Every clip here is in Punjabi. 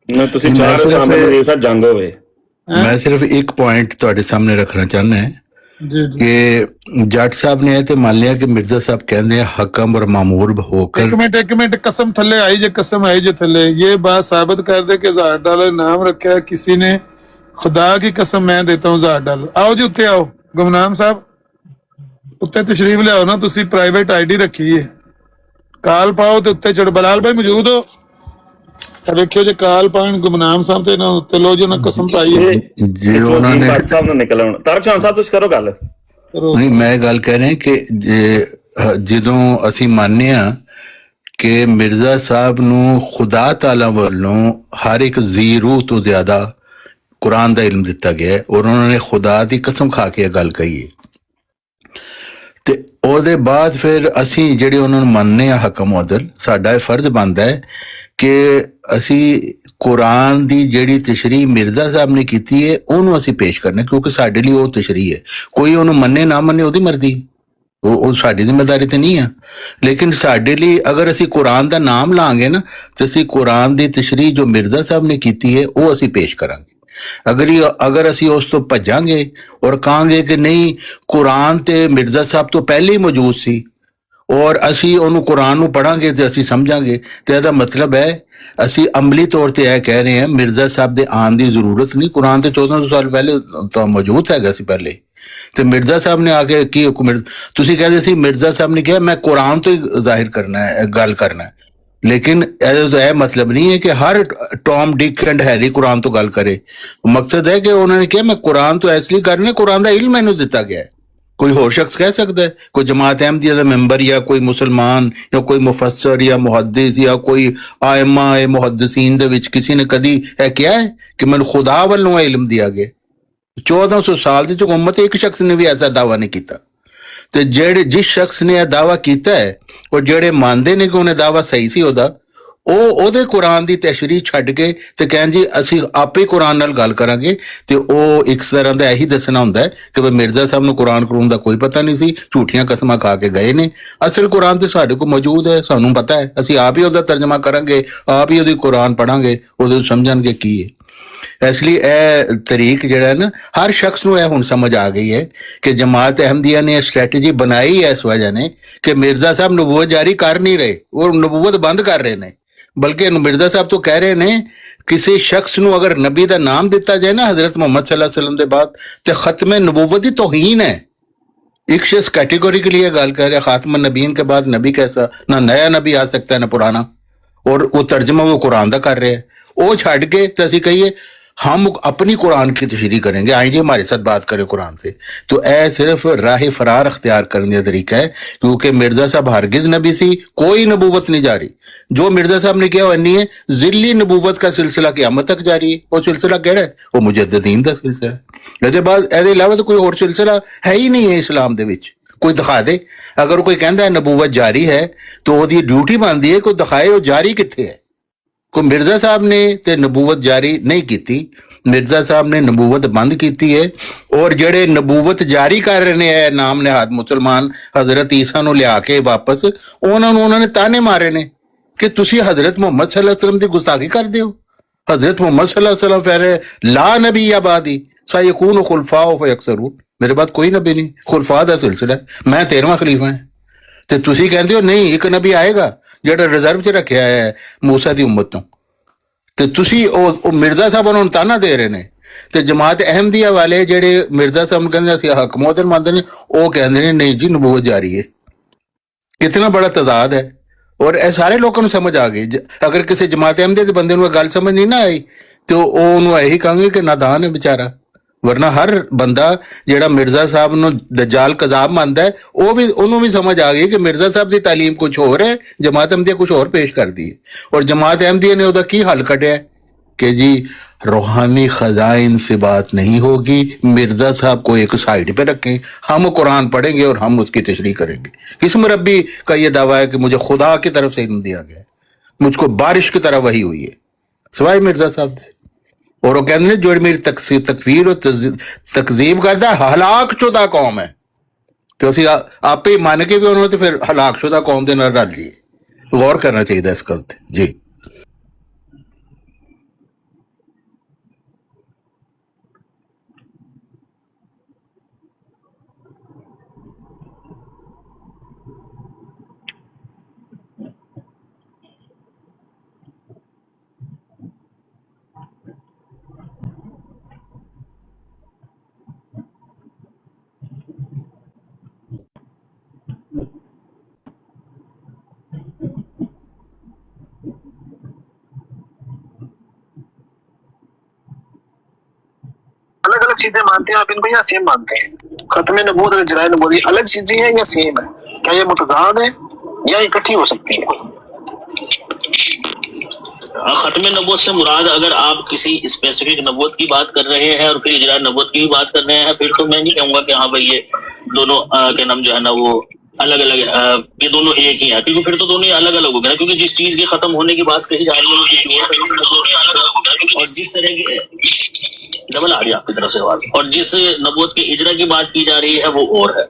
ਤੁਸੀਂ मैं ਚਾਹ ਰਹੇ सिर्फ ਸਾਹਮਣੇ ਮੀਰ ਸਾਹਿਬ ਜੰਗ ਹੋਵੇ। मैं सिर्फ एक पॉइंट ਤੁਹਾਡੇ ਸਾਹਮਣੇ ਰੱਖਣਾ ਚਾਹੁੰਦਾ ਹੈ जी जी ਕਿ ਜੱਟ ਸਾਹਿਬ ਨੇ ਤੇ ਮੰਨ ਲਿਆ ਕਿ ਮਿਰਜ਼ਾ ਸਾਹਿਬ ਕਹਿੰਦੇ ਆ ਹਕਮ ਔਰ ਮਾਮੂਰ ਹੋकर एक मिनट कसम थल्ले आई जे कसम आई जे थल्ले ये बात साबित कर दे कि $1000 नाम रखा है किसी ने। खुदा की कसम मैं देता हूँ $1000। आओ जी उत्ते आओ गुमनाम साहब उत्ते तशरीफ लियाओ ना, तुसी प्राइवेट आईडी रखी है, काल पाओ ते उत्ते चढ़। बलाल भाई मौजूद हो? देखियो जे काल पाउन गुमनाम साहब ते ना उत्ते लो जो ना कसम पाई है। ਜੇ ਉਹਨਾਂ ਨੇ ਭੱਟ ਸਾਹਿਬ ਨੂੰ ਨਿਕਲ ਆਉਣ। ਤਾਰਕ ਸਾਹਿਬ ਤੁਸੀਂ ਕਰੋ ਗੱਲ। ਨਹੀਂ ਮੈਂ ਗੱਲ ਕਹਿ ਰਿਹਾ ਕਿ ਜਦੋਂ ਅਸੀਂ ਮੰਨਦੇ ਹਾਂ ਕਿ ਮਿਰਜ਼ਾ ਸਾਹਿਬ ਨੂੰ ਖੁਦਾ ਤਾਲਾ ਵੱਲੋਂ ਹਰ ਇੱਕ ਜ਼ੀ ਰੂਹ ਤੋਂ ਜ਼ਿਆਦਾ ਕੁਰਾਨ ਦਾ ਇਲਮ ਦਿੱਤਾ ਗਿਆ ਹੈ ਔਰ ਉਹਨਾਂ ਨੇ ਖੁਦਾ ਦੀ ਕਸਮ ਖਾ ਕੇ ਇਹ ਗੱਲ ਕਹੀ ਹੈ ਤੇ ਉਹਦੇ ਬਾਅਦ ਫਿਰ ਅਸੀਂ ਜਿਹੜੇ ਉਹਨਾਂ ਨੂੰ ਮੰਨਦੇ ਹਾਂ ਹਕਮ ਉਦਲ, ਸਾਡਾ ਇਹ ਫਰਜ਼ ਬਣਦਾ ਹੈ ਕਿ ਅਸੀਂ ਕੁਰਾਨ ਦੀ ਜਿਹੜੀ ਤਸ਼ਰੀਹ ਮਿਰਜ਼ਾ ਸਾਹਿਬ ਨੇ ਕੀਤੀ ਹੈ ਉਹਨੂੰ ਅਸੀਂ ਪੇਸ਼ ਕਰਨਾ, ਕਿਉਂਕਿ ਸਾਡੇ ਲਈ ਉਹ ਤਸ਼ਰੀਹ ਹੈ। ਕੋਈ ਉਹਨੂੰ ਮੰਨੇ ਨਾ ਮੰਨੇ ਉਹਦੀ ਮਰਜ਼ੀ, ਉਹ ਸਾਡੀ ਜ਼ਿੰਮੇਵਾਰੀ ਤੇ ਨਹੀਂ ਆ। ਲੇਕਿਨ ਸਾਡੇ ਲਈ ਅਗਰ ਅਸੀਂ ਕੁਰਾਨ ਦਾ ਨਾਮ ਲਾਂਗੇ ਨਾ ਤੇ ਅਸੀਂ ਕੁਰਾਨ ਦੀ ਤਸ਼ਰੀਹ ਜੋ ਮਿਰਜ਼ਾ ਸਾਹਿਬ ਨੇ ਕੀਤੀ ਹੈ ਉਹ ਅਸੀਂ ਪੇਸ਼ ਕਰਾਂਗੇ। ਅਗਰ ਅਸੀਂ ਉਸ ਤੋਂ ਭੱਜਾਂਗੇ ਔਰ ਕਹਾਂਗੇ ਕਿ ਨਹੀਂ ਕੁਰਾਨ ਤੇ ਮਿਰਜ਼ਾ ਸਾਹਿਬ ਤੋਂ ਪਹਿਲੇ ਹੀ ਮੌਜੂਦ ਸੀ ਔਰ ਅਸੀਂ ਉਹਨੂੰ ਕੁਰਾਨ ਨੂੰ ਪੜਾਂਗੇ ਤੇ ਅਸੀਂ ਸਮਝਾਂਗੇ, ਤੇ ਇਹਦਾ ਮਤਲਬ ਹੈ ਅਸੀਂ ਅਮਲੀ ਤੌਰ ਤੇ ਇਹ ਕਹਿ ਰਹੇ ਹਾਂ ਮਿਰਜ਼ਾ ਸਾਹਿਬ ਦੇ ਆਉਣ ਦੀ ਜ਼ਰੂਰਤ ਨਹੀਂ। ਕੁਰਾਨ ਤੇ 1400 ਸਾਲ ਪਹਿਲੇ ਤਾਂ ਮੌਜੂਦ ਹੈਗਾ ਸੀ ਪਹਿਲੇ, ਤੇ ਮਿਰਜ਼ਾ ਸਾਹਿਬ ਨੇ ਆ ਕੇ ਕੀ ਹੁਕਮ, ਤੁਸੀਂ ਕਹਿੰਦੇ ਸੀ ਮਿਰਜ਼ਾ ਸਾਹਿਬ ਨੇ ਕਿਹਾ ਮੈਂ ਕੁਰਾਨ ਤੋਂ ਹੀ ਜ਼ਾਹਿਰ ਕਰਨਾ ਹੈ, ਗੱਲ ਕਰਨਾ ਹੈ, ਲੇਕਿਨ ਇਹਦਾ ਤਾਂ ਇਹ ਮਤਲਬ ਨਹੀਂ ਹੈ ਕਿ ਹਰ Tom Dick and Harry Quran ਤੋਂ ਗੱਲ ਕਰੇ। ਮਕਸਦ ਹੈ ਕਿ ਉਹਨਾਂ ਨੇ ਕਿਹਾ ਮੈਂ ਕੁਰਾਨ ਤੋਂ ਇਸ ਲਈ ਕਰਨਾ, ਕੁਰਾਨ ਦਾ ਇਲਮ ਮੈਨੂੰ ਦਿੱਤਾ ਗਿਆ ਹੈ। ਕੋਈ ਹੋਰ ਸ਼ਖਸ ਕਹਿ ਸਕਦਾ ਹੈ, ਕੋਈ ਜਮਾਤ ਅਹਿਮਦੀਆ ਦਾ ਮੈਂਬਰ ਜਾਂ ਕੋਈ ਮੁਸਲਮਾਨ ਜਾਂ ਕੋਈ ਮੁਫੱਸਰ ਜਾਂ ਮੁਹੱਦਿਸ ਜਾਂ ਕੋਈ ਆਇਮਾ ਮੁਹੱਦਿਸੀਨ ਦੇ ਵਿੱਚ ਕਿਸੇ ਨੇ ਕਦੀ ਇਹ ਕਿਹਾ ਹੈ ਕਿ ਮੈਨੂੰ ਖੁਦਾ ਵੱਲੋਂ ਇਲਮ ਦਿਆ ਗਿਆ? 1400 ਸਾਲ ਦੀ ਹਕੂਮਤ ਇੱਕ ਸ਼ਖਸ ਨੇ ਵੀ ਐਸਾ ਦਾਵਾ ਨਹੀਂ ਕੀਤਾ। ਤੇ ਜਿਸ ਸ਼ਖਸ ਨੇ ਇਹ ਦਾਵਾ ਕੀਤਾ ਹੈ ਉਹ ਜਿਹੜੇ ਮੰਨਦੇ ਨੇ ਕਿ ਉਹਨੇ ਦਾਵਾ ਸਹੀ ਸੀ ਉਹਦੇ ਕੁਰਾਨ ਦੀ ਤਸ਼ਰੀਹ ਛੱਡ ਕੇ ਤੇ ਕਹਿਣ ਜੀ ਅਸੀਂ ਆਪੇ ਕੁਰਾਨ ਨਾਲ ਗੱਲ ਕਰਾਂਗੇ, ਤੇ ਉਹ ਇੱਕ ਤਰ੍ਹਾਂ ਦਾ ਇਹੀ ਦੱਸਣਾ ਹੁੰਦਾ ਹੈ ਕਿ ਮਿਰਜ਼ਾ ਸਾਹਿਬ ਨੂੰ ਕੁਰਾਨ ਦਾ ਕੋਈ ਪਤਾ ਨਹੀਂ ਸੀ, ਝੂਠੀਆਂ ਕਸਮਾਂ ਖਾ ਕੇ ਗਏ ਨੇ। ਅਸਲ ਕੁਰਾਨ ਤੇ ਸਾਡੇ ਕੋਲ ਮੌਜੂਦ ਹੈ, ਸਾਨੂੰ ਪਤਾ ਹੈ, ਅਸੀਂ ਆਪ ਹੀ ਉਹਦਾ ਤਰਜਮਾ ਕਰਾਂਗੇ, ਆਪ ਹੀ ਉਹਦੀ ਕੁਰਾਨ ਪੜਾਂਗੇ, ਉਹਦੇ ਸਮਝਾਂਗੇ ਕੀ ਹੈ। ਇਸ ਲਈ ਇਹ ਤਰੀਕ ਜਿਹੜਾ ਹੈ ਨਾ ਹਰ ਸ਼ਖਸ ਨੂੰ ਇਹ ਹੁਣ ਸਮਝ ਆ ਗਈ ਹੈ ਕਿ ਜਮਾਤ ਅਹਿਮਦੀਆ ਨੇ ਸਟ੍ਰੈਟਜੀ ਬਣਾਈ ਹੈ ਇਸ ਵਜ੍ਹਾ ਨੇ ਕਿ ਮਿਰਜ਼ਾ ਸਾਹਿਬ ਨਬੂਵਤ ਜਾਰੀ ਕਰ ਨਹੀਂ ਰਹੇ, ਉਹ ਨਬੂਵਤ ਬੰਦ ਕਰ ਰਹੇ ਨੇ। ਬਲਕਿ ਮਿਰਜ਼ਾ ਸਾਹਿਬ ਤੋਂ ਕਹਿ ਰਹੇ ਨੇ ਕਿਸੇ ਸ਼ਖਸ ਨੂੰ ਅਗਰ ਨਬੀ ਦਾ ਨਾਮ ਦਿੱਤਾ ਜਾਏ ਨਾ ਹਜ਼ਰਤ ਮੁਹੰਮਦ ਸੱਲੱਲਾਹੁ ਅਲੈहि ਵਸੱਲਮ ਦੇ ਬਾਅਦ ਤੇ ਖਤਮ नबूवत ਦੀ तौहीन है। एक शख्स कैटेगोरिकली ये गाल कर रहा है खातम नबीन के बाद नबी कैसा, ना नया नबी आ सकता है ना पुराना, और वो तर्जमा वो कुरान का कर रहे हैं। वो छड़ के तो असी कहिए हम अपनी कुरान की तशरीह करेंगे, आई जी हमारे साथ बात करें कुरान से, तो ऐ सिर्फ राह फरार अख्तियार करने का तरीका है, क्योंकि मिर्जा साहब हरगिज नबी सी, कोई नबूवत नहीं जारी। जो मिर्जा साहब ने किया वही है, जिल्ली नबूवत का सिलसिला क़यामत तक जारी है। वो सिलसिला केड़ा है? वो मुजद्दिदीन का सिलसिला है। ਇਹਦੇ ਬਾਅਦ ਇਹਦੇ ਇਲਾਵਾ ਤਾਂ ਕੋਈ ਹੋਰ ਸਿਲਸਿਲਾ ਹੈ ਹੀ ਨਹੀਂ ਹੈ ਇਸਲਾਮ ਦੇ ਵਿੱਚ। ਕੋਈ ਦਿਖਾ ਦੇ, ਅਗਰ ਕੋਈ ਕਹਿੰਦਾ ਹੈ ਨਬੂਵਤ ਜਾਰੀ ਹੈ ਤਾਂ ਉਹਦੀ ਡਿਊਟੀ ਬਣਦੀ ਹੈ ਕੋਈ ਦਿਖਾਏ ਉਹ ਜਾਰੀ ਕਿੱਥੇ ਹੈ। ਕੋਈ ਮਿਰਜ਼ਾ ਸਾਹਿਬ ਨੇ ਤੇ ਨਬੂਵਤ ਜਾਰੀ ਨਹੀਂ ਕੀਤੀ, ਮਿਰਜ਼ਾ ਸਾਹਿਬ ਨੇ ਨਬੂਵਤ ਬੰਦ ਕੀਤੀ ਹੈ। ਔਰ ਜਿਹੜੇ ਨਬੂਵਤ ਜਾਰੀ ਕਰ ਰਹੇ ਨੇ ਇਹ ਨਾਮ ਨਿਹਾਦ ਮੁਸਲਮਾਨ ਹਜ਼ਰਤ ਈਸਾ ਨੂੰ ਲਿਆ ਕੇ ਵਾਪਸ ਉਹਨਾਂ ਨੇ ਤਾਨੇ ਮਾਰੇ ਨੇ ਕਿ ਤੁਸੀਂ ਹਜ਼ਰਤ ਮੁਹੰਮਦ ਸੱਲੱਲਾਹੁ ਅਲੈहि ਵਸੱਲਮ ਦੀ ਗੁਸਤਾਖੀ ਕਰਦੇ ਹੋ। हजरत मोहम्मद सल्लल्लाहु अलैहि वसल्लम कह रहे ला नबी आबादी सयकून खुलफा फयक्सरून, मेरे बाद कोई नबी नहीं, खुलफा ਦਾ ਸਿਲਸਿਲਾ ਮੈਂ 13ਵਾਂ ਖਲੀਫਾ ਹਾਂ। ਤੇ ਤੁਸੀਂ ਕਹਿੰਦੇ ਹੋ ਨਹੀਂ ਇੱਕ ਨਬੀ ਆਏਗਾ ਜਿਹੜਾ ਰਿਜ਼ਰਵ 'ਚ ਰੱਖਿਆ ਹੈ ਮੂਸਾ ਦੀ ਉਮਤ ਤੋਂ, ਤੇ ਤੁਸੀਂ ਉਹ ਮਿਰਜ਼ਾ ਸਾਹਿਬ ਉਹਨਾਂ ਨੂੰ ਤਾਨਾ ਦੇ ਰਹੇ ਨੇ। ਤੇ ਜਮਾਤ ਅਹਿਮਦੀਆ ਵਾਲੇ ਜਿਹੜੇ ਮਿਰਜ਼ਾ ਸਾਹਿਬ ਨੂੰ ਕਹਿੰਦੇ ਅਸੀਂ ਹੱਕ ਮੁਹੱਦਰ ਮੰਨਦੇ ਨੇ, ਉਹ ਕਹਿੰਦੇ ਨੇ ਨਹੀਂ ਜੀ ਨਬੂਵਤ ਜਾਰੀ ਹੈ। ਕਿਤਨਾ ਬੜਾ ਤਜ਼ਾਦ ਹੈ। ਔਰ ਇਹ ਸਾਰੇ ਲੋਕਾਂ ਨੂੰ ਸਮਝ ਆ ਗਈ। ਅਗਰ ਕਿਸੇ ਜਮਾਤ ਅਹਿਮਦੀਆ ਦੇ ਬੰਦੇ ਨੂੰ ਇਹ ਗੱਲ ਸਮਝ ਨਹੀਂ ਨਾ ਆਈ ਤੇ ਉਹ ਉਹਨੂੰ ਇਹੀ ਕਹਾਂਗੇ ਕਿ ਨਾਦਾਨ ਹੈ ਵਿਚਾਰਾ। ਵਰਨਾ ਹਰ ਬੰਦਾ ਜਿਹੜਾ ਮਿਰਜ਼ਾ ਸਾਹਿਬ ਨੂੰ ਦਜਾਲ ਕਜ਼ਾਬ ਮੰਨਦਾ ਹੈ ਉਹਨੂੰ ਵੀ ਸਮਝ ਆ ਗਈ ਕਿ ਮਿਰਜ਼ਾ ਸਾਹਿਬ ਦੀ ਤਾਲੀਮ ਕੁਝ ਹੋਰ ਹੈ, ਜਮਾਤ ਅਹਿਮਦੀਆ ਕੁਝ ਹੋਰ ਪੇਸ਼ ਕਰਦੀ ਹੈ। ਔਰ ਜਮਾਤ ਅਹਿਮਦੀਆ ਨੇ ਉਹਦਾ ਕੀ ਹੱਲ ਕੱਢਿਆ कि जी रूहानी खजाइन से बात नहीं होगी, मिर्जा साहब को एक साइड पे रखें, हम कुरान पढ़ेंगे और हम उसकी तशरीह करेंगे। किस मुरब्बी का ये दावा है कि मुझे खुदा की तरफ से इल्म दिया गया है, मुझको बारिश की तरह वही हुई है, सिवाय मिर्जा साहब दे। और वो कहते जो मेरी तकफीर और तकजीब करता है हलाक शुदा कौम है, तो असी आपे मान के भी उन्होंने तो फिर हलाक शुदा कौम के नाल रल जाइए। गौर करना चाहिए इस गल ते जी। अलग चीजें मानते हैं आप इनको या सेम मानते हैं? खत्म नबूवत और इजराए नबूवत ये अलग चीजें हैं या सेम है? क्या ये मुतजाद है या इकट्ठी हो सकती है? खत्म नबूवत से मुराद अगर आप किसी स्पेसिफिक नबूवत की बात कर रहे हैं और फिर इजराए नबूवत की भी बात कर रहे हैं, फिर तो मैं नहीं कहूंगा कि हाँ भाई ये दोनों के नाम जो है ना वो अलग अलग ये दोनों एक ही है, क्योंकि फिर तो दोनों ही अलग अलग हो गए ना। क्योंकि जिस चीज के खत्म होने की बात कही जा रही है वो किसी और तरीके और जिस तरह की डबल आ रही है आपकी तरफ से आवाज, और जिस नबूवत के इजरा की बात की जा रही है वो और है।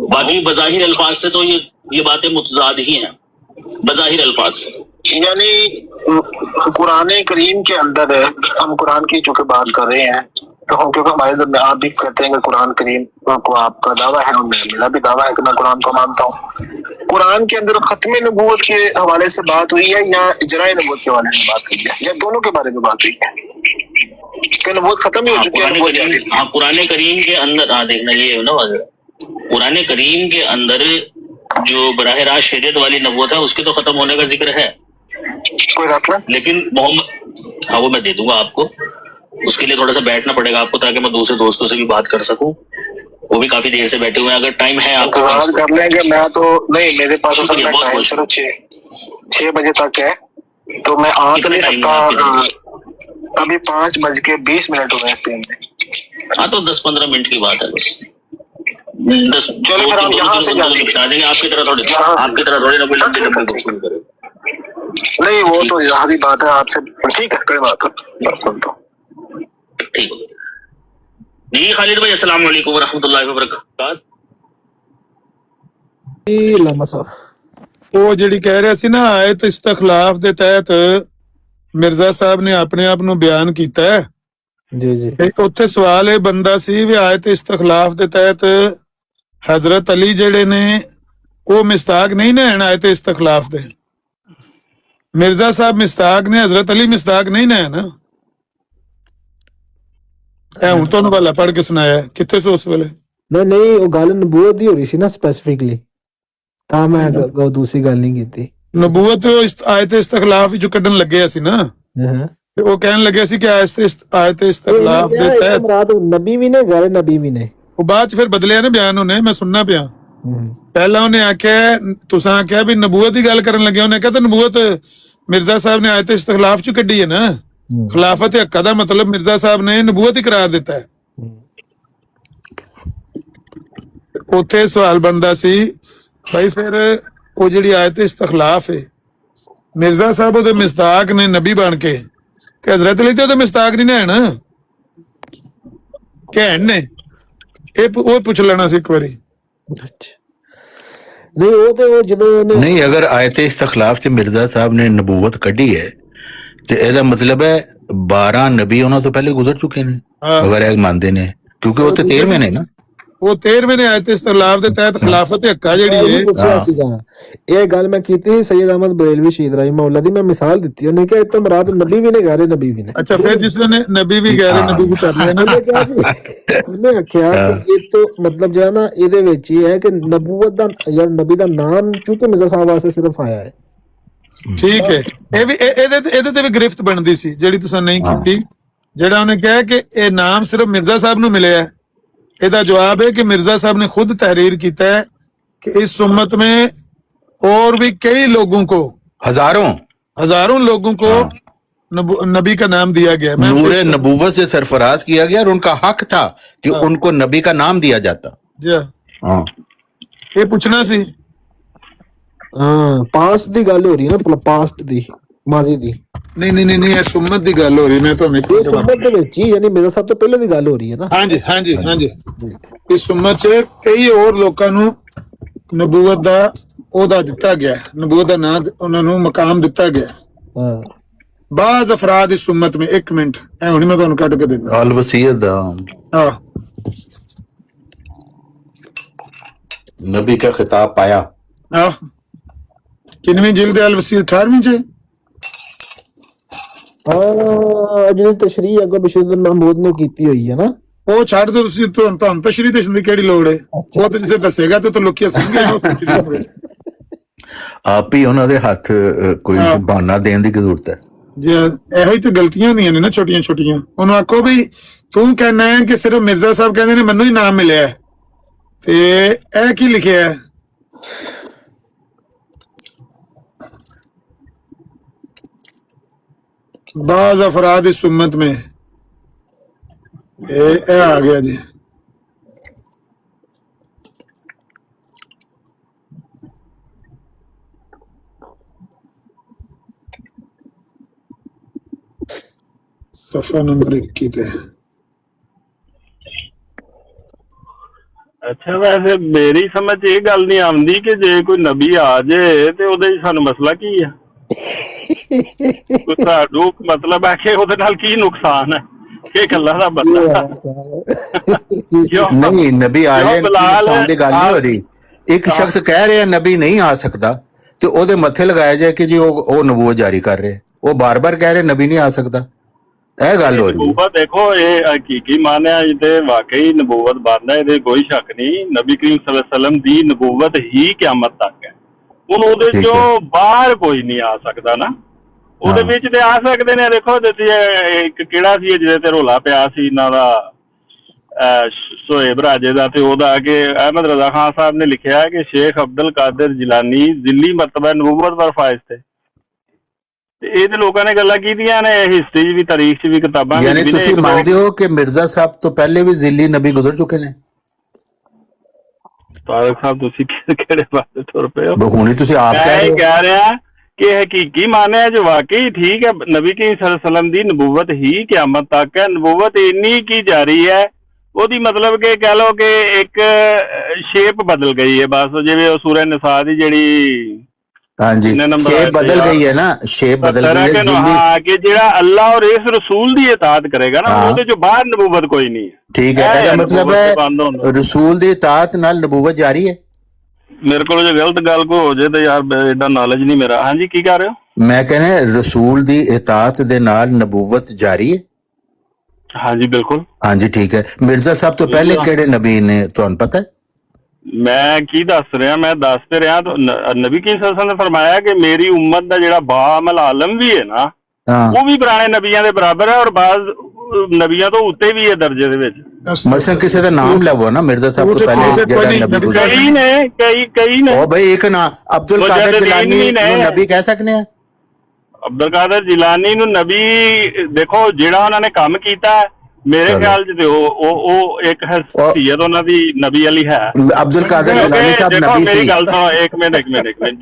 बाकी बज़ाहिर अल्फाज से तो ये बातें मुतजाद ही हैं बज़ाहिर अल्फाज से। यानी कुरान करीम के अंदर हम कुरान की चूंकि बात कर रहे हैं तो हम, क्योंकि हमारे आप भी कहते हैं कि कुरान करीम को आपका दावा है और मेरा भी दावा है कि मैं कुरान को मानता हूँ। कुरान के अंदर खत्म नबूवत के हवाले से बात हुई है या इजराए नबूवत के हवाले से बात हुई है या दोनों के बारे में बात हुई है कि नबूवत खत्म ही हो चुकी है? हाँ, कुरान करीम के अंदर देखना ये ना, कुरान करीम के अंदर जो बराह रास्त शरीयत वाली नबूवत है उसके तो खत्म होने का जिक्र है, कोई रखना, लेकिन मोहम्मद, हाँ वो मैं दे दूंगा आपको। उसके लिए थोड़ा सा बैठना पड़ेगा आपको ताकि मैं दूसरे दोस्तों से भी बात कर सकूं, वो भी काफी देर से बैठे हुए हैं। अगर टाइम है आपके पास कर लेंगे। मैं तो नहीं, मेरे पास तो शुक्रिया, बहुत बहुत सिर्फ 6 बजे तक है तो मैं आ तो नहीं सकता। अभी 5:20 हो गए ट्रेन में। हाँ तो 10-15 मिनट की बात है बस। 10 चलो फिर हम यहाँ से बिठा देंगे। आपकी तरह थोड़ी ना कोई लंबे लंबे शुरू करे। नहीं वो तो यहाँ भी बात है आपसे, ठीक है कोई बात नहीं। ठीक है जी। खालिद भाई अस्सलाम वालेकुम व रहमतुल्लाहि व बरकातहू। ਲਾਮਾ ਸਾਹਿਬ ਉਹ ਜਿਹੜੀ ਕਹਿ ਰਿਹਾ ਸੀ ਨਾ ਆਇਤ ਇਸਤਖਲਾਫ ਦੇ ਤਹਿਤ ਮਿਰਜ਼ਾ ਸਾਹਿਬ ਨੇ ਆਪਣੇ ਆਪ ਨੂੰ ਬਿਆਨ ਕੀਤਾ ਹੈ। ਜੀ ਜੀ ਤੇ ਉੱਥੇ ਸਵਾਲ ਇਹ ਬੰਦਾ ਸੀ ਵੀ ਆਇਤ ਇਸਤਖਲਾਫ ਦੇ ਤਹਿਤ ਹਜ਼ਰਤ ਅਲੀ ਜਿਹੜੇ ਨੇ ਉਹ ਮਿਸਤਾਕ ਨਹੀਂ ਨਾ ਹਨ ਆਇਤ ਇਸਤਖਲਾਫ ਦੇ। ਮਿਰਜ਼ਾ ਸਾਹਿਬ ਮਿਸਤਾਕ ਨੇ, ਹਜ਼ਰਤ ਅਲੀ ਮਿਸਤਾਕ ਨਹੀਂ ਨਾ ਹੈ ਨਾ। ਇਹ ਹੁਣ ਤੁਹਾਨੂੰ ਵਾਲਾ ਪੜ੍ਹ ਕੇ ਸੁਣਾਇਆ ਕਿੱਥੇ ਸੋ ਉਸ ਵੇਲੇ? ਨਹੀਂ ਉਹ ਗੱਲ ਨਬੂਵਤ ਦੀ ਹੋ ਰਹੀ ਸੀ ਨਾ ਸਪੈਸੀਫਿਕਲੀ, ਤਾਂ ਮੈਂ ਦੂਸਰੀ ਗੱਲ ਨਹੀਂ ਕੀਤੀ। ਨਬੂਵਤ ਆਇਤ ਇਸਤਖਲਾਫ ਵਿੱਚੋਂ ਕੱਢਣ ਲੱਗਿਆ ਸੀ ਨਾ। ਹਾਂ ਤੇ ਉਹ ਕਹਿਣ ਲੱਗਿਆ ਸੀ ਕਿ ਆਇਤ ਇਸਤਖਲਾਫ ਦੇ ਤਹਿਤ ਮੁਰਾਦ ਨਬੀ ਵੀ ਨੇ, ਗੈਰ ਨਬੀ ਵੀ ਨੇ। ਉਹ ਬਾਅਦ ਚ ਫਿਰ ਬਦਲਿਆ ਨਾ ਬਿਆਨ ਉਹਨੇ, ਮੈਂ ਸੁਣਨਾ ਪਿਆ। ਪਹਿਲਾਂ ਉਹਨੇ ਆਖਿਆ, ਤੁਸੀਂ ਆਖਿਆ ਵੀ ਨਬੂਵਤ ਦੀ ਗੱਲ ਕਰਨ ਲੱਗਿਆ, ਉਹਨੇ ਕਹਿੰਦਾ ਨਬੂਵਤ ਮਿਰਜ਼ਾ ਸਾਹਿਬ ਨੇ ਆਇਤ ਇਸਤਖਲਾਫ ਚ ਕੱਢੀ ਹੈ ਨਾ। ਖਿਲਾਫਤ ਹੱਕਾ ਦਾ ਮਤਲਬ ਮਿਰਜ਼ਾ ਸਾਹਿਬ ਨੇ ਨਬੂਵਤ ਹੀ ਕਰਾਰ ਦਿੱਤਾ ਹੈ। ਉੱਥੇ ਸਵਾਲ ਬਣਦਾ ਸੀ ਭਾਈ ਫਿਰ ਉਹ ਜਿਹੜੀ ਆਇਤ ਇਸਤਖਲਾਫ ਹੈ, ਮਿਰਜ਼ਾ ਸਾਹਿਬ ਉਹਦੇ ਮਿਸਤਾਕ ਨੇ ਨਬੀ ਬਣ ਕੇ, ਤੇ ਹਜ਼ਰਤ ਅਲੀ ਤੇ ਉਹਦੇ ਮਿਸਤਾਕ ਨਹੀਂ ਨਾ ਹੈ ਕਹਿਣ ਨੇ। ਇਹ ਉਹ ਪੁੱਛ ਲੈਣਾ ਸੀ ਇੱਕ ਵਾਰੀ। ਨਹੀਂ ਉਹ ਤੇ ਉਹ ਜਦੋਂ ਨਹੀਂ, ਅਗਰ ਆਇਤ ਇਸਤਖਲਾਫ ਚ ਮਿਰਜ਼ਾ ਸਾਹਿਬ ਨੇ ਨਬੂਵਤ ਕੱਢੀ ਹੈ ਤੇ ਇਹਦਾ ਮਤਲਬ ਹੈ 12 ਨਬੀ ਉਹਨਾਂ ਤੋਂ ਪਹਿਲੇ ਗੁਜ਼ਰ ਚੁੱਕੇ ਨੇ, ਅਗਰ ਇਹ ਮੰਨਦੇ ਨੇ, ਕਿਉਂਕਿ ਉਹ ਤੇ 13ਵੇਂ ਨੇ ਨਾ। ਉਹ 13ਵੇਂ ਨੇ ਆਇਤ ਇਸਤਖਲਾਫ ਦੇ ਤਹਿਤ ਖਿਲਾਫਤ ਹੱਕਾ ਜਿਹੜੀ ਹੈ ਪੁੱਛਿਆ ਸੀਗਾ। ਇਹ ਗੱਲ ਮੈਂ ਕੀਤੀ ਸੀ ਸੈਯਦ ਅਹਿਮਦ ਬਰੇਲਵੀ ਸ਼ਹੀਦ ਰਹਿਮਹੁੱਲਾ ਦੀ, ਮੈਂ ਮਿਸਾਲ ਦਿੱਤੀ। ਉਹਨੇ ਕਿਹਾ ਇਹ ਤੋਂ ਮੁਰਾਦ ਨਬੀ ਵੀ ਨੇ, ਗੈਰ ਨਬੀ ਵੀ ਨੇ। ਅੱਛਾ, ਫਿਰ ਜਿਸ ਨੇ ਨਬੀ ਵੀ ਗੈਰ ਨਬੀ ਵੀ ਕਰ ਲਿਆ ਨਾ, ਉਹਨੇ ਆਖਿਆ ਕਿ ਇਹ ਤੋਂ ਮਤਲਬ ਜਿਹੜਾ ਨਾ ਇਹਦੇ ਵਿੱਚ ਇਹ ਹੈ ਕਿ ਨਬੂਵਤ ਦਾ ਜਾਂ ਨਬੀ ਦਾ ਨਾਮ ਚੂੰਕਿ ਮਿਰਜ਼ਾ ਸਾਹਿਬ ਵਾਸਤੇ ਸਿਰਫ ਆਇਆ ਹੈ। ਠੀਕ ਹੈ, ਇਹ ਵੀ ਇਹਦੇ ਤੇ ਵੀ ਗ੍ਰਿਫਤ ਬਣਦੀ ਸੀ ਜਿਹੜੀ ਤੁਸੀਂ ਨਹੀਂ ਕੀਤੀ। ਜਿਹੜਾ ਉਹਨੇ ਕਿਹਾ ਕਿ ਇਹ ਨਾਮ ਸਿਰਫ ਮਿਰਜ਼ਾ ਸਾਹਿਬ ਨੂੰ ਮਿਲਿਆ ਹੈ, ਇਹਦਾ जवाब है कि मिर्जा साहब ने खुद तहरीर किया है कि इस उम्मत में और भी कई लोगों को, हजारों लोगों को नबी का नाम दिया गया, नूरे नबूवत से सरफराज किया गया और उनका हक था कि उनको नबी का नाम दिया जाता। जी हाँ, ये पूछना सी। पास्ट दी गल हो रही है ना, पास्ट दी, माजी दी। नहीं इस उम्मत दी गल हो रही। मैं तो इस उम्मत दे विच ही, यानी मिर्जा साहब तो पहले दी गल हो रही है ना। हाँ जी इस उम्मत च कई और लोकां नूं नबूवत दा ओहदा दिता गया, नबूवत दा नाम उन्हां नूं मकाम दिता गया। बाज़ अफराद इस उम्मत में, एक मिनट ऐ हुणी मैं तुहानूं कट के देना अल वसीयत दा नबी का खिताब पाया। किनवीं जिल्द अल वसीयत 18वीं च ਜਿਹੜੀ ਤਸ਼ਰੀਹ ਅੱਗੋਂ ਬਸ਼ੀਰ ਮਹਿਮੂਦ ਨੇ ਕੀਤੀ ਹੋਈ ਹੈ ਨਾ, ਉਹ ਛੱਡ ਦੋ ਤੁਸੀਂ। ਤੁਹਾਨੂੰ ਤਸ਼ਰੀਹ ਦੇਣ ਦੀ ਕਿਹੜੀ ਲੋੜ ਹੈ? ਉਹ ਤੇ ਜੇ ਦੱਸੇਗਾ ਤੇ ਲੁਕਿਆ ਸਮਝੇ। ਆਪ ਹੀ ਉਹਨਾਂ ਦੇ ਹੱਥ ਕੋਈ ਬਹਾਨਾ ਦੇਣ ਦੀ ਕੀ ਜ਼ਰੂਰਤ ਹੈ? ਜੇ ਇਹੋ ਹੀ ਤਾਂ ਗਲਤੀਆਂ ਹੁੰਦੀਆਂ ਨੇ ਨਾ ਛੋਟੀਆਂ ਛੋਟੀਆਂ। ਉਹਨੂੰ ਆਖੋ ਵੀ ਤੂੰ ਕਹਿਣਾ ਹੈ ਕਿ ਸਿਰਫ ਮਿਰਜ਼ਾ ਸਾਹਿਬ ਕਹਿੰਦੇ ਨੇ ਮੈਨੂੰ ਹੀ ਨਾਮ ਮਿਲਿਆ ਤੇ ਇਹ ਕੀ ਲਿਖਿਆ ਹੈ? बाज़ अफराद इस उम्मत में ए आ गया जी। सफा नंबर 21 ਤੇ। ਅੱਛਾ ਵੈਸੇ ਮੇਰੀ ਸਮਝ ਇਹ ਗੱਲ ਨਹੀਂ ਆਉਂਦੀ ਕਿ ਜੇ ਕੋਈ ਨਬੀ ਆ ਜੇ ਤੇ ਉਹਦੇ 'ਚ ਸਾਨੂੰ ਮਸਲਾ ਕੀ ਆ? ਸਾਨੂੰ ਮਤਲਬ ਹੈ ਕਿ ਉਹਦੇ ਨਾਲ ਕੀ ਨੁਕਸਾਨ ਹੈ? ਇਹ ਗੱਲਾਂ ਦਾ ਬੰਦਾ ਨਹੀਂ ਨਬੀ ਆ ਜਾਏ ਨੁਕਸਾਨ ਦੀ ਗੱਲ ਨਹੀਂ ਹੋ ਰਹੀ। ਇੱਕ ਸ਼ਖਸ ਕਹਿ ਰਿਹਾ ਨਬੀ ਨਹੀਂ ਆ ਸਕਦਾ ਤੇ ਉਹਦੇ ਮੱਥੇ ਲਗਾਇਆ ਜਾਏ ਕਿ ਜੀ ਉਹ ਨਬੂਵਤ ਜਾਰੀ ਕਰ ਰਹੇ, ਉਹ ਬਾਰ-ਬਾਰ ਕਹਿ ਰਹੇ ਨਬੀ ਨਹੀਂ ਆ ਸਕਦਾ, ਇਹ ਗੱਲ ਹੋ ਰਹੀ ਹੈ। ਨਬੂਵਤ ਦੇਖੋ ਇਹ ਹਕੀਕੀ ਮਾਨਿਆ ਤੇ ਵਾਕਈ ਨਬੂਵਤ ਬਣਦਾ, ਇਹਦੇ ਕੋਈ ਸ਼ੱਕ ਨਹੀਂ। ਨਬੀ ਕਰੀਮ ਸੱਲੱਲਾਹੁ ਅਲੈਹਿ ਵਸੱਲਮ ਦੀ ਨਬੂਵਤ ਹੀ ਕਿਆਮਤ ਤੱਕ ਹੈ। ਹੁਣ ਉਹਦੇ ਚੋਂ ਬਾਹਰ ਕੋਈ ਨਹੀਂ ਆ ਸਕਦਾ ਨਾ, ਉਹਦੇ ਵਿੱਚ ਤੇ ਆ ਸਕਦੇ ਨੇ। ਦੇਖੋ ਇੱਕ ਕਿਹੜਾ ਸੀ ਜਿਹਦੇ ਤੇ ਰੌਲਾ ਪਿਆ ਸੀ ਇਹਨਾਂ ਦਾ, ਸ਼ੋਏਬ ਰਾਜੇ ਦਾ, ਤੇ ਉਹਦਾ ਕਿ ਅਹਿਮਦ ਰਜ਼ਾ ਖਾਨ ਸਾਹਿਬ ਨੇ ਲਿਖਿਆ ਕਿ ਸ਼ੇਖ ਅਬਦੁਲ ਕਾਦਰ ਜਿਲਾਨੀ ਜ਼ਿੱਲੀ ਮਰਤਬਾ ਨਬੂਵਤ ਪਰ ਫਾਇਜ਼ थे। ਤੇ ਇਹ ਤੇ ਲੋਕਾਂ ਨੇ ਗੱਲਾਂ ਕੀਤੀਆਂ ਨੇ ਹਿਸਟਰੀ 'ਚ ਵੀ, ਤਾਰੀਖ 'ਚ ਵੀ, ਕਿਤਾਬਾਂ ਯਾਨੀ ਤੁਸੀਂ ਮੰਨਦੇ ਹੋ ਕਿ ਮਿਰਜ਼ਾ ਸਾਹਿਬ ਤੋਂ ਪਹਿਲੇ ਵੀ ਜ਼ਿੱਲੀ ਨਬੀ ਗੁਜ਼ਰ ਚੁੱਕੇ ਨੇ? ਤਾਰਕ ਸਾਹਿਬ ਤੁਸੀਂ ਕਿਹੜੇ ਪਾਸੇ ਤੁਰ ਪਏ ਹੋ? ਹੁਣੀ ਤੁਸੀਂ ਆਪ ਕਹਿ ਰਿਹਾ ਕਿ ਹਕੀਕੀ ਮਾਨਿਆ ਜੋ ਵਾਕਈ ਠੀਕ ਹੈ ਨਬੀ ਕਰੀਮ ਸੱਲੱਲਾਹੁ ਅਲੈਹਿ ਵਸੱਲਮ ਦੀ ਨਬੂਵਤ ਹੀ ਕਿਆਮਤ ਤੱਕ ਹੈ। ਨਬੂਵਤ ਇੰਨੀ ਕੀ ਜਾਰੀ ਹੈ, ਉਹਦੀ ਮਤਲਬ ਕਿ ਕਹਿ ਲਓ ਕਿ ਇੱਕ ਸ਼ੇਪ ਬਦਲ ਗਈ ਹੈ ਬਸ, ਜਿਵੇਂ ਉਹ ਸੂਰਹ ਨਿਸਾ ਦੀ ਜਿਹੜੀ ਹਾਂਜੀ ਸ਼ੇਪ ਬਦਲ ਗਈ ਹੈ ਨਾ, ਸ਼ੇਪ ਬਦਲ ਗਈ ਹੈ। ਹਾਂ ਕਿ ਜਿਹੜਾ ਅੱਲਾਹ ਔਰ ਇਸ ਰਸੂਲ ਦੀ ਇਤਾਅਤ ਕਰੇਗਾ ਨਾ, ਉਹਦੇ ਚੋਂ ਬਾਹਰ ਨਬੂਵਤ ਕੋਈ ਨਹੀਂ ਹੈ। ਠੀਕ ਹੈ, ਇਹਦਾ ਮਤਲਬ ਹੈ ਰਸੂਲ ਦੀ ਇਤਾਅਤ ਨਾਲ ਨਬੂਵਤ ਜਾਰੀ ਹੈ। ਮੇਰੇ ਕੋਲ ਜੇ ਗਲਤ ਗੱਲ ਕੋ ਹੋ ਜਾਏ ਤਾਂ ਯਾਰ ਏਡਾ ਨੌਲੇਜ ਨਹੀਂ ਮੇਰਾ। ਹਾਂਜੀ ਕੀ ਕਰ ਰਹੇ ਹੋ? ਮੈਂ ਕਹਿੰਦਾ ਰਸੂਲ ਦੀ ਇਤਾਅਤ ਦੇ ਨਾਲ ਨਬੂਵਤ ਜਾਰੀ ਹੈ। ਹਾਂਜੀ ਬਿਲਕੁਲ। ਹਾਂਜੀ ਠੀਕ ਹੈ। ਮਿਰਜ਼ਾ ਸਾਹਿਬ ਤੋਂ ਪਹਿਲੇ ਕਿਹੜੇ ਨਬੀ ਨੇ ਤੁਹਾਨੂੰ ਪਤਾ ਹੈ? ਮੈਂ ਕੀ ਦੱਸ ਰਿਹਾ, ਮੈਂ ਦੱਸ ਤੇ ਰਿਹਾ। ਨਬੀ ਕਰੀਮ ਸੱਲੱਲਾਹੁ ਅਲੈਹਿ ਵਸੱਲਮ ਨੇ ਫਰਮਾਇਆ ਕਿ ਮੇਰੀ ਉਮਤ ਦਾ ਜਿਹੜਾ ਬਾਅਮਲ ਆਲਮ ਵੀ ਹੈ ਨਾ, ਉਹ ਵੀ ਪੁਰਾਣੇ ਨਬੀਆਂ ਦੇ ਬਰਾਬਰ ਹੈ ਔਰ ਬਾਜ਼ ਨਬੀਆਂ ਤੋਂ ਉੱਤੇ ਵੀ ਹੈ ਦਰਜੇ ਦੇ ਵਿੱਚ। ਮਸਲਨ ਕਿਸੇ ਦਾ ਨਾਮ ਲਵੋ ਨਾ, ਮਿਰਜ਼ਾ ਸਾਹਿਬ ਤੋਂ ਪਹਿਲੇ ਜਿਹੜਾ ਨਬੀ ਗੁਜ਼ਰੇ ਕਈ ਨੇ। ਉਹ ਬਈ ਇੱਕ ਨਾ ਅਬਦੁਲ ਕਾਦਰ ਜਿਲਾਨੀ ਨੂੰ ਨਬੀ ਕਹਿ ਸਕਨੇ ਆ? ਅਬਦੁਲ ਕਾਦਰ ਜਿਲਾਨੀ ਨੂੰ ਨਬੀ ਦੇਖੋ ਜਿਹੜਾ ਉਹਨਾਂ ਨੇ ਕੰਮ ਕੀਤਾ ਮੇਰੇ ਖਿਆਲ 'ਚ ਤੇ ਉਹ ਇੱਕ ਹਸਤੀਅਤ ਉਹਨਾਂ ਦੀ ਨਬੀ ਵਾਲੀ ਹੈ। ਅਬਦੁਲ ਕਾਦਰ ਜਿਲਾਨੀ ਸਾਹਿਬ ਨਬੀ ਸੀ। ਮੇਰੀ ਗੱਲ ਸੁਣੋ ਇੱਕ ਮਿੰਟ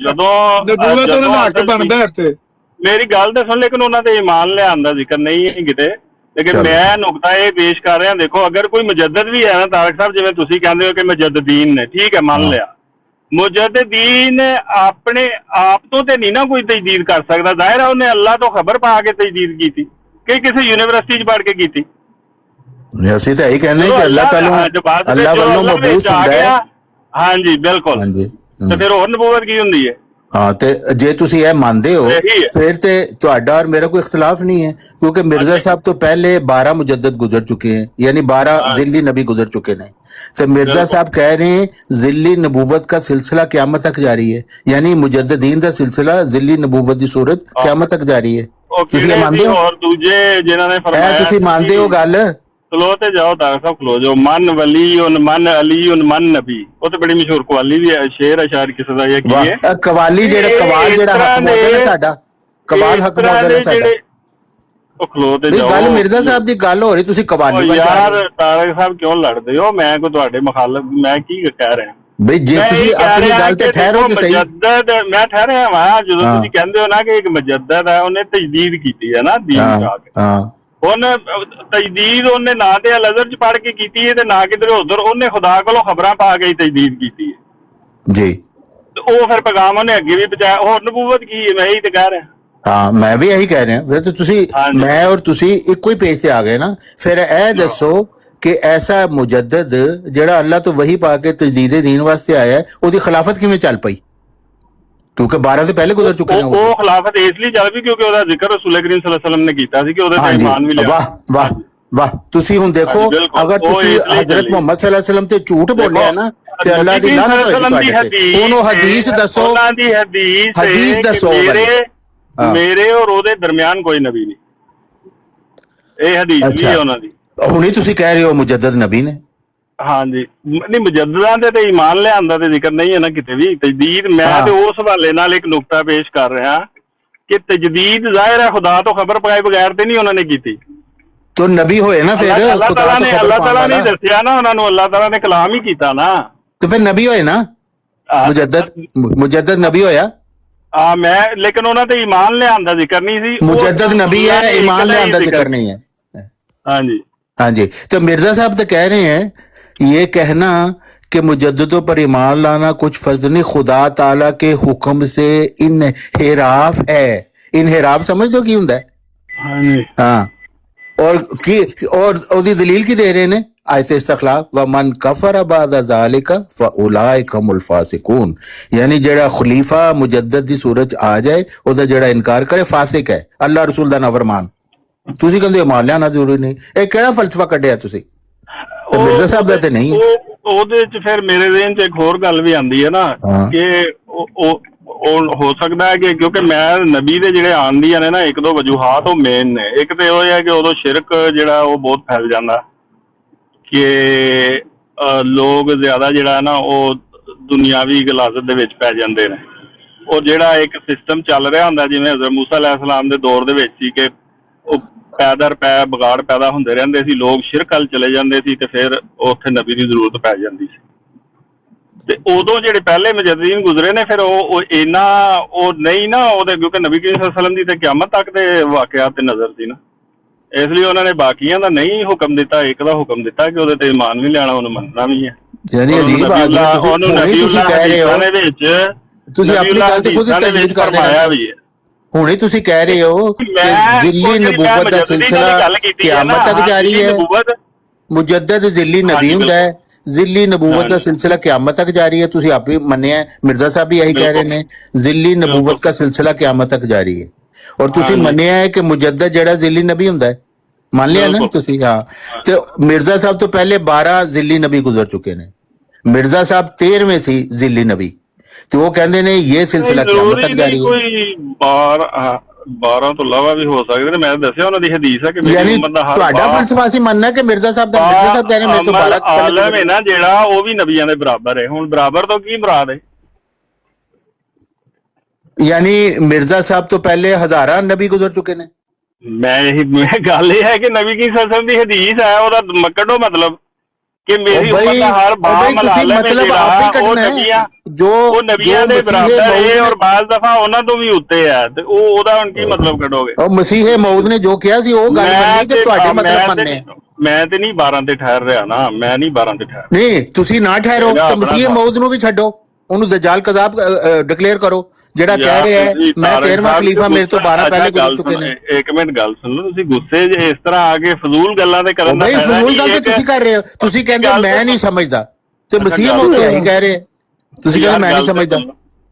ਜਦੋਂ ਨਬੂਵਤ ਉਹਨਾਂ ਦਾ ਹੱਕ ਬਣਦਾ ਇੱਥੇ। ਮੇਰੀ ਗੱਲ ਤਾਂ ਸੁਣ, ਲੇਕਿਨ ਉਹਨਾਂ ਤੇ ਈਮਾਨ ਲਿਆਉਣ ਦਾ ਜ਼ਿਕਰ ਨਹੀਂ ਹੈ ਕਿਤੇ। ਲੇਕਿਨ ਮੈਂ ਨੁਕਤਾ ਇਹ ਪੇਸ਼ ਕਰ ਰਿਹਾ, ਦੇਖੋ ਅਗਰ ਕੋਈ ਮੁਜੱਦਦ ਵੀ ਹੈ ਨਾ ਤਾਰਕ ਸਾਹਿਬ, ਜਿਵੇਂ ਤੁਸੀਂ ਕਹਿੰਦੇ ਹੋ ਕਿ ਮੁਜੱਦਦੀਨ ਨੇ, ਠੀਕ ਹੈ ਮੰਨ ਲਿਆ, ਮੁਜੱਦਦੀਨ ਆਪਣੇ ਆਪ ਤੋਂ ਤੇ ਨਹੀਂ ਨਾ ਕੋਈ ਤਜਦੀਦ ਕਰ ਸਕਦਾ। ਜ਼ਾਹਿਰ ਹੈ ਉਹਨੇ ਅੱਲਾਹ ਤੋਂ ਖਬਰ ਪਾ ਕੇ ਤਜਦੀਦ ਕੀਤੀ ਕਿ ਕਿਸੇ ਯੂਨੀਵਰਸਿਟੀ 'ਚ ਪੜ੍ਹ ਕੇ ਕੀਤੀ। ਅਸੀਂ ਤਾਂ ਇਹੀ ਕਹਿੰਦੇ ਕਿ ਅੱਲਾਹ ਵੱਲੋਂ ਮਬੂਸ ਹੁੰਦਾ ਹੈ। ਹਾਂਜੀ ਬਿਲਕੁਲ। ਤੇ ਫਿਰ ਹੋਰ ਨਬੂਵਤ ਕੀ ਹੁੰਦੀ ਹੈ? ਹਾਂ ਤੇ ਜੇ ਤੁਸੀਂ ਇਹ ਮੰਨਦੇ ਹੋ ਫਿਰ ਤੇ ਤੁਹਾਡਾ और मेरा कोई इख्तिलाफ नहीं है, क्योंकि मिर्जा साहब तो पहले 12 मुजद्दद गुजर चुके हैं, यानी 12 जिल्ली नबी गुजर चुके हैं। तो मिर्जा साहब कह रहे हैं जिल्ली नबूवत का सिलसिला क़यामत तक जारी है, यानी मुजद्ददीन का सिलसिला जिल्ली नबूवत की सूरत क़यामत तक जारी है। ਤੁਸੀਂ ਇਹ ਮੰਨਦੇ ਹੋ? ਔਰ ਦੂਜੇ ਜਿਨ੍ਹਾਂ ਨੇ ਫਰਮਾਇਆ ਤੁਸੀਂ ਮੰਨਦੇ ਹੋ ਗੱਲ? ਖਲੋ ਤੇ ਜਾਓ ਤਾਰ ਸਾਹਿਬ, ਖਲੋ ਜਾਓ। ਮਨ ਵਲੀ ਮਨ ਅਲੀ ਮਨ ਨਬੀ, ਉਹ ਤੇ ਬੜੀ ਮਸ਼ਹੂਰ ਕਵਾਲੀ ਵੀ ਹੈ, ਸ਼ੇਰ ਅਸ਼ਾਰ ਕਿਸੇ ਦਾ ਜਾਂ ਕੀ ਹੈ ਕਵਾਲੀ, ਜਿਹੜਾ ਕਵਾਲ ਜਿਹੜਾ ਹੱਕ ਮੌਜੂਦ ਹੈ ਸਾਡਾ, ਕਵਾਲ ਹੱਕ ਮੌਜੂਦ ਹੈ ਸਾਡਾ। ਉਹ ਖਲੋ ਤੇ ਜਾਓ। ਗੱਲ ਮਿਰਜ਼ਾ ਸਾਹਿਬ ਦੀ ਗੱਲ ਹੋ ਰਹੀ, ਤੁਸੀਂ ਕਵਾਲੀ ਵੱਲ ਯਾਰ ਤਾਰਕ ਸਾਹਿਬ ਕਿਉਂ ਲੜਦੇ ਹੋ? ਮੈਂ ਕੋਈ ਤੁਹਾਡੇ ਮੁਖਾਲਫ ਮੈਂ ਕੀ ਕਹਿ ਰਿਹਾ ਬਈ? ਜੇ ਤੁਸੀਂ ਆਪਣੀ ਗੱਲ ਤੇ ਠਹਿਰੋ ਤੇ ਸਹੀ। ਮੈਂ ਠਹਿਰਿਆ ਵਾਂ ਜਦੋਂ ਤੁਸੀਂ ਕਹਿੰਦੇ ਹੋ ਨਾ ਕਿ ਇੱਕ ਮੁਜੱਦਦ ਹੈ, ਉਹਨੇ ਤਜਦੀਦ ਕੀਤੀ ਹੈ ਨਾ ਦੀਨ ਜਾ ਕੇ। ਹੁਣ ਤਜਦੀਦ ਉਹਨੇ ਨਾ ਤੇ ਅਲ-ਅਜ਼ਹਰ 'ਚ ਪੜ੍ਹ ਕੇ ਕੀਤੀ ਹੈ ਤੇ ਨਾ ਕਿਧਰੇ ਉਧਰ, ਉਹਨੇ ਖੁਦਾ ਕੋਲੋਂ ਖਬਰਾਂ ਪਾ ਕੇ ਤਜਦੀਦ ਕੀਤੀ ਹੈ ਜੀ। ਉਹ ਫਿਰ ਪੈਗਾਮ ਉਹਨੇ ਅੱਗੇ ਵੀ ਪਹੁੰਚਾਇਆ। ਹੋਰ ਨਬੂਵਤ ਕੀ ਹੈ? ਮੈਂ ਇਹੀ ਤੇ ਕਹਿ ਰਿਹਾ। ਹਾਂ ਮੈਂ ਵੀ ਇਹੀ ਕਹਿ ਰਿਹਾ। ਫਿਰ ਤਾਂ ਤੁਸੀਂ ਮੈਂ ਔਰ ਤੁਸੀਂ ਇੱਕੋ ਹੀ ਪੇਜ ਤੇ ਆ ਗਏ ਨਾ। ਫਿਰ ਇਹ ਦੱਸੋ ਕਿ ਐਸਾ ਮੁਜੱਦਦ ਜਿਹੜਾ ਅੱਲਾਹ ਤੋਂ ਵਹੀ ਪਾ ਕੇ ਤਜਦੀਦ ਦੀਨ ਵਾਸਤੇ ਆਇਆ, ਉਹਦੀ ਖਿਲਾਫਤ ਕਿਵੇਂ ਚੱਲ ਪਈ? ਕਿਉਂਕਿ 12 ਤੋਂ ਪਹਿਲੇ ਗੁਜ਼ਰ ਚੁੱਕੇ ਨੇ। ਉਹ ਖਿਲਾਫਤ ਇਸ ਲਈ ਚੱਲ ਪਈ ਕਿਉਂਕਿ ਉਹਦਾ ਜ਼ਿਕਰ ਰਸੂਲ ਕਰੀਮ ਸੱਲੱਲਾਹੁ ਅਲੈਹਿ ਵਸੱਲਮ ਨੇ ਕੀਤਾ ਸੀ ਕਿ ਉਹਦੇ ਤੇ ਈਮਾਨ ਵੀ ਲਿਆ। ਵਾਹ ਵਾਹ ਵਾਹ। ਤੁਸੀਂ ਹੁਣ ਦੇਖੋ, ਅਗਰ ਤੁਸੀਂ ਹਜ਼ਰਤ ਮੁਹੰਮਦ ਸੱਲੱਲਾਹੁ ਅਲੈਹਿ ਵਸੱਲਮ ਤੇ ਝੂਠ ਬੋਲਿਆ ਨਾ ਤੇ ਅੱਲਾਹ ਦੀ ਲਾਨਤ ਹੋਏਗੀ ਤੁਹਾਡੇ ਤੇ। ਉਹਨੂੰ ਹਦੀਸ ਦੱਸੋ, ਉਹਨਾਂ ਦੀ ਹਦੀਸ ਦੱਸੋ। हाँ। ਮੇਰੇ ਔਰ ਉਹਦੇ ਦਰਮਿਆਨ ਕੋਈ ਨਬੀ ਨਹੀਂ। ਇਹ ਹਦੀਸ ਵੀ ਅੱਛਾ। ਹੈ ਉਹਨਾਂ ਦੀ। ਹੁਣੇ ਤੁਸੀਂ ਕਹਿ ਰਹੇ ਹੋ ਮੁਜੱਦਦ ਨਬੀ ਨੇ। ਹਾਂਜੀ ਨਹੀਂ, ਮੁਜੱਦਦਾਂ ਤੇ ਈਮਾਨ ਲਿਆਉਣ ਦਾ ਤੇ ਜ਼ਿਕਰ ਨਹੀਂ ਹੈ ਨਾ ਕਿਤੇ ਵੀ। ਤਜਦੀਦ ਮੈਂ ਹਾਂ। ਤੇ ਉਸ ਹਵਾਲੇ ਨਾਲ ਇੱਕ ਨੁਕਤਾ ਪੇਸ਼ ਕਰ ਰਿਹਾ ਕਿ ਤਜਦੀਦ ਜ਼ਾਹਿਰ ਹੈ ਖੁਦਾ ਤੋਂ ਖਬਰ ਪਾਏ ਬਗੈਰ ਤੇ ਨਹੀਂ ਉਹਨਾਂ ਨੇ ਕੀਤੀ। तो नबी होए ना फिर ਅੱਲਾਹ खुदा ਤਾਲਾ तो ਨੇ खबर ਅੱਲਾਹ पाने ਤਾਲਾ ਨੇ वाला। ਦੱਸਿਆ ਨਾ ਉਹਨਾਂ ਨੂੰ, ਅੱਲਾਹ ਤਾਲਾ ਨੇ ਕਲਾਮ ਹੀ ਕੀਤਾ ਨਾ। तो फिर नबी होए ना, मुजद्दद नबी होया। मैं लेकिन ਉਹਨਾਂ ਤੇ ਈਮਾਨ ਲਿਆਉਣ ਦਾ ਜ਼ਿਕਰ ਨਹੀਂ ਸੀ। मुजद्दद नबी है, ईमान ले आंदा जिक्र नहीं है। हाँ जी हाँ जी। तो मिर्जा साहब तो कह रहे हैं ये कहना कि मुजद्ददों पर ईमान लाना कुछ फर्ज नहीं, खुदा ताला के हुक्म से इनहिराफ है। इनहिराफ समझ दो की हुंदा है? हाँ जी हाँ। और ओदी दलील की दे रहे ने आयत इस्तखलाफ व मन कफर बाद ज़ालिका फउलाइका हुमुल फासिकून, यानी जेड़ा खलीफा मुजद्दद दी सूरत आ जाए ओदा जेड़ा इनकार करे फासिक है, अल्लाह रसूल दा नाफरमान। ਤੁਸੀਂ ਕਹਿੰਦੇ ਹੋ ਮੰਨ ਲਿਆਣਾ ਜ਼ਰੂਰੀ ਨਹੀਂ। ਇਹ ਕਿਹੜਾ ਫਲਸਫਾ ਕੱਢਿਆ ਤੁਸੀਂ? ਤੇ ਮਿਰਜ਼ਾ ਸਾਹਿਬ ਦਾ ਤੇ ਨਹੀਂ। ਉਹਦੇ ਚ ਫਿਰ ਮੇਰੇ ਦੇਨ ਚ ਇੱਕ ਹੋਰ ਗੱਲ ਵੀ ਆਉਂਦੀ ਹੈ ਨਾ ਕਿ ਉਹ ਹੋ ਸਕਦਾ ਹੈ ਕਿ ਕਿਉਂਕਿ ਮੈਂ ਨਬੀ ਦੇ ਜਿਹੜੇ ਆਉਣ ਦੀਆਂ ਨੇ ਨਾ ਇੱਕ ਦੋ ਵਜੂਹਾਤ ਉਹ ਮੇਨ ਨੇ। ਇੱਕ ਤੇ ਉਹ ਹੈ ਕਿ ਉਦੋਂ ਸ਼ਿਰਕ ਜਿਹੜਾ ਉਹ ਬਹੁਤ ਫੈਲ ਜਾਂਦਾ ਕਿ ਲੋਕ ਜ਼ਿਆਦਾ ਜਿਹੜਾ ਨਾ ਉਹ ਦੁਨਿਆਵੀ ਗਲਾਜ਼ਤ ਦੇ ਵਿੱਚ ਪੈ ਜਾਂਦੇ ਨੇ। ਉਹ ਜਿਹੜਾ ਇੱਕ ਸਿਸਟਮ ਚੱਲ ਰਿਹਾ ਹੁੰਦਾ ਜਿਵੇਂ ਹਜ਼ਰਤ ਮੂਸਾ ਅਲੈਹਿਸਲਾਮ ਦੇ ਦੌਰ ਦੇ ਵਿੱਚ ਸੀ ਕਿ ਉਹ ਪੈਦਰ ਪੈ ਵਿਗਾੜ ਪੈਦਾ ਹੁੰਦੇ ਰਹਿੰਦੇ ਸੀ, ਲੋਕ ਸ਼ਿਰਕ ਵੱਲ ਚਲੇ ਜਾਂਦੇ ਸੀ ਤੇ ਫਿਰ ਉੱਥੇ ਨਬੀ ਦੀ ਜ਼ਰੂਰਤ ਪੈ ਜਾਂਦੀ ਸੀ। ਤੇ ਉਦੋਂ ਜਿਹੜੇ ਪਹਿਲੇ ਮੁਜੱਦਦੀਨ ਗੁਜ਼ਰੇ ਨੇ ਫਿਰ ਉਹ ਇੰਨਾ ਉਹ ਨਹੀਂ ਨਾ ਉਹਦੇ, ਕਿਉਂਕਿ ਨਬੀ ਕਰੀਮ ਸੱਲੱਲਾਹੁ ਅਲੈਹਿ ਵਸੱਲਮ ਦੀ ਤੇ ਕਿਆਮਤ ਤੱਕ ਦੇ ਵਾਕਿਆਤ ਤੇ ਨਜ਼ਰ ਸੀ ਨਾ, ਇਸ ਲਈ ਉਹਨਾਂ ਨੇ ਬਾਕੀਆਂ ਦਾ ਨਹੀਂ ਹੁਕਮ ਦਿੱਤਾ, ਇੱਕ ਦਾ ਹੁਕਮ ਦਿੱਤਾ ਕਿ ਉਹਦੇ ਤੇ ਈਮਾਨ ਵੀ ਲਿਆਣਾ, ਉਹਨੂੰ ਮੰਨਣਾ ਵੀ ਹੈ। ਯਾਨੀ ਅਜੀਬ ਬਾਤ ਹੈ, ਤੁਸੀਂ ਕਹਿ ਰਹੇ ਹੋ, ਤੁਸੀਂ ਆਪਣੀ ਗੱਲ ਤੇ ਖੁਦ ਤਸਦੀਕ ਕਰਦੇ ਵੀ ਹੈ। ਹੁਣੇ ਤੁਸੀਂ ਕਹਿ ਰਹੇ ਹੋ ਕਿ ਜ਼ਿੱਲੀ ਨਬੂਵਤ ਦਾ ਸਿਲਸਿਲਾ ਕਿਆਮਤ ਤੱਕ ਜਾਰੀ ਹੈ। ਮੁਜੱਦਦ ਜ਼ਿੱਲੀ ਨਬੀ ਹੁੰਦਾ ਹੈ, ਜ਼ਿੱਲੀ ਨਬੂਵਤ ਦਾ ਸਿਲਸਿਲਾ ਕਿਆਮਤ ਤੱਕ ਜਾਰੀ है। ਤੁਸੀਂ ਆਪੇ ਮੰਨਿਆ, ਮਿਰਜ਼ਾ ਸਾਹਿਬ ਵੀ ਇਹੀ ਕਹਿ ਰਹੇ ਨੇ ਜ਼ਿੱਲੀ ਨਬੂਵਤ ਦਾ ਸਿਲਸਿਲਾ ਕਿਆਮਤ ਤੱਕ ਜਾਰੀ ਹੈ। ਔਰ ਤੁਸੀਂ ਮੰਨਿਆ ਹੈ ਕਿ ਮੁਜੱਦਦ ਜਿਹੜਾ ਜ਼ਿੱਲੀ ਨਬੀ ਹੁੰਦਾ ਹੈ, ਮੰਨ ਲਿਆ ਨਾ ਤੁਸੀਂ? ਹਾਂ। ਤੇ ਮਿਰਜ਼ਾ ਸਾਹਿਬ ਤੋਂ ਪਹਿਲੇ 12 ਜ਼ਿੱਲੀ ਨਬੀ ਗੁਜ਼ਰ ਚੁੱਕੇ ਨੇ। ਮਿਰਜ਼ਾ ਸਾਹਿਬ 13ਵੇਂ ਸੀ ਜ਼ਿੱਲੀ ਨਬੀ, ਤੇ ਉਹ ਕਹਿੰਦੇ ਨੇ ਇਹ ਸਿਲਸਿਲਾ ਕਿਆਮਤ ਤੱਕ ਜਾਰੀ ਹੈ। ਕੋਈ 12 ਤੋਂ ਇਲਾਵਾ ਵੀ ਹੋ ਸਕਦੇ ਨੇ। ਮੈਂ ਦੱਸਿਆ ਉਹਨਾਂ ਦੀ ਹਦੀਸ ਹੈ ਕਿ ਮੇਰੀ ਉਮਰ ਦਾ ਹਰ ਤੁਹਾਡਾ ਫਲਸਫਾ ਸੀ ਮੰਨਣਾ ਕਿ ਮਿਰਜ਼ਾ ਸਾਹਿਬ ਦਾ, ਮਿਰਜ਼ਾ ਸਾਹਿਬ ਕਹਿੰਦੇ ਮੇਰੇ ਤੋਂ 12 ਆਲਮ ਹੈ ਨਾ ਜਿਹੜਾ ਉਹ ਵੀ ਨਬੀਆਂ ਦੇ ਬਰਾਬਰ ਹੈ। ਹੁਣ ਬਰਾਬਰ ਤੋਂ ਕੀ ਮੁਰਾਦ ਹੈ? यानी मिर्जा साहब तो पहले हजारा नबी गुजर चुके ने। मैं गल ये है कि नबी की सल्लल्लाहु दी हदीस है ओदा मकड़ो मतलब कि मेरी उम्मत दा हर मतलब आप ही कटना है जो नबियां दे बराबर है और बाज़ दफा उन्हां तो भी उत्ते है ते ओदा हुण की मतलब कटोगे? और मसीह मौद ने जो किया सी वो गल मननी कि ਤੁਹਾਡੇ मतलब मनने। मैं ते नहीं 12 ते ठहर रहा ना, मैं नहीं 12 ते ठहर नहीं, ਤੁਸੀਂ ਨਾ ਠਹਿਰੋ ਤੇ ਮਸੀਹ ਮੌਦ ਨੂੰ ਵੀ ਛੱਡੋ, ਉਹਨੂੰ ਦਜਾਲ ਕਜ਼ਾਬ ਡਿਕਲੇਅਰ ਕਰੋ ਜਿਹੜਾ ਕਹਿ ਰਿਹਾ ਹੈ ਮੈਂ 13ਵਾਂ ਖਲੀਫਾ, ਮੇਰੇ ਤੋਂ 12 ਪਹਿਲੇ ਗੁਜ਼ਰ ਚੁੱਕੇ ਨੇ। ਇੱਕ ਮਿੰਟ ਗੱਲ ਸੁਣ ਲਓ, ਤੁਸੀਂ ਗੁੱਸੇ ਜੇ ਇਸ ਤਰ੍ਹਾਂ ਆ ਕੇ ਫਜ਼ੂਲ ਗੱਲਾਂ ਤੇ ਕਰਨ ਦਾ ਨਹੀਂ, ਫਜ਼ੂਲ ਗੱਲ ਤੇ ਤੁਸੀਂ ਕਰ ਰਹੇ ਹੋ। ਤੁਸੀਂ ਕਹਿੰਦੇ ਮੈਂ ਨਹੀਂ ਸਮਝਦਾ ਤੇ ਮਸੀਹ ਮੌਦ ਤੇ ਇਹੀ ਕਹਿ ਰਹੇ, ਤੁਸੀਂ ਕਹਿੰਦੇ ਮੈਂ ਨਹੀਂ ਸਮਝਦਾ।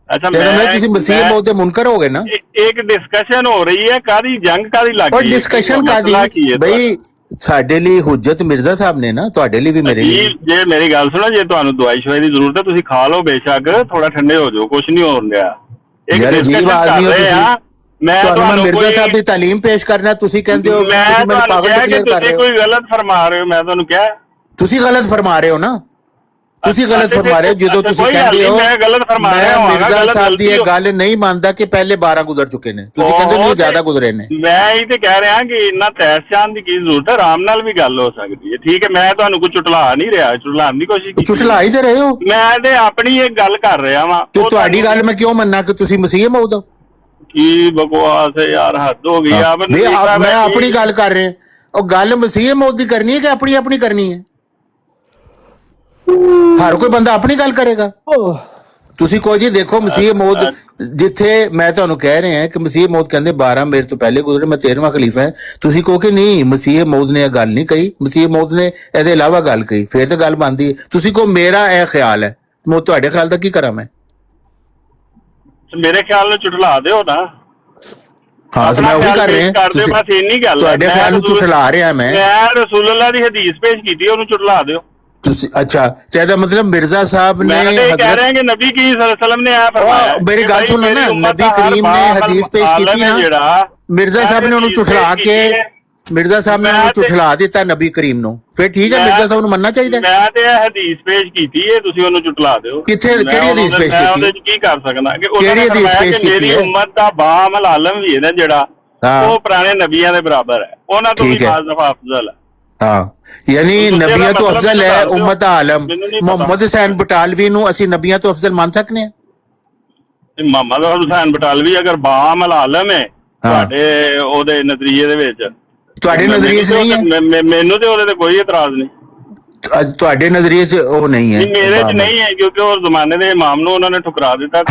ਅੱਛਾ, ਮੈਂ ਤੁਸੀਂ ਮਸੀਹ ਮੌਦ ਦੇ ਮੁਨਕਰ ਹੋ ਗਏ ਨਾ। ਇੱਕ ਡਿਸਕਸ਼ਨ ਹੋ ਰਹੀ ਹੈ, ਕਾਦੀ ਜੰਗ ਕਾਦੀ ਲੱਗ ਗਈ? ਔਰ ਡਿਸਕਸ਼ਨ ਕਾਦੀ ਬਈ? ਸਾਡੇ ਲਈ ਹੁਜਤ ਮਿਰਜ਼ਾ ਸਾਹਿਬ ਨੇ ਨਾ, ਤੁਹਾਡੇ ਲਈ ਵੀ ਮੇਰੇ ਲਈ। ਜੇ ਮੇਰੀ ਗੱਲ ਸੁਣੋ, ਜੇ ਤੁਹਾਨੂੰ ਦਵਾਈ ਸ਼ਵਾਈ ਦੀ ਜ਼ਰੂਰਤ ਹੈ ਤੁਸੀਂ ਖਾ ਲਓ ਬੇਸ਼ੱਕ, ਥੋੜਾ ਠੰਡੇ ਹੋ ਜਾਓ, ਕੁਝ ਨਹੀਂ ਹੋਣ ਰਿਹਾ। ਯਾਰ ਅਜੀਬ ਆਦਮੀ ਹੋ ਤੁਸੀਂ। ਤੁਹਾਨੂੰ ਮੈਂ ਮਿਰਜ਼ਾ ਸਾਹਿਬ ਦੀ ਤਾਲੀਮ ਪੇਸ਼ ਕਰਨਾ, ਤੁਸੀਂ ਕਹਿੰਦੇ ਹੋ ਤੁਸੀਂ ਮੈਨੂੰ ਪਾਗਲ ਡਿਕਲੇਅਰ ਕਰ ਰਹੇ ਹੋ। ਕੋਈ ਗਲਤ ਫਰਮਾ ਰਹੇ ਹੋ, ਮੈਂ ਤੁਹਾਨੂੰ ਕਿਹਾ ਤੁਸੀਂ ਗਲਤ ਫਰਮਾ ਰਹੇ ਹੋ ਨਾ, ਤੁਸੀਂ ਗਲਤ ਫਰਮਾ ਰਹੇ ਹੋ ਜਦੋਂ ਤੁਸੀਂ ਕਹਿੰਦੇ ਹੋ ਮੈਂ ਮਿਰਜ਼ਾ ਸਾਹਿਬ ਦੀ ਇਹ ਗੱਲ ਨਹੀਂ ਮੰਨਦਾ ਕਿ ਪਹਿਲੇ 12 ਗੁਜ਼ਰ ਚੁੱਕੇ ਨੇ, ਤੁਸੀਂ ਕਹਿੰਦੇ ਨਹੀਂ ਜ਼ਿਆਦਾ ਗੁਜ਼ਰੇ ਨੇ। ਮੈਂ ਇਹ ਤੇ ਕਹਿ ਰਿਹਾ ਕਿ ਇੰਨਾ ਤੈਸ਼ਾਨ ਦੀ ਕੀ ਜ਼ਰੂਰਤ ਹੈ, ਆਰਾਮ ਨਾਲ ਵੀ ਗੱਲ ਹੋ ਸਕਦੀ ਹੈ। ਠੀਕ ਹੈ, ਮੈਂ ਤੁਹਾਨੂੰ ਕੋਈ ਚੁਟਲਾ ਨਹੀਂ ਰਿਹਾ, ਚੁਟਲਾਉਣ ਦੀ ਕੋਸ਼ਿਸ਼ ਕੀਤੀ, ਚੁਟਲਾ ਹੀ ਤੇ ਰਹੇ ਹੋ। ਮੈਂ ਤੇ ਆਪਣੀ ਇੱਕ ਗੱਲ ਕਰ ਰਿਹਾ ਵਾਂ। ਤੇ ਤੁਹਾਡੀ ਗੱਲ ਮੈਂ ਕਿਉਂ ਮੰਨਾਂ ਕਿ ਤੁਸੀਂ ਮਸੀਹ ਮੌਦ ਹੋ? ਕੀ ਬਕਵਾਸ ਹੈ ਯਾਰ, ਹੱਦ ਹੋ ਗਈ ਆ। ਮੈਂ ਆਪਣੀ ਗੱਲ ਕਰ ਰਿਹਾ, ਉਹ ਗੱਲ ਮਸੀਹ ਮੌਦ ਦੀ ਕਰਨੀ ਹੈ ਕਿ ਆਪਣੀ ਆਪਣੀ ਕਰਨੀ ਹੈ? ਹਰ ਕੋਈ ਬੰਦਾ ਆਪਣੀ ਗੱਲ ਕਰੇਗਾ। ਤੁਸੀਂ ਕਹੋ ਜੀ ਦੇਖੋ ਮਸੀਹ ਮੌਦ, ਜਿੱਥੇ ਮੈਂ ਤੁਹਾਨੂੰ ਕਹਿ ਰਿਹਾ ਕਿ ਮਸੀਹ ਮੌਦ ਕਹਿੰਦੇ 12 ਮੇਰੇ ਤੋਂ ਪਹਿਲੇ ਗੁਜ਼ਰੇ, ਮੈਂ 13ਵਾਂ ਖਲੀਫਾ ਹੈ, ਤੁਸੀਂ ਕਹੋ ਕਿ ਨਹੀਂ ਮਸੀਹ ਮੌਦ ਨੇ ਇਹ ਗੱਲ ਨਹੀਂ ਕਹੀ, ਮਸੀਹ ਮੌਦ ਨੇ ਇਹਦੇ ਇਲਾਵਾ ਗੱਲ ਕਹੀ, ਫਿਰ ਤਾਂ ਗੱਲ ਬਣਦੀ ਹੈ। ਤੁਸੀਂ ਕਹੋ ਮੇਰਾ ਇਹ ਖਿਆਲ ਹੈ, ਮੈਂ ਤੁਹਾਡੇ ਖਿਆਲ ਦਾ ਕੀ ਕਰਾਂ? ਮੈਂ ਮੇਰੇ ਖਿਆਲ ਨੂੰ ਚੁਟਲਾ ਦਿਓ ਨਾ। ਹਾਂ, ਮੈਂ ਉਹੀ ਕਰ ਰਿਹਾ, ਬਸ ਇੰਨੀ ਗੱਲ। ਤੁਹਾਡੇ ਖਿਆਲ ਨੂੰ ਚੁਟਲਾ ਰਿਹਾ ਮੈਂ ਰਸੂਲੁੱਲਾਹ ਦੀ ਹਦੀਸ ਪੇਸ਼ ਕੀਤੀ, ਉਹਨੂੰ ਚੁਟਲਾ ਦਿਓ। ਤੁਸੀਂ ਅੱਛਾ ਤੇ ਇਹਦਾ ਮਤਲਬ ਮਿਰਜ਼ਾ ਸਾਹਿਬ ਨੇ ਮੈਂ ਤਾਂ ਇਹ ਕਹਿ ਰਿਹਾ ਕਿ ਨਬੀ ਕੀ ਸਲਮ ਨੇ ਆ ਫਰਮਾਇਆ ਮੇਰੀ ਗੱਲ ਸੁਣੋ ਨਾ, ਨਬੀ ਕਰੀਮ ਨੇ ਹਦੀਸ ਪੇਸ਼ ਕੀਤੀ ਨਾ, ਜਿਹੜਾ ਮਿਰਜ਼ਾ ਸਾਹਿਬ ਨੇ ਉਹਨੂੰ ਝੁਠਲਾ ਕੇ ਮਿਰਜ਼ਾ ਸਾਹਿਬ ਨੇ ਉਹਨੂੰ ਝੁਠਲਾ ਦਿੱਤਾ ਨਬੀ ਕਰੀਮ ਨੂੰ, ਫਿਰ ਠੀਕ ਹੈ ਮਿਰਜ਼ਾ ਸਾਹਿਬ ਨੂੰ ਮੰਨਣਾ ਚਾਹੀਦਾ। ਮੈਂ ਤੇ ਇਹ ਹਦੀਸ ਪੇਸ਼ ਕੀਤੀ ਹੈ, ਤੁਸੀਂ ਉਹਨੂੰ ਝੁਠਲਾ ਦਿਓ। ਕਿੱਥੇ ਕਿਹੜੀ ਹਦੀਸ ਪੇਸ਼ ਕੀਤੀ? ਉਹਦੇ ਚ ਕੀ ਕਰ ਸਕਦਾ ਕਿ ਕਿਹੜੀ ਹਦੀਸ ਪੇਸ਼ ਕੀਤੀ ਮੇਰੀ ਹੈ? ਉਮਤ ਦਾ ਬਾਅਮਲ ਆਲਮ ਵੀ ਹੈ ਨਾ ਜਿਹੜਾ, ਉਹ ਪੁਰਾਣੇ ਨਬੀਆਂ ਦੇ ਬਰਾਬਰ ਹੈ, ਉਹਨਾਂ ਤੋਂ ਵੀ ਬਾਜ਼ ਦਫਾ ਅਫਜ਼ਲ ਹੈ। हाँ, यानी नबिया तो अफजल है उम्मत आलम। मोहम्मद हुसैन बटालवी ਨੂੰ ਅਸੀਂ ਨਬੀਆਂ ਤੋਂ ਅਫਜ਼ਲ ਮੰਨ ਸਕਨੇ ਆ? ਮੁਹੰਮਦ ਹੁਸੈਨ ਬਟਾਲਵੀ ਅਗਰ ਬਾਅਮਲ ਆਲਮ ਹੈ ਤੁਹਾਡੇ ਉਹਦੇ ਨਜ਼ਰੀਏ ਦੇ ਵਿੱਚ, ਤੁਹਾਡੇ ਨਜ਼ਰੀਏ 'ਚ ਨਹੀਂ ਹੈ? ਮੈਨੂੰ ਤੇ ਉਹਦੇ ਤੇ ਕੋਈ ਇਤਰਾਜ਼ ਨਹੀਂ। ਤੁਹਾਡੇ ਨਜ਼ਰੀਏ 'ਚ ਉਹ ਨਹੀਂ ਹੈ? ਮੇਰੇ 'ਚ ਨਹੀਂ ਹੈ, ਕਿਉਂਕਿ ਉਹ ਜ਼ਮਾਨੇ ਦੇ ਇਮਾਮ ਨੂੰ ਉਹਨਾਂ ਨੇ ਠੁਕਰਾ ਦਿੱਤਾ।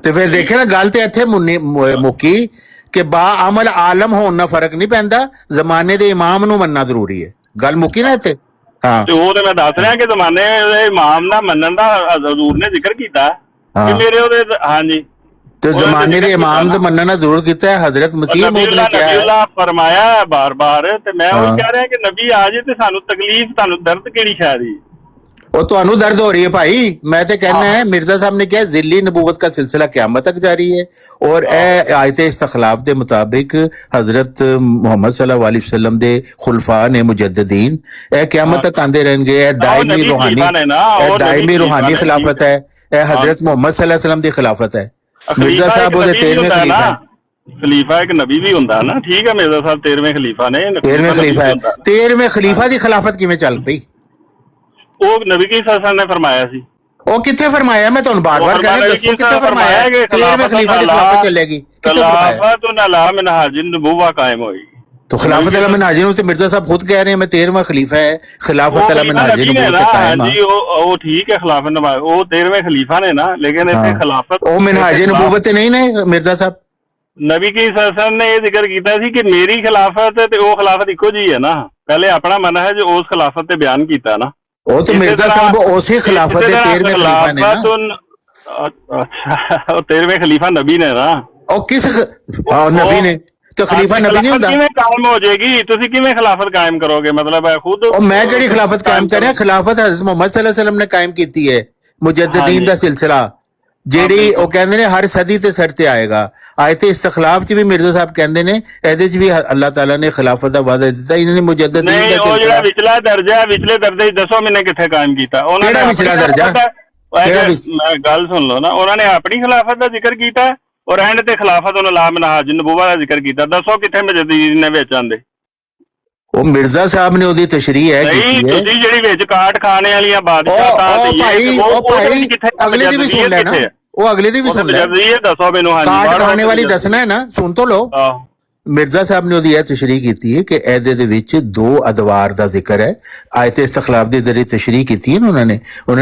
ਤੇ ਫਿਰ ਦੇਖੇ ਨਾ, ਗੱਲ ਤੇ ਇੱਥੇ ਮੁੱਕੀ ਕਿ ਬਾਅਮਲ ਆਲਮ ਹੋਣ ਨਾਲ ਫਰਕ ਨਹੀਂ ਪੈਂਦਾ, ਜ਼ਮਾਨੇ ਦੇ ਇਮਾਮ ਨੂੰ ਮੰਨਣਾ ਜ਼ਰੂਰੀ ਹੈ। ਗੱਲ ਮੁੱਕੀ ਨਾ ਇੱਥੇ। ਹਾਂ, ਤੇ ਉਹ ਤੇ ਮੈਂ ਦੱਸ ਰਿਹਾ ਕਿ ਜ਼ਮਾਨੇ ਦੇ ਇਮਾਮ ਦਾ ਮੰਨਣ ਦਾ ਹਜ਼ੂਰ ਨੇ ਜ਼ਿਕਰ ਕੀਤਾ ਕਿ ਮੇਰੇ ਉਹਦੇ ਹਾਂਜੀ, ਤੇ ਜ਼ਮਾਨੇ ਦੇ ਇਮਾਮ ਦਾ ਮੰਨਣਾ ਜ਼ਰੂਰ ਕੀਤਾ ਹੈ। ਹਜ਼ਰਤ ਮਸੀਹ ਮੌਦ ਨੇ ਕਿਹਾ ਹੈ, ਫਰਮਾਇਆ ਬਾਰ-ਬਾਰ, ਤੇ ਮੈਂ ਉਹ ਕਹਿ ਰਿਹਾ ਕਿ ਨਬੀ ਆ ਜੇ ਤੇ ਸਾਨੂੰ ਤਕਲੀਫ, ਤੁਹਾਨੂੰ ਦਰਦ ਕਿਹੜੀ ਸ਼ੈ ਦੀ? ਉਹ ਤੁਹਾਨੂੰ ਦर्द हो रही है भाई, मैं तो कहना है मिर्जा साहब ने क्या जिल्ली नबूवत का सिलसिला क़यामत तक जारी है, और आयत इस्तखलाफ के मुताबिक हजरत मोहम्मद सल्लल्लाहु अलैहि वसल्लम दे खुलफा ने मुजद्दिदीन क़यामत तक आंदे रहेंगे। दायमी रूहानी खिलाफत है, हजरत मोहम्मद सल्लल्लाहु अलैहि वसल्लम दी खिलाफत है। मिर्जा साहब ਉਹਦੇ 13ਵੇਂ ਖਲੀਫਾ ਹੈ। ਖਲੀਫਾ ਇੱਕ ਨਬੀ ਵੀ ਹੁੰਦਾ ਨਾ, ਠੀਕ ਹੈ, ਮਿਰਜ਼ਾ ਸਾਹਿਬ 13ਵੇਂ ਖਲੀਫਾ ਨੇ। 13ਵੇਂ ਖਲੀਫਾ ਹੈ। 13ਵੇਂ ਖਲੀਫਾ ਦੀ ਖਿਲਾਫਤ ਕਿਵੇਂ ਚੱਲ ਪਈ? ਉਹ ਨਬੀ ਕੀ ਸੱਲੱਲਾਹੁ ਨੇ ਫਰਮਾਇਆ ਸੀ। ਉਹ ਕਿੱਥੇ ਫਰਮਾਇਆ? ਮੈਂ ਤੁਹਾਨੂੰ ਬਾਰ-ਬਾਰ ਕਹਿ ਰਿਹਾ, ਦੱਸੋ ਕਿੱਥੇ ਫਰਮਾਇਆ 13ਵੇਂ ਖਲੀਫਾ ਦੀ ਖਿਲਾਫਤ ਚੱਲੇਗੀ? ਕਿੱਥੇ ਫਰਮਾਇਆ? ਖਿਲਾਫਤ ਅਲਾ ਮਿਨਹਾਜ ਨਬੂਵਾ ਕਾਇਮ ਹੋਈ। तो खिलाफत अला मिनहाज तो मिर्जा साहब खुद कह रहे हैं मैं 13वां खलीफा है, खिलाफत अला मिनहाज कायम है। वो ठीक है, खिलाफत नवाज वो 13वें खलीफा ने ना, लेकिन इसमें खिलाफत वो मिनहाज नबूवत नहीं ने मिर्जा साहब। नबी की सल्लल्लाहु ने ये जिक्र किया सी कि मेरी खिलाफत ते वो खिलाफत इको जी है ना, पहले अपना मनहज उस खिलाफत ते बयान किया ना, वो तो मिर्जा साहब उसी खिलाफत दे 13वें खलीफा ने ना। अच्छा, 13वें खलीफा नबी ने ना, और किस नबी ने? तो खलीफा नबी नहीं होता? कायम हो जाएगी, तुसी किवें खिलाफत कायम करोगे? मतलब है खुद और मैं केड़ी खिलाफत कायम कर रहा? खिलाफत हज़रत मोहम्मद सल्लल्लाहु अलैहि वसल्लम ने कायम कीती है, मुजद्दिदीन दा सिलसिला ਜਿਹੜੀ ਉਹ ਕਹਿੰਦੇ ਨੇ ਹਰ ਸਦੀ ਤੇ ਸਿਰ ਤੇ ਆਏਗਾ। ਆਇਤ ਇਸਤਖਲਾਫ ਚ ਵੀ ਮਿਰਜ਼ਾ ਸਾਹਿਬ ਕਹਿੰਦੇ ਨੇ ਇਹਦੇ ਚ ਵੀ ਅੱਲਾਹ ਤਾਲਾ ਨੇ ਖਿਲਾਫਤ ਦਾ ਵਾਅਦਾ ਦਿੱਤਾ। ਇਹਨਾਂ ਨੇ ਮੁਜੱਦਦੀਨ ਦਾ ਸਿਲਸਿਲਾ, ਉਹ ਜਿਹੜਾ ਵਿਚਲਾ ਦਰਜਾ, ਵਿਚਲੇ ਦਰਜੇ ਦੱਸੋ ਮੈਨੇ ਕਿੱਥੇ ਕਾਇਮ ਕੀਤਾ? ਉਹਨਾਂ ਨੇ ਵਿਚਲਾ ਦਰਜਾ, ਮੈਂ ਗੱਲ ਸੁਣ ਲਓ ਨਾ, ਉਹਨਾਂ ਨੇ ਆਪਣੀ ਖਿਲਾਫਤ ਦਾ ਜ਼ਿਕਰ ਕੀਤਾ ਔਰ ਐਂਡ ਤੇ ਖਿਲਾਫਤ ਉਹਨਾਂ ਲਾ ਮਿਨਹਾਜ ਨਬੂਵਾ ਦਾ ਜ਼ਿਕਰ ਕੀਤਾ। ਦੱਸੋ ਕਿੱਥੇ ਮੁਜੱਦਦੀਨ ਨੇ ਵਿੱਚ ਆਂਦੇ? ਉਹ ਮਿਰਜ਼ਾ ਸਾਹਿਬ ਨੇ ਉਹਦੀ ਤਸ਼ਰੀਹ ਹੈ ਕੀਤੀ ਹੈ। ਤੁਸੀਂ ਜਿਹੜੀ ਵਿੱਚ ਕਾਟ ਖਾਣੇ ਵਾਲੀਆਂ ਬਾਦਸ਼ਾਹਾਂ ਉਹ ਭਾਈ ਅਗਲੇ ਦੀ ਵੀ ਸੁਣ ਲੈਣਾ, ਉਹ ਅਗਲੇ ਦੀ ਵੀ ਸੁਣ ਲੈ। ਦੱਸੋ ਮੈਨੂੰ। ਹਾਂਜੀ, ਕਾਟ ਖਾਣੇ ਵਾਲੀ ਦੱਸਣਾ ਹੈ ਨਾ, ਸੁਣ ਤੋਂ ਲਓ। ਮਿਰਜ਼ਾ ਸਾਹਿਬ ਨੇ ਉਹਦੀ ਇਹ ਤਸ਼ਰੀਹ ਕੀਤੀ ਹੈ ਕਿ ਇਹਦੇ ਦੇ ਵਿੱਚ ਦੋ ਅਦਵਾਰ ਦਾ ਜ਼ਿਕਰ ਹੈ। ਆਇਤ ਇਸਤਖਲਾਫ ਦੇ ਜ਼ਰੀਏ ਤਸ਼ਰੀਹ ਕੀਤੀ ਹੈ ਉਹਨਾਂ ਨੇ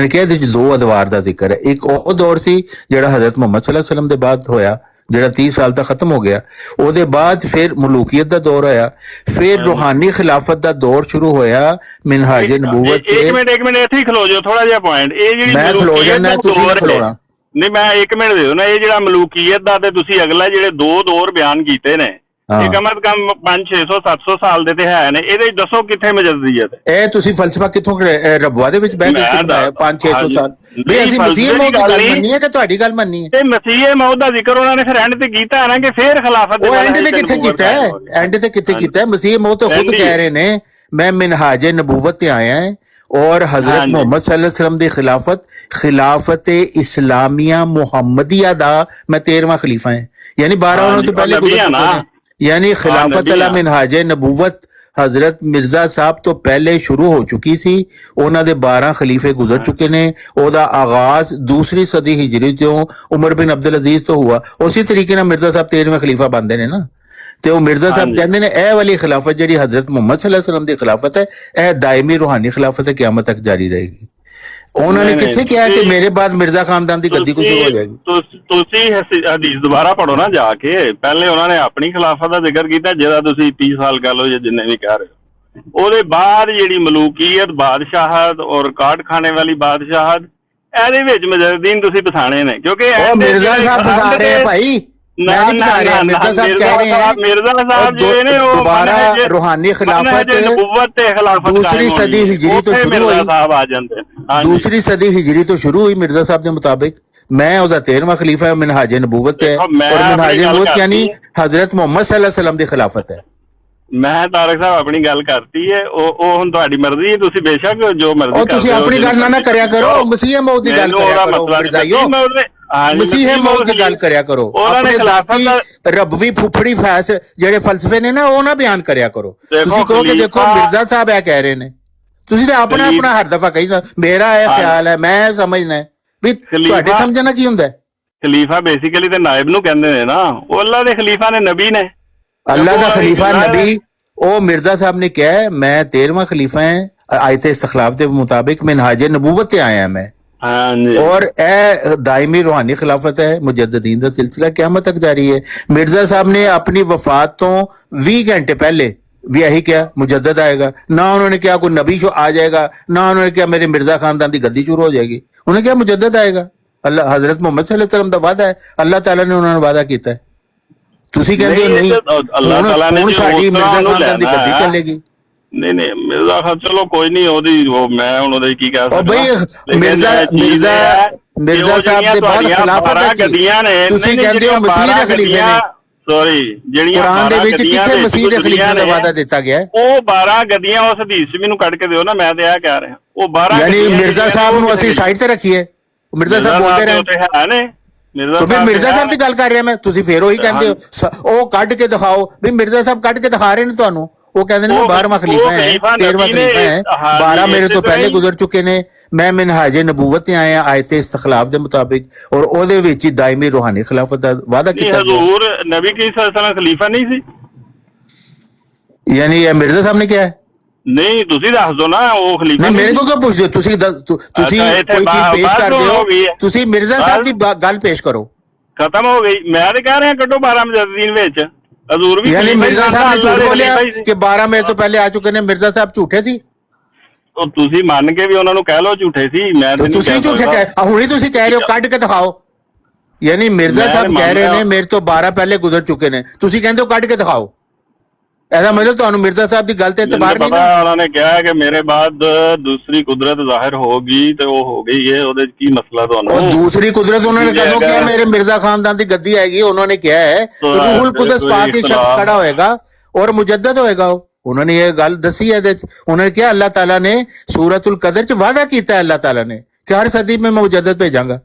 ਕਿਹਾ ਇਹਦੇ ਵਿੱਚ ਦੋ ਅਦਵਾਰ ਦਾ ਜ਼ਿਕਰ ਹੈ। ਇੱਕ ਉਹ ਦੌਰ ਸੀ ਜਿਹੜਾ ਹਜ਼ਰਤ ਮੁਹੰਮਦ ਸੱਲੱਲਾਹੁ ਅਲੈहि ਵਸੱਲਮ ਦੇ ਬਾਅਦ ਹੋਇਆ, ਜਿਹੜਾ 30 ਸਾਲ ਤੱਕ ਖਤਮ ਹੋ ਗਿਆ। ਉਹਦੇ ਬਾਅਦ ਫਿਰ ਮਲੂਕੀਅਤ ਦਾ ਦੌਰ ਹੋਇਆ, ਫਿਰ ਰੂਹਾਨੀ ਖਿਲਾਫਤ ਦਾ ਦੌਰ ਸ਼ੁਰੂ ਹੋਇਆ ਮਿਨਹਾਜ ਨਬੂਵਤ ਚ। ਇੱਕ ਮਿੰਟ ਇੱਥੇ ਹੀ ਖਲੋ ਜਾਓ, ਥੋੜਾ ਜਿਹਾ ਪੁਆਇੰਟ। ਇਹ ਜਿਹੜੀ ਮੈਂ ਖਲੋ ਜਾਣਾ, ਤੁਸੀਂ ਨਾ ਖਲੋਣਾ। ਨਹੀਂ, ਮੈਂ 1 ਮਿੰਟ ਦੇ ਦਿਓ ਨਾ। ਇਹ ਜਿਹੜਾ ਮਲੂਕੀਅਤ ਦਾ ਤੇ ਤੁਸੀਂ ਅਗਲਾ ਜਿਹੜੇ ਦੋ ਦੌਰ ਬਿਆਨ ਕੀਤੇ ਨੇ, ਇਹ ਕਮ ਅਜ਼ ਕਮ 500 600 700 ਸਾਲ ਦੇ ਤੇ ਹੈ ਨੇ। ਇਹਦੇ ਦੱਸੋ ਕਿੱਥੇ ਮੁਜੱਦਦੀਅਤ? ਇਹ ਤੁਸੀਂ ਫਲਸਫਾ ਕਿੱਥੋਂ ਰਬਵਾ ਦੇ ਵਿੱਚ ਬਹਿ ਕੇ ਸਿੱਖਿਆ 500 600 ਸਾਲ? ਵੀ ਅਸੀਂ ਮਸੀਹ ਮੌਤ ਦੀ ਗੱਲ ਮੰਨੀ ਹੈ ਕਿ ਤੁਹਾਡੀ ਗੱਲ ਮੰਨੀ ਹੈ? ਤੇ ਮਸੀਹ ਮੌਤ ਦਾ ਜ਼ਿਕਰ ਉਹਨਾਂ ਨੇ ਫਿਰ ਐਂਡ ਤੇ ਕੀਤਾ ਹੈ ਨਾ, ਕਿ ਫਿਰ ਖਿਲਾਫਤ ਉਹ ਐਂਡ ਤੇ ਕਿੱਥੇ ਕੀਤਾ ਹੈ? ਐਂਡ ਤੇ ਕਿੱਥੇ ਕੀਤਾ ਹੈ? ਮਸੀਹ ਮੌਤ ਤਾਂ ਖੁਦ ਕਹਿ ਰਹੇ ਨੇ ਮੈਂ ਮਿਨਹਾਜ ਨਬੂਵਤ ਤੇ ਆਇਆ ਹੈ और हजरत मोहम्मद सल्लल्लाहु अलैहि वसल्लम दी खिलाफत इस्लामिया मुहम्मदिया दा मैं 13वां खलीफा है, यानी 12 होने तो पहले गुजर चुके हैं। यानी खिलाफत अला मिनहाज नबूवत हजरत मिर्जा साहब तो पहले शुरू हो चुकी सी। उन्हां दे 12 खलीफे गुजर चुके ने। ओदा आगाज दूसरी सदी हिजरी तो उमर बिन अब्दुल अजीज तो हुआ। उसी तरीके नाल मिर्जा साहब 13वें खलीफा बनते ने ना। ਤੇ ਉਹ ਮਿਰਜ਼ਾ ਸਾਹਿਬ ਕਹਿੰਦੇ ਨੇ ਇਹ ਵਾਲੀ ਖਿਲਾਫਤ ਜਿਹੜੀ ਹਜ਼ਰਤ ਮੁਹੰਮਦ ਸੱਲੱਲਾਹੁ ਅਲੈहि ਵਸੱਲਮ ਦੀ ਖਿਲਾਫਤ ਹੈ, ਇਹ ਦਾਇਮੀ ਰੂਹਾਨੀ ਖਿਲਾਫਤ ਹੈ, ਕਿਆਮਤ ਤੱਕ ਜਾਰੀ ਰਹੇਗੀ। ਉਹਨਾਂ ਨੇ ਕਿੱਥੇ ਕਿਹਾ ਕਿ ਮੇਰੇ ਬਾਅਦ ਮਿਰਜ਼ਾ ਖਾਨਦਾਨ ਦੀ ਗੱਦੀ ਕੁਝ ਹੋ ਜਾਏਗੀ? ਤੁਸੀਂ ਹਦੀਸ ਦੁਬਾਰਾ ਪੜੋ ਨਾ ਜਾ ਕੇ। ਪਹਿਲੇ ਉਹਨਾਂ ਨੇ ਆਪਣੀ ਖਿਲਾਫਤ ਦਾ ਜ਼ਿਕਰ ਕੀਤਾ, ਜਿਹਦਾ ਤੁਸੀਂ 30 ਸਾਲ ਕਰ ਲਓ ਜਾਂ ਜਿੰਨੇ ਵੀ ਕਹਿ ਰਹੇ ਹੋ। ਉਹਦੇ ਬਾਅਦ ਜਿਹੜੀ ਮਲੂਕੀਅਤ, ਬਾਦਸ਼ਾਹਤ ਔਰ ਕਾਟਖਾਨੇ ਵਾਲੀ ਬਾਦਸ਼ਾਹਤ, ਇਹਦੇ ਵਿੱਚ ਮੁਜੱਦਦੀਨ ਤੁਸੀਂ ਪਛਾਣੇ ਨੇ, ਕਿਉਂਕਿ ਮਿਰਜ਼ਾ ਸਾਹਿਬ ਫਸਾ ਰਹੇ ਭਾਈ। ਮਿਰਜ਼ਾ ਸਾਹਿਬ ਕਹਿ ਰਹੇ हैं मिर्जा साहब जो है ना वो दोबारा रूहानी खिलाफत मनहज नबुव्वत ते खिलाफत दूसरी कायम सदी होनी है। हिजरी तो उत्थे शुरू मिर्जा हुई। साहब आ जाते हैं। हाँ जी। दूसरी सदी हिजरी तो शुरू हुई मिर्जा साहब के मुताबिक। मैं ਉਹਦਾ 13ਵਾਂ खलीफा है, मिनहाज नबूवत है, देखो, मैं और मिनहाज अपनी गल नबूवत यानी करती हजरत मोहम्मद सल्लल्लाहु अलैहि वसल्लम की खिलाफत है। ਮੈਂ ਤਾਰਕ ਸਾਹਿਬ ਆਪਣੀ ਗੱਲ ਕਰਤੀ ਹੈ, ਉਹ ਹੁਣ ਤੁਹਾਡੀ ਮਰਜ਼ੀ ਹੈ, ਤੁਸੀਂ ਬੇਸ਼ੱਕ ਜੋ ਮਰਜ਼ੀ और ਤੁਸੀਂ ਆਪਣੀ ਗੱਲ ਨਾ ਕਰਿਆ ਕਰੋ, ਮਸੀਹ ਮੌਤ ਦੀ ਗੱਲ ਕਰਿਆ ਕਰੋ ਮਿਰਜ਼ਾਈਓ, ਮਸੀਹ ਮੌਤ ਦੀ ਗੱਲ ਕਰਿਆ ਕਰੋ। ਆਪਣੇ ਜ਼ਾਤੀ ਰੱਬਵੀ ਫੁੱਫੜੀ ਫੈਸ ਜਿਹੜੇ ਫਲਸਫੇ ਨੇ ਨਾ ਉਹ ਨਾ ਬਿਆਨ ਕਰਿਆ ਕਰੋ। ਤੁਸੀਂ ਕਹੋ ਕਿ ਦੇਖੋ ਮਿਰਜ਼ਾ ਸਾਹਿਬ ਇਹ ਕਹਿ ਰਹੇ ਨੇ, ਤੁਸੀਂ ਤਾਂ ਆਪਣਾ ਆਪਣਾ ਹਰ ਦਫਾ ਕਹੀ ਮੇਰਾ ਇਹ ਖਿਆਲ ਹੈ, ਮੈਂ ਸਮਝਣਾ ਵੀ ਤੁਹਾਡੇ ਸਮਝਣਾ ਕੀ ਹੁੰਦਾ। ਖਲੀਫਾ ਬੇਸਿਕਲੀ ਤੇ ਨਾਇਬ ਨੂੰ ਕਹਿੰਦੇ ਨੇ ਨਾ, ਉਹ ਅੱਲਾ ਦੇ ਖਲੀਫਾ ਨੇ, ਨਬੀ ਨੇ। अल्लाह का खलीफा नबी ओ मिर्जा साहब ने क्या है, मैं 13वां खलीफा है, आयत इस्तखलाफ के मुताबिक मिनहाज नबूवत से आया मैं। हाँ जी। और ए दायमी रूहानी खिलाफत है, मुजद्ददीन का सिलसिला क़यामत तक जारी है। मिर्जा साहब ने अपनी वफात तो 20 घंटे पहले भी यही क्या मुजद्दद आएगा, ना उन्होंने क्या कोई नबी शो आ जाएगा, ना उन्होंने क्या मेरे मिर्जा खानदान की गद्दी शुरू हो जाएगी। उन्होंने क्या मुजद्दद आएगा। अल्लाह हजरत मोहम्मद सल्लल्लाहु अलैहि वसल्लम का वादा है, अल्लाह ताला ने उन्होंने वादा किया है। ਤੁਸੀਂ ਕਹਿੰਦੇ ਹੋ ਨਹੀਂ, ਅੱਲਾਹ ਤਾਲਾ ਨੇ ਸਾਡੀ ਮਿਰਜ਼ਾ ਖਾਨਦਾਨ ਦੀ ਗੱਦੀ ਚੱਲੇਗੀ। ਨਹੀਂ ਨਹੀਂ ਮਿਰਜ਼ਾ ਖਾਨ ਚਲੋ ਕੋਈ ਨਹੀਂ, ਉਹਦੀ ਉਹ ਮੈਂ ਹੁਣ ਉਹਦੇ ਕੀ ਕਹਿ ਸਕਦਾ। ਉਹ ਬਈ ਮਿਰਜ਼ਾ ਸਾਹਿਬ ਦੇ ਬਾਅਦ ਖਿਲਾਫਤ ਹੈ, ਤੁਸੀਂ ਕਹਿੰਦੇ ਹੋ ਮਸੀਹ ਦੇ ਖਲੀਫੇ ਨੇ। ਸੌਰੀ, ਜਿਹੜੀਆਂ ਕੁਰਾਨ ਦੇ ਵਿੱਚ ਕਿੱਥੇ ਮਸੀਹ ਦੇ ਖਲੀਫੇ ਦਾ ਵਾਅਦਾ ਦਿੱਤਾ ਗਿਆ ਹੈ? ਉਹ 12 ਗੱਦੀਆਂ ਉਸ ਹਦੀਸ ਚ ਮੈਨੂੰ ਕੱਢ ਕੇ ਦਿਓ ਨਾ, ਮੈਂ ਤੇ ਇਹ ਕਹਿ ਰਿਹਾ ਉਹ 12 ਯਾਨੀ ਮਿਰਜ਼ਾ ਸਾਹਿਬ ਨੂੰ ਅਸੀਂ ਸਾਈਡ ਤੇ ਰੱਖੀਏ, ਮਿਰਜ਼ਾ ਸਾਹਿਬ ਬੋਲਦੇ ਰਹੇ ਹੈ ਨੇ। तो फिर मिर्जा साहब की गल कर रहे हैं मैं, तुसी फिर ਉਹੀ ਕਹਿੰਦੇ ਹੋ ਉਹ ਕੱਢ ਕੇ ਦਿਖਾਓ ਵੀ ਮਿਰਜ਼ਾ ਸਾਹਿਬ ਕੱਢ ਕੇ ਦਿਖਾ ਰਹੇ ਨੇ ਤੁਹਾਨੂੰ। ਉਹ ਕਹਿੰਦੇ ਨੇ ਮੈਂ 12ਵਾਂ ਖਲੀਫਾ ਹੈ, 13ਵਾਂ ਖਲੀਫਾ ਹੈ, 12 ਮੇਰੇ ਤੋਂ ਪਹਿਲੇ ਗੁਜ਼ਰ ਚੁੱਕੇ ਨੇ, ਮੈਂ ਮਿਨਹਾਜ ਨਬੂਵਤ ਤੇ ਆਇਆ ਆਇਤ ਇਸਤਖਲਾਫ ਦੇ ਮੁਤਾबिक, ਔਰ ਉਹਦੇ ਵਿੱਚ ਹੀ ਦਾਇਮੀ ਰੂਹਾਨੀ ਖਿਲਾਫਤ ਦਾ ਵਾਅਦਾ ਕੀਤਾ ਗਿਆ। ਹਜ਼ੂਰ ਨਬੀ ਕੀ ਸੱਲੱਲਾਹੁ ਖਲੀਫਾ ਨਹੀਂ ਸੀ, ਯਾਨੀ ਇਹ ਮਿਰਜ਼ਾ ਸਾਹਿਬ ਨੇ ਕਿਹਾ ਹੈ? ਨਹੀਂ ਤੁਸੀਂ ਦੱਸ ਦੋ ਨਾ ਉਹ ਖਲੀਫਾ ਨਹੀਂ, ਮੇਰੇ ਕੋਲ ਕਿਉਂ ਪੁੱਛਦੇ ਹੋ ਤੁਸੀਂ? ਤੁਸੀਂ ਕੋਈ ਚੀਜ਼ ਪੇਸ਼ ਕਰਦੇ ਹੋ, ਤੁਸੀਂ ਮਿਰਜ਼ਾ ਸਾਹਿਬ ਦੀ ਗੱਲ ਪੇਸ਼ ਕਰੋ। ਖਤਮ ਹੋ ਗਈ। ਮੈਂ ਤੇ ਕਹਿ ਰਿਹਾ ਕੱਢੋ 12 ਮੁਜੱਦਦੀਨ ਵਿੱਚ ਹਜ਼ੂਰ ਵੀ। ਯਾਨੀ ਮਿਰਜ਼ਾ ਸਾਹਿਬ ਨੇ ਝੂਠ ਬੋਲਿਆ ਕਿ 12 ਮੇਰੇ ਤੋਂ ਪਹਿਲੇ ਆ ਚੁੱਕੇ ਨੇ, ਮਿਰਜ਼ਾ ਸਾਹਿਬ ਝੂਠੇ ਸੀ? ਉਹ ਤੁਸੀਂ ਮੰਨ ਕੇ ਵੀ ਉਹਨਾਂ ਨੂੰ ਕਹਿ ਲਓ ਝੂਠੇ ਸੀ। ਮੈਂ ਤੁਸੀਂ ਝੂਠੇ ਕਹਿ, ਹੁਣੀ ਤੁਸੀਂ ਕਹਿ ਰਹੇ ਹੋ ਕੱਢ ਕੇ ਦਿਖਾਓ। ਯਾਨੀ ਮਿਰਜ਼ਾ ਸਾਹਿਬ ਕਹਿ ਰਹੇ ਨੇ ਮੇਰੇ ਤੋਂ 12 ਪਹਿਲੇ ਗੁਜ਼ਰ ਚੁੱਕੇ ਨੇ, ਤੁਸੀਂ ਕਹਿੰਦੇ ਹੋ ਕੱਢ ਕੇ ਦਿਖਾਓ। ऐसा मतलब ਤੁਹਾਨੂੰ ਮਿਰਜ਼ਾ ਸਾਹਿਬ ਦੀ ਗੱਲ ਤੇ ਇਤਬਾਰ ਨਹੀਂ ਨਾ? ਉਹਨਾਂ ਨੇ ਕਿਹਾ ਕਿ ਮੇਰੇ ਬਾਅਦ ਦੂਸਰੀ ਕੁਦਰਤ ਜ਼ਾਹਿਰ ਹੋਗੀ ਤੇ ਉਹ ਹੋ ਗਈ ਹੈ, ਉਹਦੇ ਕੀ ਮਸਲਾ ਤੁਹਾਨੂੰ? और दूसरी कुदरत उन्होंने कदों किया मेरे मिर्जा खानदान की गद्दी आएगी, उन्होंने क्या है रूहुल कुदस पाक के शख्स खड़ा होएगा और मुजद्दद होएगा। उन्होंने ये गल दसी है, उन्होंने क्या अल्लाह ताला ने सूरतुल कदर च वादा किया है, अल्लाह ताला ने कि हर सदी में मैं मुजद्दद भेजांगा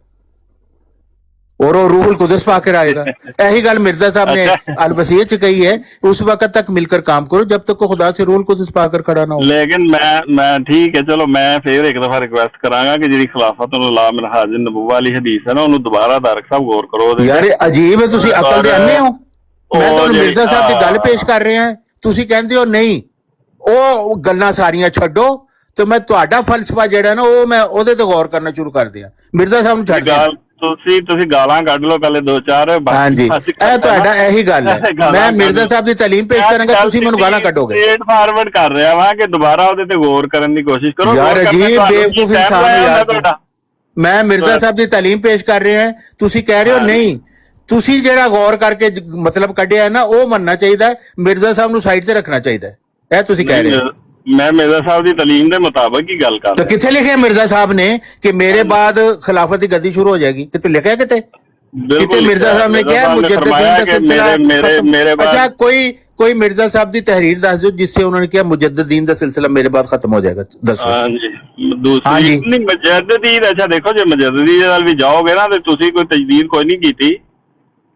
और वो रूहुल कुदस पाकर आएगा। यही गल मिर्जा साहब ने अल वसीयत कही है, उस वक्त तक मिलकर काम करो जब तक को खुदा से रूहुल कुदस पाकर खड़ा ना हो। लेकिन मैं ठीक है, चलो मैं फिर एक दफा रिक्वेस्ट करांगा कि जी खिलाफतुल्लाह मिनहाज नबुव्वत वाली हदीस है ना, ਉਹਨੂੰ ਦੁਬਾਰਾ ਤਾਰਕ ਸਾਹਿਬ ਗੌਰ ਕਰੋ। ਯਾਰ ਅਜੀਬ ਹੈ, ਤੁਸੀਂ ਅਕਲ ਦੇ ਅੰਨੇ ਹੋ। ਮੈਂ ਤੁਹਾਨੂੰ ਮਿਰਜ਼ਾ ਸਾਹਿਬ ਦੀ ਗੱਲ ਪੇਸ਼ ਕਰ ਰਿਹਾ, ਤੁਸੀਂ ਕਹਿੰਦੇ ਹੋ ਨਹੀਂ ਉਹ ਗੱਲਾਂ ਸਾਰੀਆਂ ਛੱਡੋ ਤੇ ਮੈਂ ਤੁਹਾਡਾ ਫਲਸਫਾ ਜਿਹੜਾ ਨਾ ਉਹ ਮੈਂ ਉਹਦੇ ਤੇ ਗੌਰ ਕਰਨਾ ਸ਼ੁਰੂ ਕਰ ਦਿਆਂ। ਮਿਰਜ਼ਾ ਸਾਹਿਬ ਨੂੰ ਛੱਡ ਦਿਓ। ਤੁਸੀਂ ਗਾਲਾਂ ਕੱਢ ਲਓ ਪਹਿਲੇ 2-4। ਹਾਂਜੀ, ਇਹ ਤੁਹਾਡਾ ਇਹੀ ਗੱਲ ਹੈ। ਮੈਂ ਮਿਰਜ਼ਾ ਸਾਹਿਬ ਦੀ ਤਾਲੀਮ ਪੇਸ਼ ਕਰਾਂਗਾ, ਤੁਸੀਂ ਮੈਨੂੰ ਗਾਲਾਂ ਕੱਢੋਗੇ। ਸਟੇਟ ਫਾਰਵਰਡ ਕਰ ਰਿਹਾ ਵਾਂ ਕਿ ਦੁਬਾਰਾ ਉਹਦੇ ਤੇ ਗੌਰ ਕਰਨ ਦੀ ਕੋਸ਼ਿਸ਼ ਕਰੋ। ਯਾਰ ਅਜੀਬ ਬੇਵਕੂਫ ਇਨਸਾਨ ਹੈ ਯਾਰ। ਮੈਂ ਮਿਰਜ਼ਾ ਸਾਹਿਬ ਦੀ ਤਾਲੀਮ ਪੇਸ਼ ਕਰ ਰਿਹਾ, ਤੁਸੀਂ ਕਹਿ ਰਹੇ ਹੋ ਨਹੀਂ। ਤੁਸੀਂ ਜਿਹੜਾ ਗੌਰ ਕਰਕੇ ਮਤਲਬ ਕੱਢਿਆ ਹੈ ਨਾ ਉਹ ਮੰਨਣਾ ਚਾਹੀਦਾ ਹੈ, ਮਿਰਜ਼ਾ ਸਾਹਿਬ ਨੂੰ ਸਾਈਡ ਤੇ ਰੱਖਣਾ ਚਾਹੀਦਾ ਹੈ, ਇਹ ਤੁਸੀਂ ਕਹਿ ਰਹੇ ਹੋ। मैं मिर्जा साहब की तालीम के मुताबिक ही गल कर। तो किथे लिखे मिर्जा साहब ने कि मेरे बाद खिलाफत की गद्दी शुरू हो जाएगी? किथे लिखा? किथे मिर्जा साहब ने क्या मुजद्ददीन का सिलसिला? अच्छा, कोई मिर्जा साहब की तहरीर दस दो जिससे उन्होंने क्या मुजद्ददीन का सिलसिला मेरे बाद खत्म हो जाएगा, दसो। हाँ जी, नहीं मुजद्ददीन। अच्छा देखो, जो मुजद्ददीन नाल भी जाओगे ना तो तुसी कोई तजदीद कोई नहीं की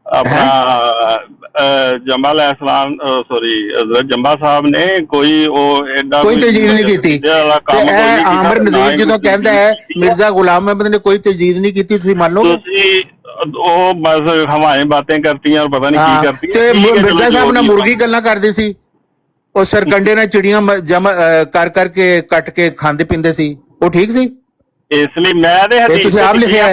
अपना जंबा सॉरी हज़रत जंबा साहब ने कोई तजदीद नहीं की। आमिर नज़ीर जो कहता है मिर्जा गुलाम अहमद ने कोई तजदीद नहीं की, तुसी मान लो बस हवाएं बातें करती हैं और पता नहीं की करती हैं। मिर्जा साहब ने मुर्गी गल्लां करदे सी और सरकंडे ने चिड़ियां जमा कर करके कट के खांदे पींदे सी, वो ठीक सी? इसलिए मैं ਤੁਸੀਂ ਆਪ ਲਿਖਿਆ ਹੈ,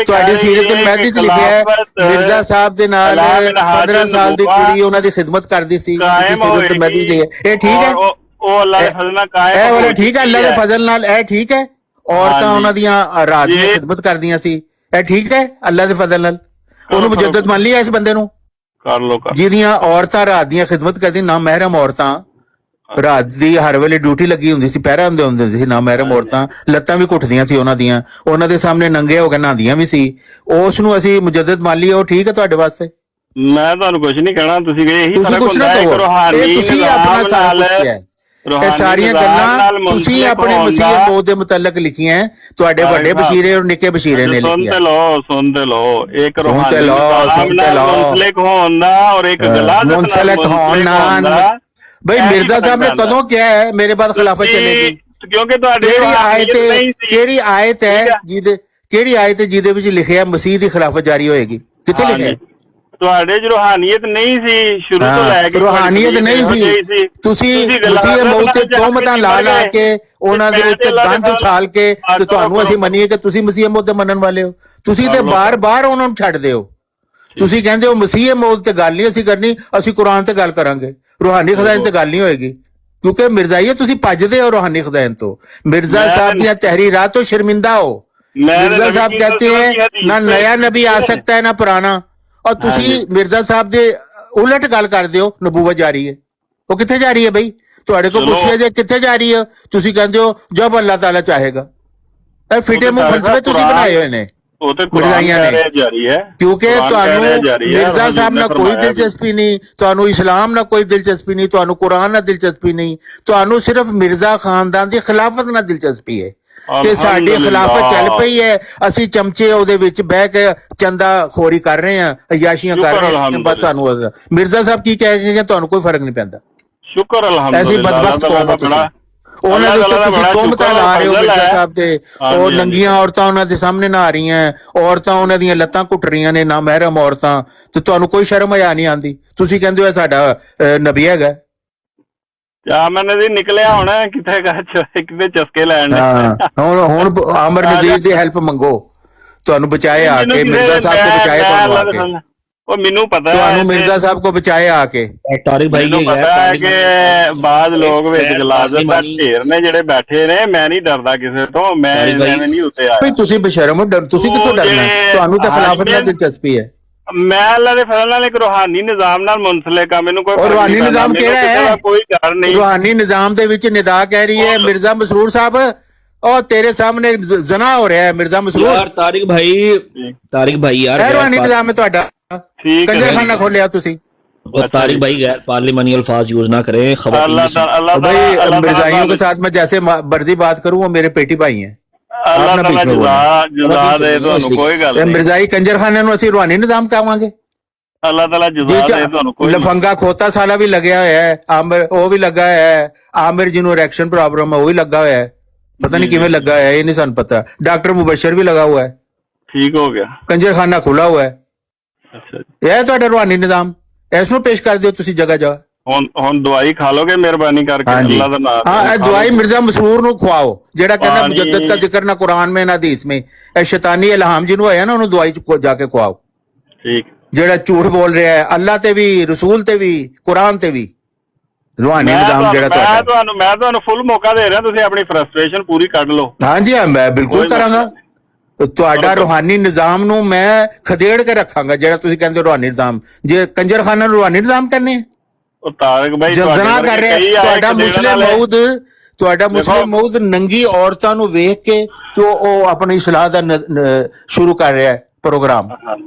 ਤੁਹਾਡੀ ਸੀਰਤ ਮਹਿਦੀ ਚ ਲਿਖਿਆ ਹੈ ਮਿਰਜ਼ਾ ਸਾਹਿਬ ਦੇ ਨਾਲ 15 ਸਾਲ ਦੀ ਕੁੜੀ ਉਹਨਾਂ ਦੀ ਖਿਦਮਤ ਕਰਦੀ ਸੀ, ਸੀਰਤ ਮਹਿਦੀ ਲਈ ਇਹ ਠੀਕ ਹੈ? ਉਹ ਅੱਲਾਹ ਦੇ ਫਜ਼ਲ ਨਾਲ ਕਾਇਮ ਇਹ ਵਾਲਾ ਠੀਕ ਹੈ, ਅੱਲਾਹ ਦੇ ਫਜ਼ਲ ਨਾਲ ਇਹ ਠੀਕ ਹੈ। ਔਰਤਾਂ ਉਹਨਾਂ ਦੀਆਂ ਰਾਤ ਦੀ ਖਿਦਮਤ ਕਰਦੀਆਂ ਸੀ, ਇਹ ਠੀਕ ਹੈ ਅੱਲਾਹ ਦੇ ਫਜ਼ਲ ਨਾਲ? ਉਹਨੂੰ ਮੁਜੱਦਦ ਮੰਨ ਲਿਆ ਇਸ ਬੰਦੇ ਨੂੰ? ਕਰ ਲੋ ਕਰ ਜਿਹਦੀਆਂ ਔਰਤਾਂ ਰਾਤ ਦੀਆਂ ਖਿਦਮਤ ਕਰਦੀਆਂ, ਨਾ ਮਹਿਰਮ ਔਰਤਾਂ, ਰਾਤ ਦੀ ਹਰ ਵੇਲੇ ਡਿਊਟੀ ਲੱਗੀ ਹੁੰਦੀ ਸੀ, ਪਹਿਰਾ ਹੁੰਦੇ ਸੀ, ਨਾ ਮਹਿਰਮ ਔਰਤਾਂ, ਲੱਤਾਂ ਵੀ ਘੁੱਟਦੀਆਂ ਸੀ ਉਹਨਾਂ ਦੀਆਂ, ਉਹਨਾਂ ਦੇ ਸਾਹਮਣੇ ਨੰਗੇ ਹੋ ਕੇ ਨਹਾਉਂਦੀਆਂ ਵੀ ਸੀ, ਉਸ ਨੂੰ ਅਸੀਂ ਮੁਜੱਦਦ ਮੰਨ ਲਈਏ, ਉਹ ਠੀਕ ਹੈ ਤੁਹਾਡੇ ਵਾਸਤੇ? ਮੈਂ ਤੁਹਾਨੂੰ ਕੁਝ ਨਹੀਂ ਕਹਿਣਾ, ਤੁਸੀਂ ਇਹੀ ਤੁਸੀਂ ਕੁਛ ਨਾ ਕਹੋ, ਇਹ ਤੁਸੀਂ ਆਪਣਾ ਸਾਰਾ ਕੁਝ ਕਿਹਾ ਹੈ। ਇਹ ਸਾਰੀਆਂ ਗੱਲਾਂ ਤੁਸੀਂ ਆਪਣੇ ਮਸੀਹ ਮੌਤ ਦੇ ਮੁਤਲਕ ਲਿਖੀਆਂ, ਤੁਹਾਡੇ ਵੱਡੇ ਬਸ਼ੀਰੇ ਔਰ ਨਿੱਕੇ ਬਸ਼ੀਰੇ ਨੇ ਲਿਖੀਆਂ। ਸੁਣਦੇ ਲਓ, ਇੱਕ ਸੁਣਤੇ ਲਓ ਮੁਨਸਲਿਕ ਹੋਣ ਦਾ ਔਰ ਇੱਕ ਗਲਾਜ਼ਤ ਮੁਨਸਲਿਕ ਹੋਣ ਨਾਲ। ਬਈ ਮਿਰਜ਼ਾ ਸਾਹਿਬ ਨੇ ਕਦੋਂ ਕਿਹਾ ਹੈ ਮੇਰੇ ਬਾਅਦ ਖਿਲਾਫਤ ਚਲੇਗੀ? ਕਿਉਂਕਿ ਤੁਹਾਡੇ ਕਿਹੜੀ ਆਇਤ ਹੈ ਜਿਹਦੇ ਵਿੱਚ ਲਿਖਿਆ ਮਸੀਹ ਦੀ ਖਿਲਾਫਤ ਜਾਰੀ ਹੋਏਗੀ? ਕਿੱਥੇ ਲਿਖਿਆ? ਤੁਹਾਡੇ ਚ ਰੂਹਾਨੀਅਤ ਨਹੀਂ ਸੀ ਸ਼ੁਰੂ ਤੋਂ ਲੈ ਕੇ, ਰੂਹਾਨੀਅਤ ਨਹੀਂ ਸੀ। ਤੁਸੀਂ ਮਸੀਹ ਮੌਤ ਤੇ ਤੋਹਮਤਾਂ ਲਾ ਕੇ ਉਹਨਾਂ ਦੇ ਵਿੱਚ ਗੰਦ ਉਛਾਲ ਕੇ ਤੇ ਤੁਹਾਨੂੰ ਅਸੀਂ ਮੰਨੀਏ ਕਿ ਤੁਸੀਂ ਮਸੀਹ ਮੌਤ ਦੇ ਮੰਨਣ ਵਾਲੇ ਹੋ। ਤੁਸੀਂ ਤੇ ਬਾਰ-ਬਾਰ ਉਹਨਾਂ ਨੂੰ ਛੱਡਦੇ ਹੋ। ਤੁਸੀਂ ਕਹਿੰਦੇ ਹੋ ਮਸੀਹ ਮੌਤ ਤੇ ਗੱਲ ਨਹੀਂ ਅਸੀਂ ਕਰਨੀ, ਅਸੀਂ ਕੁਰਾਨ ਤੇ ਗੱਲ ਕਰਾਂਗੇ, ਰੂਹਾਨੀ ਖਜ਼ਾਇਨ ਤੇ ਗੱਲ ਨਹੀਂ ਹੋਏਗੀ। ਕਿਉਂਕਿ ਮਿਰਜ਼ਾਈਏ ਤੁਸੀਂ ਭੱਜਦੇ ਹੋ ਰੂਹਾਨੀ ਖਜ਼ਾਇਨ ਤੋਂ, ਮਿर्जा साहब ਦੀਆਂ तहरीरात तो शर्मिंदा हो। मिर्जा साहब कहते हैं ना नया नबी आ सकता है ना पुराना, और ਤੁਸੀਂ मिर्जा साहब ਦੇ ਉਲਟ ਗੱਲ ਕਰਦੇ ਹੋ ਨਬੂਵਤ ਜਾ ਰਹੀ ਹੈ। ਉਹ ਕਿੱਥੇ ਜਾ ਰਹੀ ਹੈ ਬਈ? ਤੁਹਾਡੇ ਕੋਲ ਪੁੱਛਿਆ ਜੇ ਕਿੱਥੇ ਜਾ ਰਹੀ ਹੈ, ਤੁਸੀਂ ਕਹਿੰਦੇ ਹੋ ਜਬ ਅੱਲਾਹ ਤਾਲਾ ਚਾਹੇਗਾ। ਇਹ ਫਿੱਟੇ ਮੂੰਹ ਫਲਸਫੇ ਤੁਸੀਂ ਬਣਾਏ ਹੋਏ ਨੇ ਮਿਰਜ਼ਾਈਆਂ ਨੇ, ਕਿਉਂਕਿ ਤੁਹਾਨੂੰ ਮਿਰਜ਼ਾ ਸਾਹਿਬ ਨਾਲ ਕੋਈ ਦਿਲਚਸਪੀ ਨਹੀਂ, ਤੁਹਾਨੂੰ ਇਸਲਾਮ ਨਾਲ ਕੋਈ ਦਿਲਚਸਪੀ ਨਹੀਂ, ਤੁਹਾਨੂੰ ਕੁਰਾਨ ਨਾਲ ਦਿਲਚਸਪੀ ਨਹੀਂ, ਤੁਹਾਨੂੰ ਸਿਰਫ ਮਿਰਜ਼ਾ ਖਾਨਦਾਨ ਦੀ ਖਿਲਾਫਤ ਨਾਲ ਦਿਲਚਸਪੀ ਹੈ ਕਿ ਸਾਡੀ ਖਿਲਾਫਤ ਚੱਲ ਪਈ ਹੈ, ਅਸੀਂ ਚਮਚੇ ਉਹਦੇ ਵਿੱਚ ਬਹਿ ਕੇ ਚੰਦਾ ਖੋਰੀ ਕਰ ਰਹੇ ਹਾਂ, ਅਯਾਸ਼ੀਆਂ ਕਰ ਰਹੇ ਹਾਂ, ਬਸ ਸਾਨੂੰ ਮਿਰਜ਼ਾ ਸਾਹਿਬ ਕੀ ਕਹਿ ਕੇ ਤੁਹਾਨੂੰ ਕੋਈ ਫਰਕ ਨਹੀਂ ਪੈਂਦਾ। ਸ਼ੁਕਰ ਅਲਹਮਦੁਲਿਲਾ। ਐਸੀ ਬਦਬਖਤ ਕੌਮ ਤੁਸੀਂ, ਉਹਨਾਂ ਦੇ ਉੱਤੇ ਤੁਸੀਂ ਤੋਹਮਤਾਂ ਲਾ ਰਹੇ ਹੋ ਮਿਰਜ਼ਾ ਸਾਹਿਬ ਤੇ। ਉਹ ਨੰਗੀਆਂ ਔਰਤਾਂ ਉਹਨਾਂ ਦੇ ਸਾਹਮਣੇ ਨਾ ਆ ਰਹੀਆਂ, ਔਰਤਾਂ ਉਹਨਾਂ ਦੀਆਂ ਲੱਤਾਂ ਘੁੱਟ ਰਹੀਆਂ ਨੇ, ਨਾ ਮਹਿਰਮ ਔਰਤਾਂ, ਤੇ ਤੁਹਾਨੂੰ ਕੋਈ ਸ਼ਰਮ ਹਯਾ ਨਹੀਂ ਆਉਂਦੀ। ਤੁਸੀਂ ਕਹਿੰਦੇ ਹੋ ਸਾਡਾ ਨਬੀ ਹੈਗਾ। ਮੈਨੇ ਦੀ ਨਿਕਲਿਆ ਹੋਣਾ ਕਿਤੇ ਕਿਤੇ ਚਸਕੇ ਲੈਣ। ਹੁਣ ਆਮਰ ਨਜ਼ੀਰ ਦੀ ਹੈਲਪ ਮੰਗੋ, ਤੁਹਾਨੂੰ ਬਚਾਏ ਆ ਕੇ, ਮਿਰਜ਼ਾ ਸਾਹਿਬ को ਬਚਾਏ ਤੁਹਾਨੂੰ ਆ ਕੇ। ਉਹ ਮੈਨੂੰ ਪਤਾ ਤੁਹਾਨੂੰ ਮਿਰਜ਼ਾ ਸਾਹਿਬ को ਬਚਾਏ ਆ ਕੇ। ਤਾਰਿਕ ਭਾਈ ਨੂੰ ਪਤਾ ਹੈ ਕਿ ਬਾਜ਼ ਲੋਕ ਵਿੱਚ ਗਲਾਜ਼ਤ ਦਾ ਢੇਰ ਨੇ ਜਿਹੜੇ ਬੈਠੇ ਨੇ, ਮੈਂ ਨਹੀਂ ਡਰਦਾ ਕਿਸੇ ਤੋਂ, ਮੈਂ ਐਵੇਂ ਨਹੀਂ ਉੱਤੇ ਆਇਆ। ਤੁਸੀਂ ਬਸ਼ਰਮ ਹੋ, ਤੁਸੀਂ ਕਿੱਥੋਂ ਡਰਨਾ? ਤੁਹਾਨੂੰ ਤਾਂ ਖਿਲਾਫਤ ਨਾਲ ਦਿਲਚਸਪੀ ਹੈ। ਮੈਂ ਅੱਲਾਹ ਦੇ ਫਜ਼ਲ ਨਾਲ ਇੱਕ ਰੂਹਾਨੀ ਨਿਜ਼ਾਮ ਨਾਲ ਮੁਨਸਲਿਕ ਆ, ਮੈਨੂੰ ਕੋਈ ਰੂਹਾਨੀ ਨਿਜ਼ਾਮ ਕਿਹੜਾ ਹੈ? ਕੋਈ ਡਰ ਨਹੀਂ। ਰੂਹਾਨੀ ਨਿਜ਼ਾਮ ਦੇ ਵਿੱਚ ਨਿਦਾ ਕਹਿ ਰਹੀ ਹੈ ਮਿਰਜ਼ਾ ਮਸਰੂਰ ਸਾਹਿਬ, और तेरे सामने जना हो रहा है मिर्जा मसरूर। यार तारिक भाई यार रूहानी निजाम में ਤੁਹਾਡਾ ਕੰਜਰਖਾਨਾ ਖੋਲਿਆ ਤੁਸੀਂ। और तारिक भाई गैर पार्लिमानी अल्फाज यूज ना करें। भाई मिर्जाइयों के साथ मैं जैसे मर्जी बात करूं, वो मेरे पेटी भाई हैं। मिर्जाई कंजरखाने ਨੂੰ ਅਸੀਂ ਰੂਹਾਨੀ ਨਿਜ਼ਾਮ ਕਹਾਂਗੇ। ਅੱਲਾਹ ਤਾਲਾ ਜਜ਼ਾ ਦੇ ਤੁਹਾਨੂੰ। ਕੋਈ ਲਫੰਗਾ ਖੋਤਾ ਸਾਲਾ ਵੀ ਲੱਗਿਆ ਹੋਇਆ ਹੈ, ਆਮਰ ਉਹ ਵੀ ਲੱਗਾ ਹੋਇਆ ਹੈ, ਆਮਰ ਜਿਹਨੂੰ ਇਰੈਕਸ਼ਨ ਪ੍ਰੋਬਲਮ ਹੈ ਉਹ ਵੀ ਲੱਗਾ ਹੋਇਆ ਹੈ, पता नहीं किवें लगा है, ये नहीं सन पता। डॉक्टर मुबशर भी लगा हुआ है, ठीक हो गया, कंजरखाना खुला हुआ है। अच्छा यह तो रूहानी निजाम इसनों पेश कर दियो तुसी जगह जगह। ਹੁਣ ਦਵਾਈ ਖਾ ਲੋਗੇ ਮਿਹਰਬਾਨੀ ਕਰਕੇ ਅੱਲਾਹ ਦਾ ਨਾਮ। हाँ दवाई मिर्जा मसरूर ਨੂੰ ਖਵਾਓ ਜਿਹੜਾ ਕਹਿੰਦਾ ਮੁਜੱਦਦ का जिक्र ना कुरान में ना हदीस में। ਇਹ शैतानी इल्हाम ਜਿਹਨੂੰ ਹੋਇਆ ਨਾ ਉਹਨੂੰ ਦਵਾਈ ਚ ਜਾ ਕੇ ਖਵਾਓ। ਠੀਕ। ਜਿਹੜਾ ਝੂਠ ਬੋਲ ਰਿਹਾ ਹੈ ਅੱਲਾਹ ਤੇ ਵੀ, ਰਸੂਲ ਤੇ ਵੀ, ਕੁਰਾਨ ਤੇ ਵੀ। रूहानी निजाम ਜਿਹੜਾ ਤੁਹਾਡਾ, ਮੈਂ ਤੁਹਾਨੂੰ ਫੁੱਲ ਮੌਕਾ ਦੇ ਰਿਹਾ, ਤੁਸੀਂ ਆਪਣੀ ਫਰਸਟ੍ਰੇਸ਼ਨ ਪੂਰੀ ਕੱਢ ਲਓ। ਹਾਂਜੀ ਹਾਂ ਮੈਂ ਬਿਲਕੁਲ ਕਰਾਂਗਾ। ਤੁਹਾਡਾ ਰੂਹਾਨੀ ਨਿਜ਼ਾਮ ਨੂੰ ਮੈਂ ਖਦੇੜ ਕੇ ਰੱਖਾਂਗਾ ਜਿਹੜਾ ਤੁਸੀਂ ਕਹਿੰਦੇ ਰੂਹਾਨੀ ਨਿਜ਼ਾਮ। ਜੇ ਕੰਜਰਖਾਨਾ ਨੂੰ ਰੂਹਾਨੀ ਨਿਜ਼ਾਮ ਕਰਨੇ ਉਹ ਤਾਰਿਕ ਭਾਈ ਜਜ਼ਨਾ ਕਰ ਰਿਹਾ ਤੁਹਾਡਾ ਮੁਸਲਿਮ ਮਊਦ ਨੰਗੀ ਔਰਤਾਂ ਨੂੰ ਵੇਖ ਕੇ ਤੇ ਉਹ ਆਪਣੀ ਇਸਲਾਹ ਦਾ ਸ਼ੁਰੂ ਕਰ ਰਿਹਾ ਹੈ ਪ੍ਰੋਗਰਾਮ।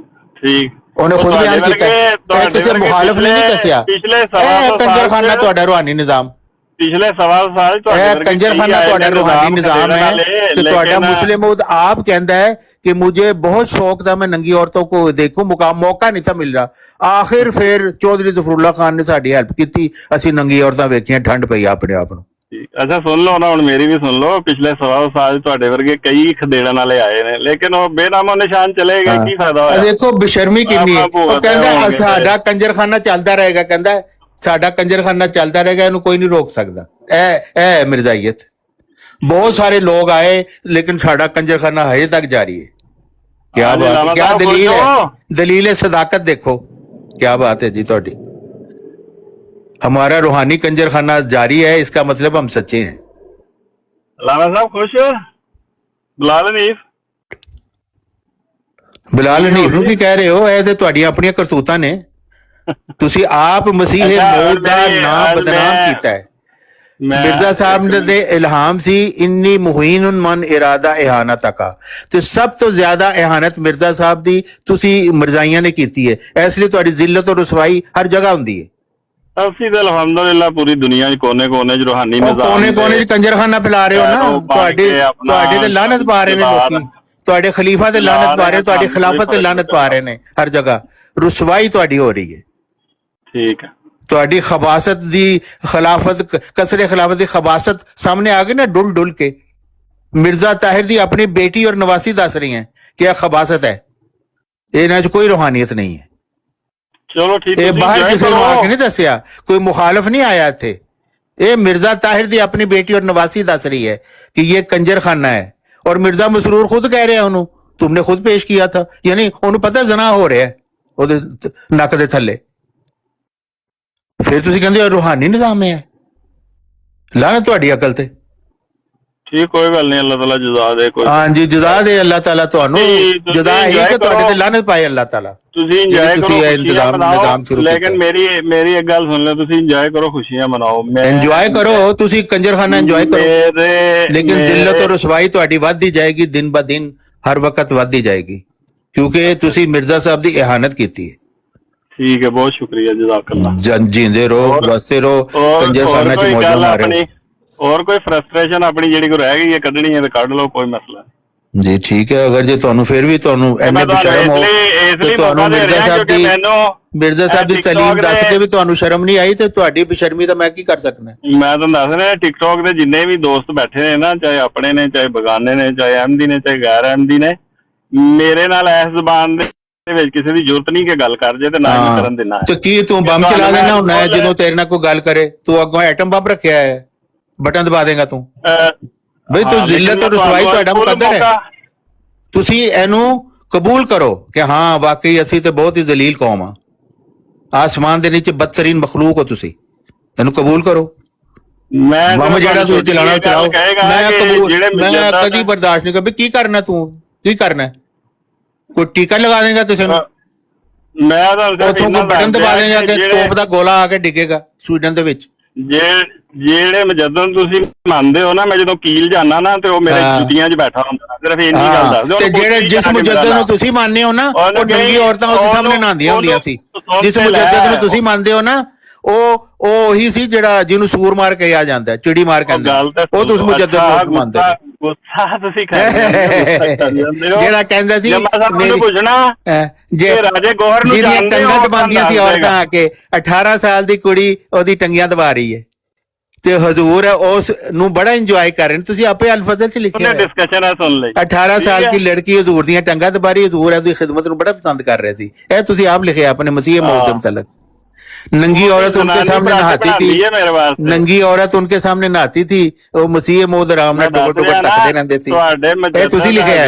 ਠੀਕ। ਉਹਨੇ ਖੁਦ ਬਿਆਨ ਕੀਤਾ ਹੈ, ਕਿਸੇ ਮੁਖਾਲਫ ਨੇ ਨਹੀਂ ਦੱਸਿਆ। ਇਹ ਕੰਜਰਖਾਨਾ ਤੁਹਾਡਾ ਰੂਹਾਨੀ ਨਿਜ਼ਾਮ, ਪਿਛਲੇ ਸਵਾਲ ਸਾਲ ਇਹ ਕੰਜਰਖਾਨਾ ਤੁਹਾਡਾ ਰੂਹਾਨੀ ਨਿਜ਼ਾਮ ਹੈ। ਤੇ ਤੁਹਾਡਾ ਮੁਸਲਿਮ ਮਊਦ ਆਪ ਕਹਿੰਦਾ है कि मुझे बहुत शौक था, मैं नंगी औरतों को देखूं, मौका नहीं था मिल रहा। आखिर फिर चौधरी जफरुल्ला खान ने साडी हेल्प की, ਅਸੀਂ ਨੰਗੀ ਔਰਤਾਂ ਵੇਖੀਆਂ, ਠੰਡ ਪਈ ਆਪਣੇ ਆਪ ਨੂੰ। ਅੱਛਾ ਸੁਣ ਲਓ ਨਾ, ਹੁਣ ਮੇਰੀ ਵੀ ਸੁਣ ਲਓ। ਪਿਛਲੇ ਸਵਾਲ ਸਾਲ ਤੁਹਾਡੇ ਵਰਗੇ ਕਈ ਖਦੇੜਨ ਵਾਲੇ ਆਏ ਨੇ, ਲੇਕਿਨ ਉਹ ਬੇਨਾਮੋ ਨਿਸ਼ਾਨ ਚਲੇ ਗਏ। ਕੀ ਫਾਇਦਾ ਹੋਇਆ? ਦੇਖੋ ਬੇਸ਼ਰਮੀ ਕਿੰਨੀ ਹੈ। ਉਹ ਕਹਿੰਦਾ ਸਾਡਾ ਕੰਜਰਖਾਨਾ ਚੱਲਦਾ ਰਹੇਗਾ, ਕਹਿੰਦਾ ਸਾਡਾ ਕੰਜਰਖਾਨਾ ਚੱਲਦਾ ਰਹੇਗਾ, ਇਹਨੂੰ ਕੋਈ ਨਹੀਂ ਰੋਕ ਸਕਦਾ। ਇਹ ਮਿਰਜ਼ਾਈਅਤ। बहुत सारे लोग आए लेकिन साडा कंजरखाना हजे तक जारी है। क्या बात है, क्या दलील है? दलील है सदाकत देखो, क्या बात है जी ਤੁਹਾਡੀ। हमारा रूहानी कंजरखाना जारी है, इसका मतलब हम सच्चे हैं। लाला साहब खुश हो? बिलाल हनीफ ਨੂੰ ਕੀ ਕਹਿ ਰਹੇ ਹੋ? ਇਹ ਤੇ ਤੁਹਾਡੀਆਂ ਆਪਣੀਆਂ ਕਰਤੂਤਾਂ ਨੇ। ਤੁਸੀਂ ਆਪ ਮਸੀਹ ਮੌਤ ਦਾ ਨਾਮ ਬਦਨਾਮ ਕੀਤਾ ਹੈ। ਮਿਰਜ਼ਾ ਸਾਹਿਬ ਦੇ ਇਲਹਾਮ ਸੀ ਇੰਨੀ ਮੁਹੀਨੁਨ ਮਨ ਇਰਾਦਾ ਇਹਾਨਾ ਤੱਕਾ, ਤੇ ਸਭ ਤੋਂ ਜ਼ਿਆਦਾ ਇਹਾਨਤ ਮਿਰਜ਼ਾ ਸਾਹਿਬ ਦੀ ਤੁਸੀਂ ਮਿਰਜ਼ਾਈਆਂ ਨੇ ਕੀਤੀ ਹੈ। ਇਸ ਲਈ ਤੁਹਾਡੀ ਜ਼ਿਲਤ ਔਰ ਰਸਵਾਈ ਹਰ ਜਗ੍ਹਾ ਹੁੰਦੀ ਹੈ। ਅਸੀਂ ਤਾਂ ਅਲਹਮਦੁਲਿਲਾ ਪੂਰੀ ਦੁਨੀਆ 'ਚ ਕੋਨੇ-ਕੋਨੇ 'ਚ ਰੂਹਾਨੀ ਕੋਨੇ 'ਚ ਕੰਜਰਖਾਨਾ ਫੈਲਾ ਰਹੇ ਹੋ ਨਾ। ਤੁਹਾਡੇ ਤੇ ਲਾਨਤ ਪਾ ਰਹੇ ਨੇ ਲੋਕੀ, ਤੁਹਾਡੇ ਖਲੀਫਾ ਤੇ ਲਾਨਤ ਪਾ ਰਹੇ, ਤੁਹਾਡੀ ਖਿਲਾਫਤ ਤੇ ਲਾਨਤ ਪਾ ਰਹੇ ਨੇ, ਹਰ ਜਗ੍ਹਾ ਰਸਵਾਈ ਤੁਹਾਡੀ ਹੋ ਰਹੀ ਹੈ। ਠੀਕ ਹੈ, ਤੁਹਾਡੀ ਖਬਾਸਤ ਦੀ ਖਿਲਾਫਤ, ਕਸਰੇ ਖਿਲਾਫਤ ਦੀ ਖਬਾਸਤ ਸਾਹਮਣੇ ਆ ਗਈ ਨਾ ਡੁੱਲ ਡੁੱਲ ਕੇ। ਮਿਰਜ਼ਾ ਤਾਹਿਰ ਦੀ ਆਪਣੀ ਬੇਟੀ ਔਰ ਨਵਾਸੀ ਦੱਸ ਰਹੀ ਹੈ ਕਿ ਇਹ ਖਬਾਸਤ ਹੈ, ਇਹਨਾਂ 'ਚ ਕੋਈ ਰੂਹਾਨੀਅਤ ਨਹੀਂ ਹੈ। ਚਲੋ ਠੀਕ ਹੈ, ਇਹ ਬਾਹਰ ਕਿਸੇ ਨੂੰ ਆ ਕੇ ਨਹੀਂ ਦੱਸਿਆ, ਕੋਈ ਮੁਖਾਲਫ ਨਹੀਂ ਆਇਆ ਇੱਥੇ। ਇਹ ਮਿਰਜ਼ਾ ਤਾहिर ਦੀ अपनी बेटी और नवासी दस रही है कि ये कंजर खाना है, और मिर्जा मसरूर खुद कह रहे हैं उन्होंने, तुमने खुद पेश किया था, यानी उन्होंने पता जना हो रहा है ਉਹਦੇ ਨੱਕ ਦੇ ਥੱਲੇ। ਫਿਰ ਤੁਸੀਂ ਕਹਿੰਦੇ ਹੋ ਰੂਹਾਨੀ ਨਿਜ਼ਾਮ ਹੈ, ਲਾਨਤ ਤੁਹਾਡੀ ਅਕਲ ਤੇ। ਠੀਕ, ਕੋਈ ਗੱਲ ਨਹੀਂ, ਅੱਲਾਹ ਤਾਲਾ ਜਜ਼ਾ ਦੇ। ਕੋਈ ਹਾਂਜੀ, ਜਜ਼ਾ ਦੇ ਅੱਲਾਹ ਤਾਲਾ ਤੁਹਾਨੂੰ, ਜਜ਼ਾ ਹੀ ਕਿ ਤੁਹਾਡੇ ਤੇ ਲਾਨਤ ਪਾਏ ਅੱਲਾਹ ਤਾਲਾ। ਤੁਸੀਂ ਇੰਜੋਏ ਕਰੋ, ਨਿਜ਼ਾਮ ਸ਼ੁਰੂ, ਲੇਕਿਨ ਮੇਰੀ ਇੱਕ ਗੱਲ ਸੁਣ ਲਓ, ਤੁਸੀਂ ਇੰਜੋਏ ਕਰੋ, ਖੁਸ਼ੀਆਂ ਮਨਾਓ, ਇੰਜੋਏ ਕਰੋ, ਤੁਸੀਂ ਕੰਜਰਖਾਨਾ ਇੰਜੋਏ ਕਰੋ, ਲੇਕਿਨ ਜ਼ਿਲਤ ਔਰ ਰਸਵਾਈ ਤੁਹਾਡੀ ਵੱਧਦੀ ਜਾਏਗੀ, ਦਿਨ ਬ ਦਿਨ ਹਰ ਵਕਤ ਵੱਧਦੀ ਜਾਏਗੀ, ਕਿਉਂਕਿ ਤੁਸੀਂ ਮਿਰਜ਼ਾ ਸਾਹਿਬ ਦੀ ਇਹਾਨਤ ਕੀਤੀ ਹੈ। ਠੀਕ ਹੈ, ਬਹੁਤ ਸ਼ੁਕਰੀਆ, ਜਜ਼ਾਕੱਲਾ। ਜਿੰਦੇ ਰਹੋ, ਵਸਦੇ ਰਹੋ, ਕੰਜਰਖਾਨਾ ਚ ਮੌਜਾਂ ਮਾਰੋ। ਹੋਰ ਕੋਈ ਫਰਸਟ੍ਰੇਸ਼ਨ ਆਪਣੀ ਜਿਹੜੀ ਕੋ ਰਹਿ ਗਈ ਹੈ ਕੱਢਣੀ ਹੈ ਤੇ ਕੱਢ ਲਓ, ਕੋਈ ਮਸਲਾ ਜੀ। ਠੀਕ ਹੈ, ਅਗਰ ਜੇ ਤੁਹਾਨੂੰ ਫਿਰ ਵੀ ਤੁਹਾਨੂੰ ਐਨੇ ਬੇਸ਼ਰਮ ਹੋ ਤੇ ਤੁਹਾਨੂੰ ਮਿਰਜ਼ਾ ਸਾਹਿਬ ਦੀ ਤਾਲੀਮ ਦੱਸ ਕੇ ਵੀ ਤੁਹਾਨੂੰ ਸ਼ਰਮ ਨਹੀਂ ਆਈ, ਤੇ ਤੁਹਾਡੀ ਬੇਸ਼ਰਮੀ ਦਾ ਮੈਂ ਕੀ ਕਰ ਸਕਦਾ। ਮੈਂ ਤੁਹਾਨੂੰ ਦੱਸ ਰਿਹਾ, ਟਿਕਟੋਕ ਦੇ ਜਿੰਨੇ ਵੀ ਦੋਸਤ ਬੈਠੇ ਨੇ ਨਾ, ਚਾਹੇ ਆਪਣੇ ਨੇ, ਚਾਹੇ ਬਗਾਨੇ ਨੇ, ਚਾਹੇ ਅਹਿਮਦੀ ਨੇ, ਚਾਹੇ ਗੈਰ ਅਹਿਮਦੀ ਨੇ, ਮੇਰੇ ਨਾਲ ਇਸ ਜ਼ਬਾਨ ਦੇ ਵਿੱਚ ਕਿਸੇ ਦੀ ਜ਼ਰੂਰਤ ਨਹੀਂ ਕਿ ਗੱਲ ਕਰ ਜੇ, ਤੇ ਨਾ ਹੀ ਕਰਨ ਦੇਣਾ। ਤੇ ਕੀ ਤੂੰ ਬੰਬ ਚਲਾ ਦੇਣਾ ਹੁੰਦਾ ਹੈ ਜਦੋਂ ਤੇਰੇ ਨਾਲ ਕੋਈ ਗੱਲ ਕਰੇ? ਤੂੰ ਅੱਗੋਂ ਐਟਮ ਬੰਬ ਰੱਖਿਆ ਹੈ, ਬਟਨ ਦਬਾ ਦੇਗਾ ਤੂੰ? ਬਈ ਤੂੰ ਜ਼ਿਲਤ ਔਰ ਰਸਵਾਈ ਤੁਹਾਡਾ ਮੁਕੱਦਰ ਹੈ। ਤੁਸੀਂ ਇਹਨੂੰ ਕਬੂਲ ਕਰੋ ਕਿ ਹਾਂ ਵਾਕਈ ਅਸੀਂ ਤੇ ਬਹੁਤ ਹੀ ਜ਼ਲੀਲ ਕੌਮ ਆ, ਆਸਮਾਨ ਦੇ ਨੀਚੇ ਬਦਤਰੀਨ ਮਖਲੂਕ ਹੋ, ਤੁਸੀਂ ਇਹਨੂੰ ਕਬੂਲ ਕਰੋ। ਬੰਬ ਜਿਹੜਾ ਤੁਸੀਂ ਚਲਾਉਣਾ ਚਲਾਓ, ਮੈਂ ਕਦੀ ਬਰਦਾਸ਼ਤ ਨਹੀਂ ਕਰ। ਕੀ ਕਰਨਾ ਤੂੰ, ਕੀ ਕਰਨਾ? ਕੋਈ ਟੀਕਾ ਲਗਾ ਦੇਗਾ ਕਿਸੇ ਨੂੰ? ਮੈਂ ਉੱਥੋਂ ਕੋਈ ਬਟਨ ਦਬਾ ਦੇਗਾ ਕਿ ਤੋਪ ਦਾ ਗੋਲਾ ਆ ਕੇ ਡਿੱਗੇਗਾ ਸਵੀਡਨ ਦੇ ਵਿੱਚ? ਜਿਹੜੇ ਮੁਜੱਦਦ ਤੁਸੀਂ ਮੰਨਦੇ ਹੋ ਨਾ, ਮੈਂ ਜਦੋਂ ਕੀਲ ਜਾਣਾ ਨਾ ਤੇ ਉਹ ਮੇਰੇ ਜੁੱਤੀਆਂ 'ਚ ਬੈਠਾ ਹੁੰਦਾ, ਸਿਰਫ ਇੰਨੀ ਗੱਲ ਦੱਸ ਦਿਓ। ਤੇ ਜਿਹੜੇ ਜਿਸ ਮੁਜੱਦਦ ਨੂੰ ਤੁਸੀਂ ਮੰਨਦੇ ਹੋ ਨਾ, ਉਹ ਨੰਗੀ ਔਰਤਾਂ ਉਹਦੇ ਸਾਹਮਣੇ ਨਹਾਉਂਦੀਆਂ ਹੁੰਦੀਆਂ ਸੀ। ਜਿਸ ਮੁਜੱਦਦ ਨੂੰ ਤੁਸੀਂ ਮੰਨਦੇ ਹੋ ਨਾ, ਉਹ ਉਹੀ ਸੀ ਜਿਹੜਾ ਜਿਹਨੂੰ ਸੂਰ ਮਾਰ ਕੇ ਆ ਜਾਂਦਾ, ਚਿੜੀ ਮਾਰ ਕੇ, ਉਹ ਤੁਸੀਂ ਮੁਜੱਦਦ ਨੂੰ ਮੰਨਦੇ ਹੋ। ਜਿਹੜਾ ਕਹਿੰਦਾ ਸੀ ਪੁੱਛਣਾ ਜੇ ਰਾਜੇ ਗੌਹਰ ਨੂੰ ਜਿਹਦੀਆਂ ਟੰਗਾਂ ਦਬਾਉਂਦੀਆਂ ਸੀ ਔਰਤਾਂ ਆ ਕੇ, 18 ਸਾਲ ਦੀ ਕੁੜੀ ਉਹਦੀ ਟੰਗੀਆਂ ਦਬਾ ਰਹੀ ਹੈ, ਤੇ ਹਜ਼ੂਰ ਉਸ ਨੂੰ ਬੜਾ ਇੰਜੋਏ ਕਰ ਰਹੇ ਨੇ। ਤੁਸੀਂ ਆਪੇ ਅਲ-ਫਜ਼ਲ ਚ ਲਿਖਿਆ ਡਿਸਕਸ਼ਨ ਹੈ, ਸੁਣ ਲਈ। 18 ਸਾਲ ਦੀ ਲੜਕੀ ਹਜ਼ੂਰ ਦੀਆਂ ਟੰਗਾਂ ਦਬਾ ਰਹੀ, ਹਜ਼ੂਰ ਉਹਦੀ ਖਿਦਮਤ ਨੂੰ ਬੜਾ ਪਸੰਦ ਕਰ ਰਹੇ ਸੀ। ਇਹ ਤੁਸੀਂ ਆਪ ਲਿਖਿਆ ਆਪਣੇ ਮਸੀਹ ਮੌਤ ਦੇ ਮੁਤਲਕ। नंगी औरत उनके सामने नहाती थी, नंगी औरत उनके सामने नहाती थी, वो मसीह मौद आराम में डुबो डुबो तकते रहंदे सी। ਇਹ ਤੁਸੀਂ ਲਿਖਿਆ ਹੈ,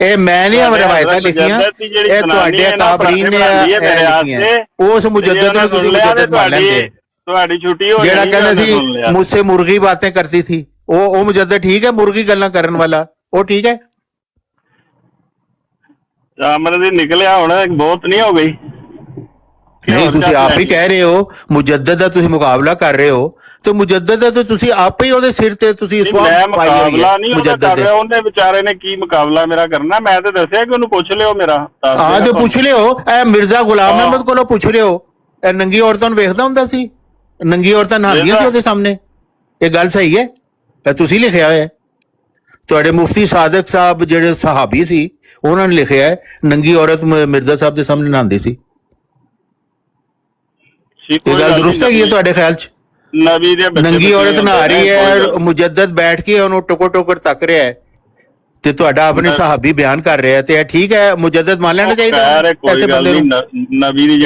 ਇਹ ਮੈਂ ਨਹੀਂ ਆ ਰਵਾਇਤਾਂ ਲਿਖੀਆਂ, ਇਹ ਤੁਹਾਡੇ ਅਕਾਬਰੀਨ ਨੇ ਲਿਖੀਆਂ। ਉਸ ਮੁਜੱਦਦ ਨੂੰ ਤੁਸੀਂ ਮੁਜੱਦਦ ਮੰਨ ਲੈਂਦੇ। ਤੁਹਾਡੀ ਛੁੱਟੀ ਹੋ ਜਿਹੜਾ ਕਹਿੰਦਾ ਸੀ ਮੁਝਸੇ ਮੁਰਗੀ ਬਾतें करती थी, ਉਹ ਮੁਜੱਦਦ ਠੀਕ ਹੈ? ਮੁਰਗੀ ਗੱਲਾਂ ਕਰਨ ਵਾਲਾ ਉਹ ਠੀਕ ਹੈ? ਅਮਰ ਦੀ ਨਿਕਲਿਆ ਹੁਣ ਬਹੁਤ ਨਹੀਂ ਹੋ ਗਈ। ਨਹੀਂ, ਤੁਸੀਂ ਆਪ ਹੀ ਕਹਿ ਰਹੇ ਹੋ ਮੁਜੱਦਦ ਦਾ ਤੁਸੀਂ ਮੁਕਾਬਲਾ ਕਰ ਰਹੇ ਹੋ, ਤੇ ਮੁਜੱਦਦ ਦਾ ਤੁਸੀਂ ਆਪ ਹੀ ਉਹਦੇ ਸਿਰ ਤੇ ਤੁਸੀਂ ਮੁਕਾਬਲਾ ਨਹੀਂ ਮੁਜੱਦਦ ਦੇ। ਉਹਨੇ ਵਿਚਾਰੇ ਨੇ ਕੀ ਮੁਕਾਬਲਾ ਮੇਰਾ ਕਰਨਾ? ਮੈਂ ਤੇ ਦੱਸਿਆ ਕਿ ਉਹਨੂੰ ਪੁੱਛ ਲਿਓ ਮੇਰਾ। ਹਾਂ ਤੇ ਪੁੱਛ ਲਿਓ। ਇਹ ਮਿਰਜ਼ਾ ਗੁਲਾਮ ਅਹਿਮਦ ਕੋਲੋਂ ਪੁੱਛ ਲਿਓ। ਇਹ ਨੰਗੀ ਔਰਤਾਂ ਨੂੰ ਵੇਖਦਾ ਹੁੰਦਾ ਸੀ, ਨੰਗੀ ਔਰਤਾਂ ਨਹਾਉਂਦੀਆਂ ਸੀ ਉਹਦੇ ਸਾਹਮਣੇ। ਇਹ ਗੱਲ ਸਹੀ ਹੈ? ਇਹ ਤੁਸੀਂ ਲਿਖਿਆ ਹੋਇਆ। ਤੁਹਾਡੇ ਮੁਫਤੀ ਸਾਦਕ ਸਾਹਿਬ ਜਿਹੜੇ ਸਹਾਬੀ ਸੀ, ਉਹਨਾਂ ਨੇ ਲਿਖਿਆ ਹੈ ਨੰਗੀ ਔਰਤ ਮਿਰਜ਼ਾ ਸਾਹਿਬ ਦੇ ਸਾਹਮਣੇ ਨਹਾਉਂਦੀ ਸੀ। ਇਹ ਗੱਲ ਦਰੁਸਤ ਹੈਗੀ ਹੈ ਤੁਹਾਡੇ ਖਿਆਲ ਚ? ਨੰਗੀ ਔਰਤ ਨਹਾ ਰਹੀ ਹੈ, ਮੁਜੱਦਦ ਬੈਠ ਕੇ ਉਹਨੂੰ ਟੁਕਰ ਟੁਕਰ ਤੱਕ ਰਿਹਾ ਹੈ, ਤੇ ਤੁਹਾਡਾ ਆਪਣੇ ਸਹਾਬੀ ਬਿਆਨ ਕਰ ਰਿਹਾ, ਤੇ ਇਹ ਠੀਕ ਹੈ? ਮੁਜੱਦਦ ਮੰਨ ਲੈਣਾ ਚਾਹੀਦਾ ਐਸੇ ਬੰਦੇ ਨੂੰ?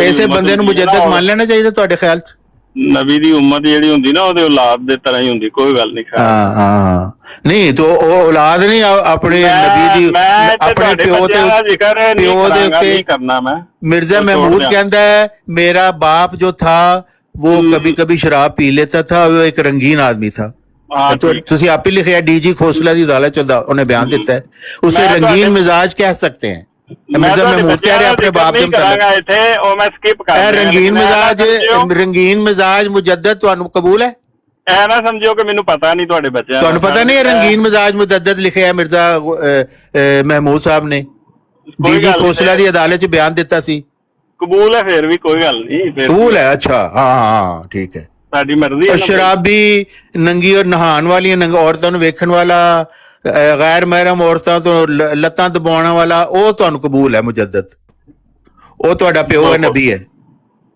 ਐਸੇ ਬੰਦੇ ਨੂੰ ਮੁਜੱਦਦ ਮੰਨ ਲੈਣਾ ਚਾਹੀਦਾ ਤੁਹਾਡੇ ਖਿਆਲ ਚ? ਨਬੀ ਦੀ ਉਮਤ ਜਿਹੜੀ ਹੁੰਦੀ ਨਾ, ਉਹਦੇ ਔਲਾਦ ਦੇ ਤਰ੍ਹਾਂ ਹੀ ਹੁੰਦੀ, ਕੋਈ ਗੱਲ ਨਹੀਂ। ਹਾਂ ਨਹੀਂ, ਤਾਂ ਉਹ ਔਲਾਦ ਨਹੀਂ, ਆਪਣੇ ਨਬੀ ਦੀ, ਆਪਣੇ ਪਿਓ ਦੇ ਉੱਤੇ ਕਰਨਾ। ਮੈਂ मिर्जा महमूद कहता है मेरा बाप जो था वो कभी कभी शराब पी लेता था, वो एक रंगीन आदमी था। तो तुसी आप ही लिखिया डीजी खोसला दी अदालत च उन्हें बयान दिता है, उसे रंगीन मिजाज कह सकते हैं। ਮਿਰਜ਼ਾ ਮਹਿਮੂਦ ਕਹਿ ਰਿਹਾ ਆਪਣੇ ਬਾਪ ਦੇ ਕਰਾਂਗਾ ਇੱਥੇ ਉਹ ਮੈਂ ਸਕਿਪ ਕਰ ਇਹ ਰੰਗੀਨ ਮਿਜ਼ਾਜ ਮੁਜੱਦਦ ਤੁਹਾਨੂੰ ਕਬੂਲ ਹੈ? ਐ ਨਾ ਸਮਝਿਓ ਕਿ ਮੈਨੂੰ ਪਤਾ ਨਹੀਂ ਤੁਹਾਡੇ ਬੱਚਿਆਂ ਤੁਹਾਨੂੰ ਪਤਾ ਨਹੀਂ ਰੰਗੀਨ ਮਿਜ਼ਾਜ ਮੁਜੱਦਦ ਲਿਖਿਆ ਮਿਰਜ਼ਾ ਮਹਿਮੂਦ ਸਾਹਿਬ ਨੇ ਡੀਜੀ ਖੋਸਲਾ ਦੀ ਅਦਾਲਤ 'ਚ ਬਿਆਨ ਦਿੱਤਾ ਸੀ। ਕਬੂਲ ਹੈ, ਫਿਰ ਵੀ ਕੋਈ ਗੱਲ ਨਹੀਂ, ਕਬੂਲ ਹੈ। ਅੱਛਾ, ਹਾਂ ਠੀਕ ਹੈ, ਸਾਡੀ ਮਰਜ਼ੀ ਹੈ। ਸ਼ਰਾਬੀ, ਨੰਗੀ ਔਰ ਨਹਾਉਣ ਵਾਲੀਆਂ ਔਰਤਾਂ ਨੂੰ ਵੇਖਣ ਵਾਲਾ, ਗੈਰ ਮਹਿਰਮ ਔਰਤਾਂ ਤੋਂ ਲੱਤਾਂ ਦਬਾਉਣ ਵਾਲਾ, ਉਹ ਤੁਹਾਨੂੰ ਕਬੂਲ ਹੈ ਮੁਜੱਦਦ? ਉਹ ਤੁਹਾਡਾ ਪਿਓ ਹੈ, ਨਬੀ ਹੈ,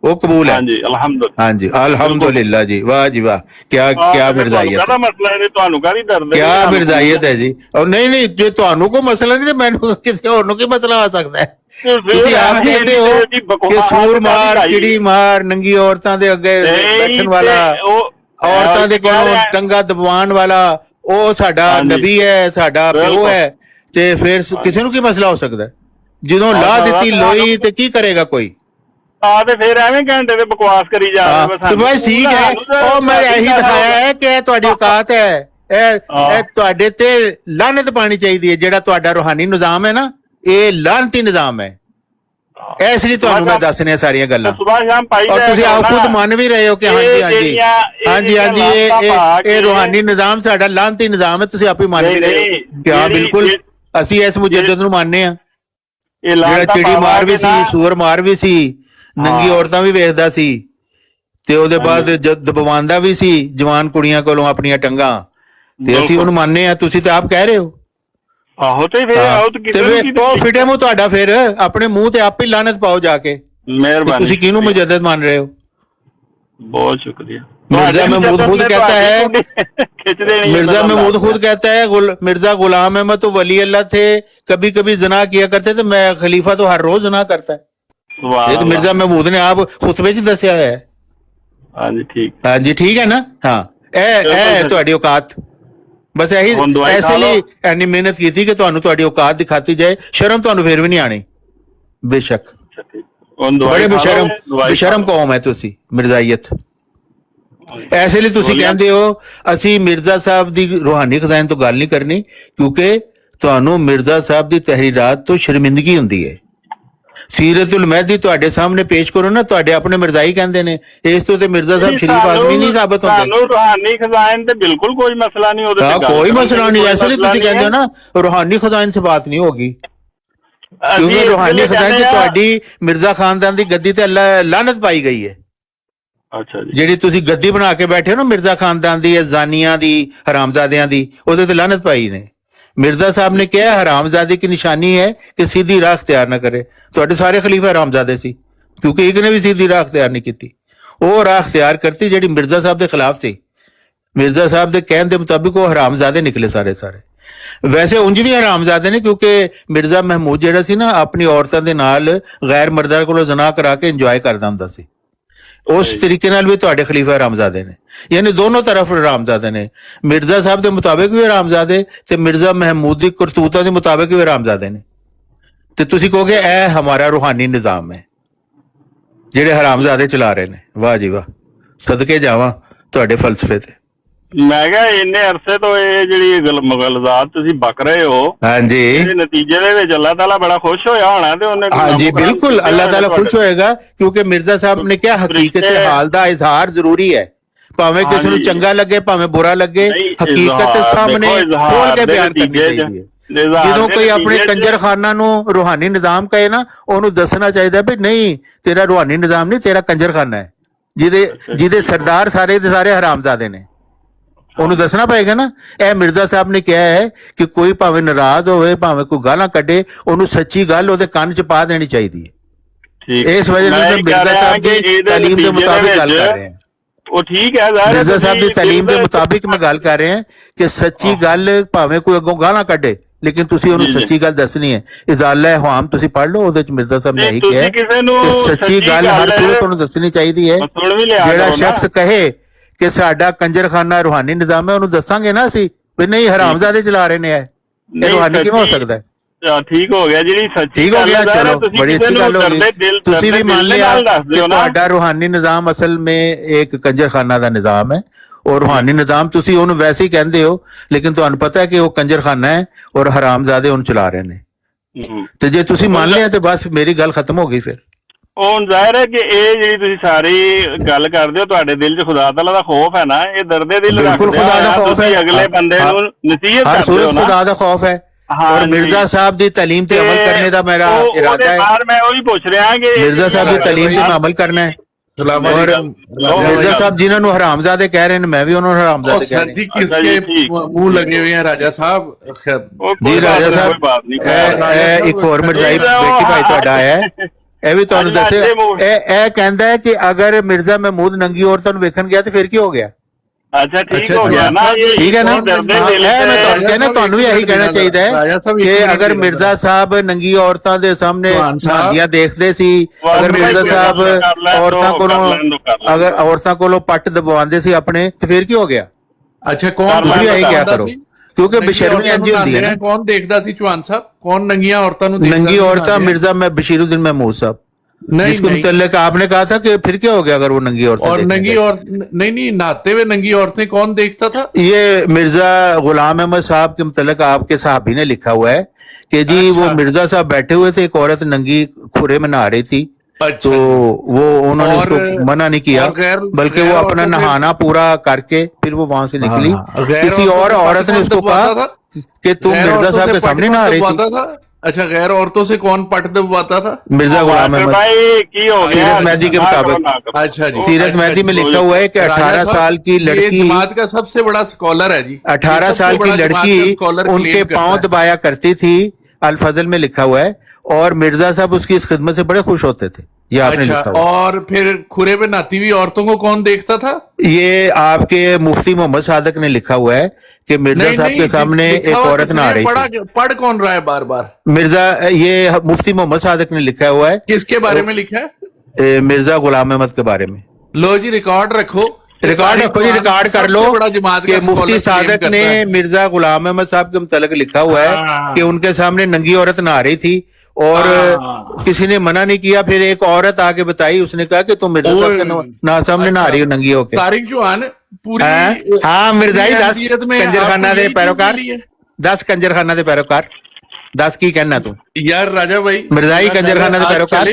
ਉਹ ਕਬੂਲ ਹੈ? ਹਾਂਜੀ ਅਲਹਮਦੁਲਿਲਾ। ਹਾਂਜੀ ਅਲਹਮਦੁਲਿਲਾ ਜੀ, ਵਾਹ ਜੀ ਵਾਹ, ਕਿਆ ਮਿਰਜ਼ਾਈਅਤ ਹੈ, ਮਸਲਾ ਹੈ ਤੁਹਾਨੂੰ ਕਾਹਦੀ ਦਰਦ, ਕਿਆ ਮਿਰਜ਼ਾਈਅਤ ਹੈ ਜੀ। ਔਰ ਨਹੀਂ ਜੇ ਤੁਹਾਨੂੰ ਕੋਈ ਮਸਲਾ ਨਹੀਂ, ਮੈਨੂੰ ਕਿਸੇ ਹੋਰ ਨੂੰ ਕੀ ਮਸਲਾ ਆ ਸਕਦਾ ਹੈ? ਤੁਸੀਂ ਆਪ ਕਹਿੰਦੇ ਹੋ ਕਿ ਸੂਰ ਮਾਰ, ਚਿੜੀ ਮਾਰ, ਨੰਗੀ ਔਰਤਾਂ ਦੇ ਅੱਗੇ ਬੈਠਣ ਵਾਲਾ, ਔਰਤਾਂ ਦੇ ਕੋਲੋਂ ਟੰਗਾ ਦਬਾਉਣ ਵਾਲਾ, ਉਹ ਸਾਡਾ ਨਬੀ ਹੈ, ਸਾਡਾ ਪਿਓ ਹੈ, ਤੇ ਫਿਰ ਕਿਸੇ ਨੂੰ ਕੀ ਮਸਲਾ ਹੋ ਸਕਦਾ? ਜਦੋਂ ਲਾ ਦਿੱਤੀ ਲੋਈ ਤੇ ਕੀ ਕਰੇਗਾ ਕੋਈ? ਤੇ ਫਿਰ ਐਵੇਂ ਘੰਟੇ ਤੇ ਬਕਵਾਸ ਕਰੀ ਜਾ ਰਿਹਾ। ਬਸ ਠੀਕ ਹੈ, ਉਹ ਮੈਂ ਇਹੀ ਦਿਖਾਇਆ ਹੈ ਕਿ ਇਹ ਤੁਹਾਡੀ ਔਕਾਤ ਹੈ, ਇਹ ਤੁਹਾਡੇ ਤੇ ਲਾਨਤ ਪਾਣੀ ਚਾਹੀਦੀ ਹੈ। ਜਿਹੜਾ ਤੁਹਾਡਾ ਰੂਹਾਨੀ ਨਿਜ਼ਾਮ ਹੈ ਨਾ, ਇਹ ਲਾਨਤੀ ਨਿਜ਼ਾਮ ਹੈ। ਇਸ ਲਈ ਤੁਹਾਨੂੰ ਮੈਂ ਦੱਸ ਰਿਹਾ ਸਾਰੀਆਂ ਗੱਲਾਂ, ਔਰ ਤੁਸੀਂ ਆਪ ਖੁਦ ਮੰਨ ਵੀ ਰਹੇ ਹੋ ਕਿ ਹਾਂਜੀ ਇਹ ਰੂਹਾਨੀ ਨਿਜ਼ਾਮ ਸਾਡਾ ਲਾਨਤੀ ਨਿਜ਼ਾਮ ਹੈ। ਤੁਸੀਂ ਆਪ ਹੀ ਮੰਨ ਵੀ ਰਹੇ ਹੋ ਕਿ ਹਾਂ ਬਿਲਕੁਲ ਅਸੀਂ ਇਸ ਮੁਜੱਦਦ ਨੂੰ ਮੰਨਦੇ ਹਾਂ, ਜਿਹੜਾ ਚਿੜੀ ਮਾਰ ਵੀ ਸੀ, ਸੂਰ ਮਾਰ ਵੀ ਸੀ, ਨੰਗੀ ਔਰਤਾਂ ਵੀ ਵੇਖਦਾ ਸੀ, ਤੇ ਉਹਦੇ ਬਾਅਦ ਦਬਵਾਉਂਦਾ ਵੀ ਸੀ ਜਵਾਨ ਕੁੜੀਆਂ ਕੋਲੋਂ ਆਪਣੀਆਂ ਟੰਗਾਂ, ਤੇ ਅਸੀਂ ਉਹਨੂੰ ਮੰਨਦੇ ਹਾਂ। ਤੁਸੀਂ ਤਾਂ ਆਪ ਕਹਿ ਰਹੇ ਹੋ। ਆਹੋ, ਤੇ ਫਿਰ ਉਹ ਫਿਟੇ ਮੂੰਹ ਤੁਹਾਡਾ, ਫਿਰ ਆਪਣੇ ਮੂੰਹ ਤੇ ਆਪ ਹੀ ਲਾਨਤ ਪਾਓ ਜਾ ਕੇ। ਮਿਹਰਬਾਨੀ। ਤੁਸੀਂ ਕਿਹਨੂੰ ਮੁਜੱਦਦ ਮੰਨ ਰਹੇ ਹੋ? बहुत शुक्रिया। मिर्जा महमूद खुद कहता है, मिर्जा महमूद खुद कहता है मिर्जा गुलाम अहमद तो वली अल्लाह थे, कभी कभी जना किया करते थे, मैं खलीफा तो हर रोज जना करता है। ये तो मिर्जा महमूद ने आप खुतबे च दस्या है। हाँ जी ठीक है ना। हाँ ए ਤੁਹਾਡੀ औकात बस यही ऐसे ਲਈ ਐਨੀ ਮਿਹਨਤ ਕੀਤੀ ਕਿ ਤੁਹਾਨੂੰ ਤੁਹਾਡੀ औकात ਦਿਖਾਤੀ ਜਾਏ। ਸ਼ਰਮ ਤੁਹਾਨੂੰ ਫਿਰ ਵੀ ਨਹੀਂ ਆਣੀ ਬੇਸ਼ੱਕ। ਬੜੇ ਬੇਸ਼ਰਮ ਕੌਮ ਹੈ ਤੁਸੀਂ, ਮਿਰਜ਼ਾਈਅਤ। ਐਸੇ ਲਈ ਤੁਸੀਂ ਕਹਿੰਦੇ ਹੋ ਅਸੀਂ ਮਿਰਜ਼ਾ ਸਾਹਿਬ ਦੀ ਰੂਹਾਨੀ ਖਜ਼ਾਨੇ ਤੋਂ ਗੱਲ ਨਹੀਂ ਕਰਨੀ, ਕਿਉਂਕਿ ਤੁਹਾਨੂੰ ਮਿਰਜ਼ਾ ਸਾਹਿਬ ਦੀ ਤਹਿਰੀਰਾਤ ਤੋਂ ਸ਼ਰਮਿੰਦਗੀ ਹੁੰਦੀ ਹੈ। ਸੀਰਤੁਲ ਮਹਿਦੀ ਤੁਹਾਡੇ ਸਾਹਮਣੇ ਪੇਸ਼ ਕਰੋ ਨਾ, ਤੁਹਾਡੇ ਆਪਣੇ ਮਿਰਜ਼ਾਈ ਕਹਿੰਦੇ ਨੇ, ਇਸ ਤੋਂ ਤੇ ਮਿਰਜ਼ਾ ਸਾਹਿਬ ਸ਼ਰੀਫ ਆਦਮੀ ਨਹੀਂ ਸਾਬਤ ਹੁੰਦੇ। ਸਾਨੂੰ ਰੂਹਾਨੀ ਖਜ਼ਾਨੇ ਤੇ ਬਿਲਕੁਲ ਕੋਈ ਮਸਲਾ ਨਹੀਂ, ਉਹਦੇ ਤੇ ਕੋਈ ਮਸਲਾ ਨਹੀਂ। ਐਸੇ ਲਈ ਤੁਸੀਂ ਕਹਿੰਦੇ ਹੋ ਨਾ ਰੂਹਾਨੀ ਖਜ਼ਾਨੇ ਸੇ ਬਾਤ ਨਹੀਂ ਹੋਗੀ, ਕਿਉਂਕਿ ਰੂਹਾਨੀ ਖਜ਼ਾਨੇ ਚ ਤੁਹਾਡੀ ਮਿਰਜ਼ਾ ਖਾਨਦਾਨ ਦੀ ਗੱਦੀ ਤੇ ਲਾਨਤ ਪਾਈ ਗਈ ਹੈ। ਅੱਛਾ ਜੀ, ਜਿਹੜੀ ਤੁਸੀਂ ਗੱਦੀ ਬਣਾ ਕੇ ਬੈਠੇ ਹੋ ਨਾ ਮਿਰਜ਼ਾ ਖਾਨਦਾਨ ਦੀ, ਜ਼ਾਨੀਆਂ ਦੀ, ਹਰਾਮਜ਼ਾਦਿਆਂ ਦੀ, ਉਹਦੇ ਤੇ ਲਾਨਤ ਪਾਈ ਨੇ। मिर्जा साहब ने कहा हरामजादे की निशानी है कि सीधी राह अख्तियार न करे। तो सारे खलीफा हरामजादे सी, क्योंकि एक ने भी सीधी राह अख्तियार नहीं की। वो राह अख्तियार करती जी मिर्जा साहब के खिलाफ थी। मिर्जा साहब के कहने के मुताबिक वो हरामजादे निकले सारे। वैसे उंज भी हरामजादे ने, क्योंकि मिर्जा महमूद जिहड़ा सी ना अपनी औरतों के नाल गैर मर्दां कोलों ज़ना करा के इंजॉय करदा हुंदा सी। उस तरीके नाल भी तुहाडे खलीफा हरामजादे ने, यानी दोनों तरफ हरामजादे ने। मिर्जा साहब के मुताबिक भी हरामजादे ते मिर्जा महमूद की करतूतां के मुताबिक भी हरामजादे ने। ते तुसीं कहोगे ए हमारा रूहानी निज़ाम है जिहड़े हरामजादे चला रहे ने। वाह जी वाह, सदके जावां तुहाडे फलसफे ते। ਮੈਂ ਕਿਹਾ ਇੰਨੇ ਅਰਸੇ ਤੋਂ ਇਹ ਜਿਹੜੀ ਗਲਜ਼ਾਤ ਤੁਸੀਂ ਬਕ ਰਹੇ ਹੋ, ਹਾਂਜੀ, ਇਹਦੇ ਨਤੀਜੇ ਦੇ ਵਿੱਚ ਅੱਲਾਹ ਤਾਲਾ ਬੜਾ ਖੁਸ਼ ਹੋਇਆ ਹੋਣਾ ਤੇ ਉਹਨੇ। ਹਾਂਜੀ बिल्कुल, अल्लाह ताला खुश होएगा, क्योंकि मिर्जा साहब ने क्या हकीकत हाल दा इजहार जरूरी है। भावें किसी ਨੂੰ ਚੰਗਾ ਲੱਗੇ ਭਾਵੇਂ ਬੁਰਾ ਲੱਗੇ, ਹਕੀਕਤ ਦੇ ਸਾਹਮਣੇ ਖੋਲ ਕੇ ਬਿਆਨ ਕਰਨੀ ਚਾਹੀਦੀ ਹੈ। ਜਦੋਂ ਕੋਈ ਆਪਣੇ ਕੰਜਰਖਾਨਾ ਨੂੰ ਰੂਹਾਨੀ ਨਿਜ਼ਾਮ ਕਹੇ ਨਾ, ਉਹਨੂੰ ਦੱਸਣਾ ਚਾਹੀਦਾ ਵੀ ਨਹੀਂ ਤੇਰਾ ਰੂਹਾਨੀ ਨਿਜ਼ਾਮ ਨਹੀਂ, ਤੇਰਾ ਕੰਜਰਖਾਨਾ ਹੈ ਜਿਹਦੇ ਸਰਦਾਰ ਸਾਰੇ ਦੇ ਸਾਰੇ ਹਰਾਮਜ਼ਾਦੇ ਨੇ। ਉਹਨੂੰ ਦੱਸਣਾ ਪਏਗਾ ਨਾ। ਇਹ ਮਿਰਜ਼ਾ ਸਾਹਿਬ ਨੇ ਕਿਹਾ ਹੈ ਕਿ ਕੋਈ ਭਾਵੇਂ ਨਾਰਾਜ਼ ਹੋਵੇ, ਭਾਵੇਂ ਕੋਈ ਗਾਲਾਂ ਕੱਢੇ, ਉਹਨੂੰ ਸੱਚੀ ਗੱਲ ਉਹਦੇ ਕੰਨ 'ਚ ਪਾ ਦੇਣੀ ਚਾਹੀਦੀ ਹੈ। ਇਸ ਵਜ੍ਹਾ ਨਾਲ ਮਿਰਜ਼ਾ ਸਾਹਿਬ ਦੀ ਤਾਲੀਮ ਦੇ ਮੁਤਾਬਿਕ ਗੱਲ ਕਰ ਰਹੇ ਹਾਂ। ਉਹ ਠੀਕ ਹੈ, ਮਿਰਜ਼ਾ ਸਾਹਿਬ ਦੀ ਤਾਲੀਮ ਦੇ ਮੁਤਾਬਿਕ ਮੈਂ ਗੱਲ ਕਰ ਰਿਹਾ ਕਿ ਸੱਚੀ ਗੱਲ ਭਾਵੇਂ ਕੋਈ ਅੱਗੋਂ ਗਾਲਾਂ ਕੱਢੇ, ਲੇਕਿਨ ਤੁਸੀਂ ਉਹਨੂੰ ਸੱਚੀ ਗੱਲ ਦੱਸਣੀ ਹੈ। ਇਜ਼ਾਲਾ ਹਵਾਮ ਤੁਸੀਂ ਪੜ੍ਹ ਲਓ, ਉਹਦੇ 'ਚ ਮਿਰਜ਼ਾ ਸਾਹਿਬ ਨੇ ਇਹੀ ਕਿਹਾ ਕਿ ਸੱਚੀ ਗੱਲ ਹਰ ਸੂਰਤ ਉਹਨੂੰ ਦੱਸਣੀ ਚਾਹੀਦੀ ਹੈ। ਜਿਹੜਾ ਸ਼ਖਸ ਕਹੇ ਕਿ ਸਾਡਾ ਕੰਜਰਖਾਨਾ ਰੂਹਾਨੀ ਨਿਜ਼ਾਮ ਹੈ, ਉਹਨੂੰ ਦੱਸਾਂਗੇ ਨਾ ਅਸੀਂ ਵੀ ਨਹੀਂ ਹਰਾਮਜ਼ਾਦੇ ਚਲਾ ਰਹੇ ਨੇ, ਇਹ ਰੂਹਾਨੀ ਕਿਵੇਂ ਹੋ ਸਕਦਾ ਹੈ? ਠੀਕ ਹੋ ਗਿਆ, ਜਿਹੜੀ ਸੱਚੀ ਠੀਕ ਹੋ ਗਿਆ, ਚਲੋ ਬੜੀ अच्छी ਗੱਲ हो गई। ਤੁਸੀਂ ਵੀ ਮੰਨ ਲਿਆ ਕਿ ਤੁਹਾਡਾ रूहानी निज़ाम असल में एक कंजरखाना ਦਾ ਨਿਜ਼ਾਮ ਹੈ, और रूहानी निज़ाम ਤੁਸੀਂ ਉਹਨੂੰ ਵੈਸੇ ਹੀ ਕਹਿੰਦੇ ਹੋ, लेकिन ਤੁਹਾਨੂੰ ਪਤਾ है कि वो कंजरखाना है और हरामजादे ਉਹਨੂੰ ਚਲਾ ਰਹੇ ਨੇ। ਤੇ ਜੇ ਤੁਸੀਂ ਮੰਨ ਲਿਆ ਤੇ ਬਸ ਮੇਰੀ ਗੱਲ ਖਤਮ ਹੋ ਗਈ ਫਿਰ। ਉਹ ਹੁਣ ਜ਼ਾਹਿਰ ਹੈ ਕਿ ਇਹ ਜਿਹੜੀ ਤੁਸੀਂ ਸਾਰੀ ਗੱਲ ਕਰਦੇ ਹੋ ਤੁਹਾਡੇ ਦਿਲ 'ਚ ਖੁਦਾ ਤਾਲਾ ਦਾ ਖੌਫ ਹੈ ਨਾ, ਇਹ ਦਰਦੇ ਦਿਲ ਬਿਲकुल ਰੱਖਦੇ खुदा दा ਆ, खौफ ਤੁਸੀਂ है, ਅਗਲੇ ਬੰਦੇ ਨੂੰ ਨਸੀਹਤ हर ਕਰਦੇ ਹੋ सूरत ਨਾ। खुदा दा खौफ है हाँ और जी। मिर्जा साहब दी तालीम ते अमल करने दा मेरा इरादा है। मैं वही पूछ रहा कि मिर्जा साहब दी तालीम ते मैं अमल करना है और मिर्जा साहब जिन्होंने हरामजादे कह रहे हैं मैं भी उन्होंने हरामजादे कह सर रहे जी किसके मुंह लगे हुए हैं राजा साहब? जी राजा साहब एक और मिर्जाई बेटी भाई ਤੁਹਾਡਾ ਹੈ ਇਹ ਵੀ ਤੁਹਾਨੂੰ ਦੱਸੇ ਇਹ ਕਹਿੰਦਾ ਹੈ ਕਿ ਅਗਰ ਮਿਰਜ਼ਾ ਮਹਿਮੂਦ ਨੰਗੀ ਔਰਤਾਂ ਨੂੰ ਵੇਖਣ ਗਿਆ ਤੇ ਫਿਰ ਕੀ ਹੋ ਗਿਆ? अच्छा ठीक हो गया ना, ये ठीक है ना? मैं ਤੁਹਾਨੂੰ ਵੀ ਇਹੀ ਕਹਿਣਾ ਚਾਹੀਦਾ ਹੈ ਕਿ ਅਗਰ ਮਿਰਜ਼ਾ ਸਾਹਿਬ ਨੰਗੀ ਔਰਤਾਂ ਦੇ ਸਾਹਮਣੇ ਨਹਾਉਂਦੀਆਂ ਦੇਖਦੇ ਸੀ, ਅਗਰ ਮਿਰਜ਼ਾ ਸਾਹਿਬ ਔਰਤਾਂ ਕੋਲੋਂ ਪੱਟ ਦਬਵਾਉਂਦੇ ਸੀ ਆਪਣੇ ਤੇ ਫਿਰ ਕੀ ਹੋ ਗਿਆ? ਅੱਛਾ ਕੌਣ ਤੁਸੀਂ ਇਹੀ ਕਿਹਾ ਕਰੋ ਕਿਉਂਕਿ ਬੇਸ਼ਰਮੀ ਇੰਜ ਹੁੰਦੀ ਹੈ ਨਾ। ਕੌਣ ਦੇਖਦਾ ਸੀ ਚੌਹਾਨ ਸਾਹਿਬ? ਕੌਣ ਨੰਗੀਆਂ ਔਰਤਾਂ ਨੂੰ ਦੇਖਦਾ? नंगी औरतें मिर्जा में बशीरुद्दीन महमूद साहब जिसको मुतल्लिक आपने कहा था कि फिर क्या हो गया अगर वो नंगी औरतें और नंगी और नहीं नहाते हुए नंगी औरतें कौन देखता था? ये मिर्जा गुलाम अहमद साहब के मुतल्लिक आपके साहबी ने लिखा हुआ है कि जी वो मिर्जा साहब बैठे हुए थे, एक औरत नंगी खुरे में नहा रही थी तो वो उन्होंने उसको मना नहीं किया बल्कि वो अपना नहाना पूरा करके फिर वो वहां से निकली। किसी और औरत ने उसको कहा कि तुम मिर्जा साहब के सामने नहा रही थी। अच्छा गैर औरतों से कौन पट दबवाता था? मिर्जा गुलाम अहमद सीरत मेहदी के मुताबिक। अच्छा जी, सीरत मेहदी में लिखा हुआ है कि 18 साल की लड़की जमात का सबसे बड़ा स्कॉलर है जी। 18 साल की लड़की उनके पांव दबाया करती थी, अल फजल में लिखा हुआ है, और मिर्जा साहब उसकी इस खिदमत से बड़े खुश होते थे। ये आपने अच्छा, लिखा हुआ। और फिर खुरे में नहाती हुई औरतों को कौन देखता था? ये आपके मुफ्ती मोहम्मद सादक ने लिखा हुआ है कि मिर्जा साहब के सामने एक औरत नहा रही थी। पढ़ कौन रहा है बार बार? मिर्जा ये मुफ्ती मोहम्मद सादक ने लिखा हुआ है। किसके बारे में लिखा है? मिर्जा गुलाम अहमद के बारे में। लो जी रिकॉर्ड रखो जी, रिकॉर्ड कर लो कि मुफ्ती सादक ने मिर्जा गुलाम अहमद साहब के मुतल्लिक लिखा हुआ है कि उनके सामने नंगी औरत नहा रही थी और किसी ने मना नहीं किया। फिर एक औरत आके बताई, उसने कहा कि तुम मिर्जा साहब के सामने नहा रही हो नंगी होके। तारिक चौहान पूरी हाँ मिर्जाई 10 कंजरखाना दे पैरोकार, 10 कंजरखाना दे पैरोकार 10 की कहना तू यार राजा भाई मिर्जाई कंजरखाना दे पैरोकार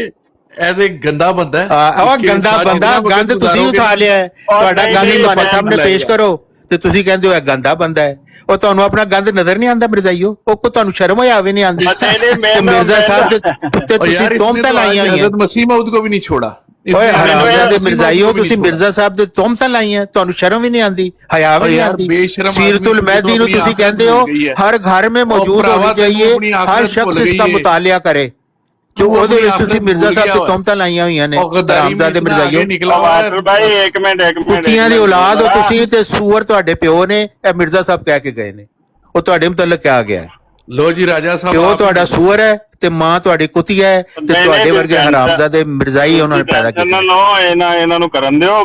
ऐसे गंदा बंदा है। ਉਹ ਗੰਦਾ ਬੰਦਾ, ਗੰਦ ਤੁਸੀਂ ਉਠਾ ਲਿਆ ਹੈ, ਤੁਹਾਡਾ ਗੰਦ ਤੁਹਾਡੇ ਸਾਹਮਣੇ ਪੇਸ਼ ਕਰੋ ਤੇ ਤੁਸੀਂ ਕਹਿੰਦੇ ਹੋ ਇਹ ਗੰਦਾ ਬੰਦਾ ਹੈ। ਉਹ ਤੁਹਾਨੂੰ ਆਪਣਾ ਗੰਦ ਨਜ਼ਰ ਨਹੀਂ ਆਉਂਦਾ ਮਿਰਜ਼ਾਈਓ? ਉਹ ਕੋ ਤੁਹਾਨੂੰ ਸ਼ਰਮ ਆਵੇ ਨਹੀਂ ਆਉਂਦੀ? ਤੇ ਮਿਰਜ਼ਾ ਸਾਹਿਬ ਦੇ ਉੱਤੇ ਤੁਸੀਂ ਤੋਹਮਤਾਂ ਲਾਈਆਂ ਹੋਈਆਂ। ਮਸੀਹ ਮਊਦ ਕੋ ਵੀ ਨਹੀਂ ਛੋੜਾ। ਓਏ ਹਰਾਮਜ਼ਾਦੇ ਮਿਰਜ਼ਾਈਓ, ਤੁਸੀਂ ਮਿਰਜ਼ਾ ਸਾਹਿਬ ਦੇ ਤੋਹਮਤਾਂ ਲਾਈਆਂ, ਤੁਹਾਨੂੰ ਸ਼ਰਮ ਵੀ ਨਹੀਂ ਆਉਂਦੀ, ਹਯਾ ਵੀ ਨਹੀਂ ਆਉਂਦੀ। ਸੀਰਤੁਲ ਮਹਿਦੀ ਨੂੰ ਤੁਸੀਂ ਕਹਿੰਦੇ ਹੋ ਹਰ ਘਰ में मौजूद होनी चाहिए, हर शख्स इसका मुतालिया करे। जो ਉਹਦੇ ਵਿੱਚ ਤੁਸੀਂ ਮਿਰਜ਼ਾ ਸਾਹਿਬ ਤੇ ਤੋਹਮਤਾਂ ਲਾਈਆਂ ਹੋਈਆਂ ਨੇ ਹਰਾਮਜ਼ਾਦੇ ਮਿਰਜ਼ਾਈਓ। ਕੁੱਤਿਆਂ ਦੀ ਔਲਾਦ ਹੋ ਤੁਸੀਂ ਤੇ ਸੂਅਰ ਤੁਹਾਡੇ ਪਿਓ ਨੇ, ਇਹ ਮਿਰਜ਼ਾ ਸਾਹਿਬ ਕਹਿ ਕੇ ਗਏ ਨੇ। ਉਹ ਤੁਹਾਡੇ ਮੁਤਲਕ ਕਿਹਾ ਗਿਆ ਹੈ। ਲੋ ਜੀ ਰਾਜਾ ਸਾਹਿਬ, ਪਿਓ ਤੁਹਾਡਾ ਸੂਅਰ ਹੈ ਤੇ ਮਾਂ ਤੁਹਾਡੀ ਕੁੱਤੀਆ ਹੈ ਤੇ ਤੁਹਾਡੇ ਵਰਗੇ ਹਰਾਮਜ਼ਾਦੇ ਮਿਰਜ਼ਾਈ ਉਹਨਾਂ ਨੇ ਪੈਦਾ ਕੀਤੇ। ਇਹਨਾਂ ਨੂੰ ਕਰਨ ਦਿਓ।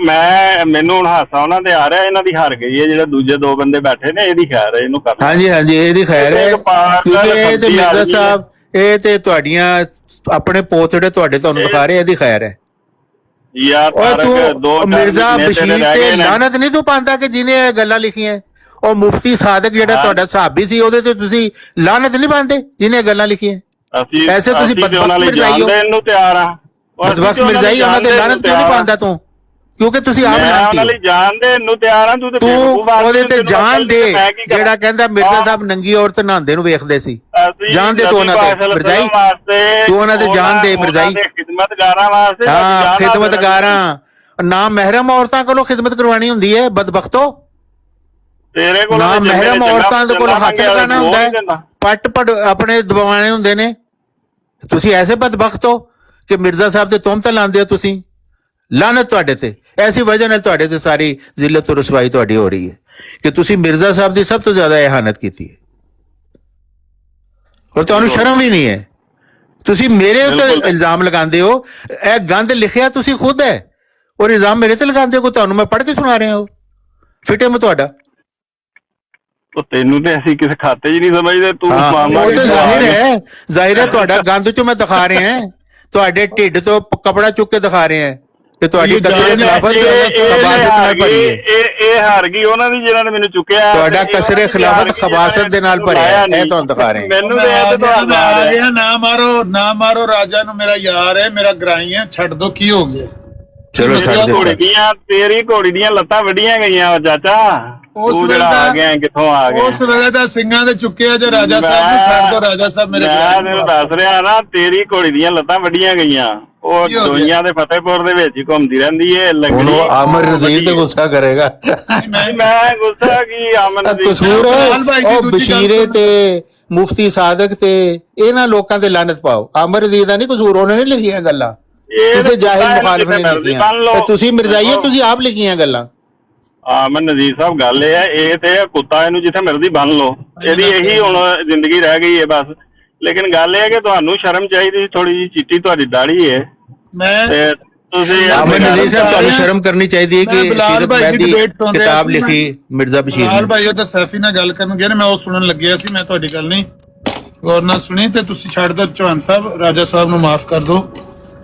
ਮੈਨੂੰ ਹੁਣ ਹਾਸਾ ਉਹਨਾਂ ਤੇ ਆ ਰਿਹਾ, ਇਹਨਾਂ ਦੀ ਹਾਰ ਗਈ ਹੈ। ਜਿਹੜੇ ਦੂਜੇ ਦੋ ਬੰਦੇ ਬੈਠੇ ਨੇ ਇਹਦੀ ਖੈਰ ਹੈ, ਇਹਨੂੰ ਕਰ। ਹਾਂਜੀ ਇਹਦੀ ਖੈਰ ਹੈ ਕਿਉਂਕਿ ਇਹ ਤੇ ਮਿਰਜ਼ਾ ਸਾਹਿਬ ਇਹ ਤੇ ਤੁਹਾਡੀਆਂ ਆਪਣੇ ਪੋਤੜੇ ਤੁਹਾਨੂੰ ਦਿਖਾ ਰਹੇ, ਇਹਦੀ ਖੈਰ ਹੈ। ਯਾਰ ਤੂੰ ਮਿਰਜ਼ਾ ਬਸ਼ੀਰ ਤੇ ਲਾਨਤ ਨਹੀਂ ਤੂੰ ਪਾਉਂਦਾ ਕਿ ਜਿਹਨੇ ਇਹ ਗੱਲਾਂ ਲਿਖੀਆਂ? ਉਹ ਮੁਫਤੀ ਸਾਦਕ ਜਿਹੜਾ ਤੁਹਾਡਾ ਸਾਹਬੀ ਸੀ ਉਹਦੇ ਤੇ ਤੁਸੀਂ ਲਾਨਤ ਨਹੀਂ ਪਾਉਂਦੇ ਜਿਹਨੇ ਇਹ ਗੱਲਾਂ ਲਿਖੀਆਂ? ਐਸੇ ਤੁਸੀਂ ਬਦਬਖਤ ਮਿਰਜ਼ਾਈ ਹੋ, ਬਦਬਖਤ ਮਿਰਜ਼ਾਈ, ਉਹਨਾਂ ਤੇ ਲਾਨਤ ਕਿਉਂ ਨਹੀਂ ਪਾਉਂਦਾ ਤੂੰ? ਕਿਉਂਕਿ ਤੁਸੀਂ ਆਪ ਜਾਣਦੇ ਨੂੰ ਤਿਆਰ ਆ ਤੂੰ ਉਹਦੇ ਤੇ ਜਾਨ ਦੇ। ਜਿਹੜਾ ਕਹਿੰਦਾ ਮਿਰਜ਼ਾ ਸਾਹਿਬ ਨੰਗੀ ਔਰਤ ਨਹਾਉਂਦੇ ਨੂੰ ਵੇਖਦੇ ਸੀ, ਜਾਨ ਦੇ ਤੂੰ ਉਹਨਾਂ ਤੇ ਮਿਰਜ਼ਾਈ, ਤੂੰ ਉਹਨਾਂ ਤੇ ਜਾਨ ਦੇ ਮਿਰਜ਼ਾਈ। ਹਾਂ ਖਿਦਮਤਗਾਰਾਂ, ਨਾ ਮਹਿਰਮ ਔਰਤਾਂ ਕੋਲੋਂ ਖਿਦਮਤ ਕਰਵਾਉਣੀ ਹੁੰਦੀ ਹੈ ਬਦਬਖਤੋ। ਤੇਰੇ ਕੋਲ ਨਾ ਮਹਿਰਮ ਔਰਤਾਂ ਦੇ ਕੋਲ ਹੱਥ ਲਗਾਉਣਾ ਹੁੰਦਾ ਹੈ, ਪੱਟ ਆਪਣੇ ਦਬਾਉਣੇ ਹੁੰਦੇ ਨੇ। ਤੁਸੀਂ ਐਸੇ ਬਦਬਖਤ ਹੋ ਕਿ ਮਿਰਜ਼ਾ ਸਾਹਿਬ ਤੇ ਤੋਹਮਤਾਂ ਲਾਉਂਦੇ ਹੋ ਤੁਸੀਂ। ਲਾਨਤ ਤੁਹਾਡੇ ਤੇ, ਐਸੀ ਵਜ੍ਹਾ ਨਾਲ ਤੁਹਾਡੇ ਤੇ ਸਾਰੀ ਜ਼ਿਲਤ ਰਸਵਾਈ ਤੁਹਾਡੀ ਹੋ ਰਹੀ ਹੈ ਕਿ ਤੁਸੀਂ ਮਿਰਜ਼ਾ ਸਾਹਿਬ ਦੀ ਸਭ ਤੋਂ ਜ਼ਿਆਦਾ ਇਹਾਨਤ ਕੀਤੀ ਹੈ ਔਰ ਤੁਹਾਨੂੰ ਸ਼ਰਮ ਵੀ ਨਹੀਂ ਹੈ। ਤੁਸੀਂ ਮੇਰੇ ਉੱਤੇ ਇਲਜ਼ਾਮ ਲਗਾਉਂਦੇ ਹੋ, ਇਹ ਗੰਦ ਲਿਖਿਆ ਤੁਸੀਂ ਖੁਦ ਹੈ ਔਰ ਇਲਜ਼ਾਮ ਮੇਰੇ ਤੇ ਲਗਾਉਂਦੇ ਹੋ। ਤੁਹਾਨੂੰ ਮੈਂ ਪੜ੍ਹ ਕੇ ਸੁਣਾ ਰਿਹਾ ਹਾਂ, ਫਿਟੇ ਮੈਂ ਤੁਹਾਡਾ। ਤੈਨੂੰ ਤੇ ਅਸੀਂ ਕਿਸੇ ਖਾਤੇ 'ਚ ਨਹੀਂ ਸਮਝਦੇ ਤੂੰ। ਜ਼ਾਹਿਰ ਹੈ ਤੁਹਾਡਾ ਗੰਦ ਚੋਂ ਮੈਂ ਦਿਖਾ ਰਿਹਾ, ਤੁਹਾਡੇ ਢਿੱਡ ਤੋਂ ਕਪੜਾ ਚੁੱਕ ਕੇ ਦਿਖਾ ਰਹੇ ਹਾਂ। ਕਿ ਤੁਹਾਡੀ ਇਹ ਕਸਰੇ ਜਾਇਜ਼ ਹੈ, ਖਿਲਾਫਤ ਇਹ ਖਬਾਸਤ ਨਾਲ ਭਰੀ ਹੈ। ਇਹ ਹਾਰ ਗਈ ਉਹਨਾਂ ਦੀ ਜਿਨ੍ਹਾਂ ਨੇ ਮੈਨੂੰ ਚੁੱਕਿਆ। ਤੁਹਾਡਾ ਤੇ ਕਸਰੇ ਖਿਲਾਫਤ ਖਬਾਸਤ ਦੇ ਨਾਲ ਭਰਿਆ ਹੈ, ਇਹ ਤੁਹਾਨੂੰ ਦਿਖਾ ਰਹੇ ਮੈਨੂੰ ਤੇ ਇਹ ਤੇ ਤੁਹਾਨੂੰ ਆ ਗਿਆ। ਨਾ ਮਾਰੋ ਰਾਜਾ ਨੂੰ, ਮੇਰਾ ਯਾਰ ਹੈ, ਮੇਰਾ ਗਰਾਈ ਹੈ, ਛੱਡ ਦੋ, ਕੀ ਹੋ ਗਿਆ? ਚਲੋ ਛੱਡ ਘੋੜੀ ਦਿੱਤਾ। ਦੀਆਂ ਤੇਰੀ ਘੋੜੀ ਦੀਆਂ ਲੱਤਾਂ ਵੱਡੀਆਂ ਗਈਆਂ ਚਾਚਾ। ਤੂੰ ਜਿਹੜਾ ਆ ਗਿਆ ਕਿੱਥੋਂ ਆ ਗਿਆ? ਉਸ ਵੇਲੇ ਦਾ ਸਿੰਘਾਂ ਦੇ ਚੁੱਕਿਆ ਜੇ ਰਾਜਾ ਸਾਹਿਬ ਨੂੰ ਛੱਡ ਦੋ। ਰਾਜਾ ਸਾਹਿਬ ਮੇਰੇ ਮੈਂ ਤੈਨੂੰ ਦੱਸ ਰਿਹਾ ਨਾ, ਤੇਰੀ ਘੋੜੀ ਦੀਆਂ ਲੱਤਾਂ ਵੱਡੀਆਂ ਗਈਆਂ। ਉਹ ਕੀ ਹੋ ਗਿਆ? ਦੁਨੀਆ ਦੇ ਫਤਿਹਪੁਰ ਦੇ ਵਿੱਚ ਹੀ ਘੁੰਮਦੀ ਰਹਿੰਦੀ ਏ। ਹੁਣ ਉਹ ਆਮਰ ਰਜ਼ੀਲ ਤੇ ਗੁੱਸਾ ਕਰੇਗਾ। ਮੈਂ ਗੁੱਸਾ ਕੀ ਆਮਨ ਦੀ ਕਸੂਰ ਲਾਲ ਭਾਈ ਦੀ ਉਹ ਦੂਜੀ ਗੱਲ ਬਸ਼ੀਰੇ ਸੁਣ। ਤੇ ਮੁਫਤੀ ਸਾਦਕ ਤੇ ਇਹਨਾਂ ਲੋਕਾਂ ਤੇ ਲਾਨਤ ਪਾਓ। ਆਮਰ ਰਜ਼ੀਲ ਦਾ ਨਹੀਂ ਕਸੂਰ, ਉਹਨੇ ਨਹੀਂ ਲਿਖੀਆਂ ਗੱਲਾਂ, ਕਿਸੇ ਜਾਹਿਲ ਮੁਖਾਲਿਫ ਨੇ ਲਿਖੀਆਂ। ਤੇ ਤੁਸੀਂ ਮਿਰਜ਼ਾਈਏ, ਤੁਸੀਂ ਆਪ ਲਿਖੀਆਂ ਗੱਲਾਂ। ਆਮਨ ਨਜ਼ੀਰ ਸਾਹਿਬ, ਗੱਲ ਇਹ ਹੈ, ਇਹ ਤੇ ਕੁੱਤਾ ਇਹਨੂੰ ਜਿੱਥੇ ਮਰਜ਼ੀ ਬੰਨ ਲਓ, ਇਹਦੀ ਇਹੀ ਹੁਣ ਜ਼ਿੰਦਗੀ ਰਹਿ ਗਈ ਹੈ ਬਸ। ਲੇਕਿਨ ਗੱਲ ਇਹ ਹੈ ਕਿ ਤੁਹਾਨੂੰ ਸ਼ਰਮ ਚਾਹੀਦੀ, ਥੋੜੀ ਜਿਹੀ ਚਿੱਟੀ ਤੁਹਾਡੀ ਦਾੜੀ ਹੈ ਮੈਂ ਤੇ ਤੁਸੀਂ ਆਮਰ ਨਜ਼ੀਰ ਸਾਹਿਬ, ਤੁਹਾਨੂੰ ਸ਼ਰਮ ਕਰਨੀ ਚਾਹੀਦੀ ਹੈ ਕਿ ਬਿਲਾਲ ਸੀਰਤ ਭਾਈ ਦੀ ਮਹਿਦੀ debate ਸੁਣ ਰਿਹਾ ਕਿਤਾਬ ਸੀ ਲਿਖੀ ਮਿਰਜ਼ਾ ਬਸ਼ੀਰ ਲਾਲ ਨੇ। ਭਾਈ ਉਧਰ ਸੈਫੀ ਨਾਲ ਗੱਲ ਕਰਨ ਗਏ ਨੇ, ਮੈਂ ਉਹ ਸੁਣਨ ਲੱਗਿਆ ਸੀ। ਮੈਂ ਤੁਹਾਡੀ ਗੱਲ ਨਹੀਂ ਗੌਰ ਨਾਲ ਸੁਣੀ ਤੇ ਤੁਸੀਂ ਛੱਡ ਦਿਓ। ਚੌਹਾਨ ਸਾਹਿਬ, ਰਾਜਾ ਸਾਹਿਬ ਨੂੰ ਮਾਫ ਕਰ ਦਿਓ।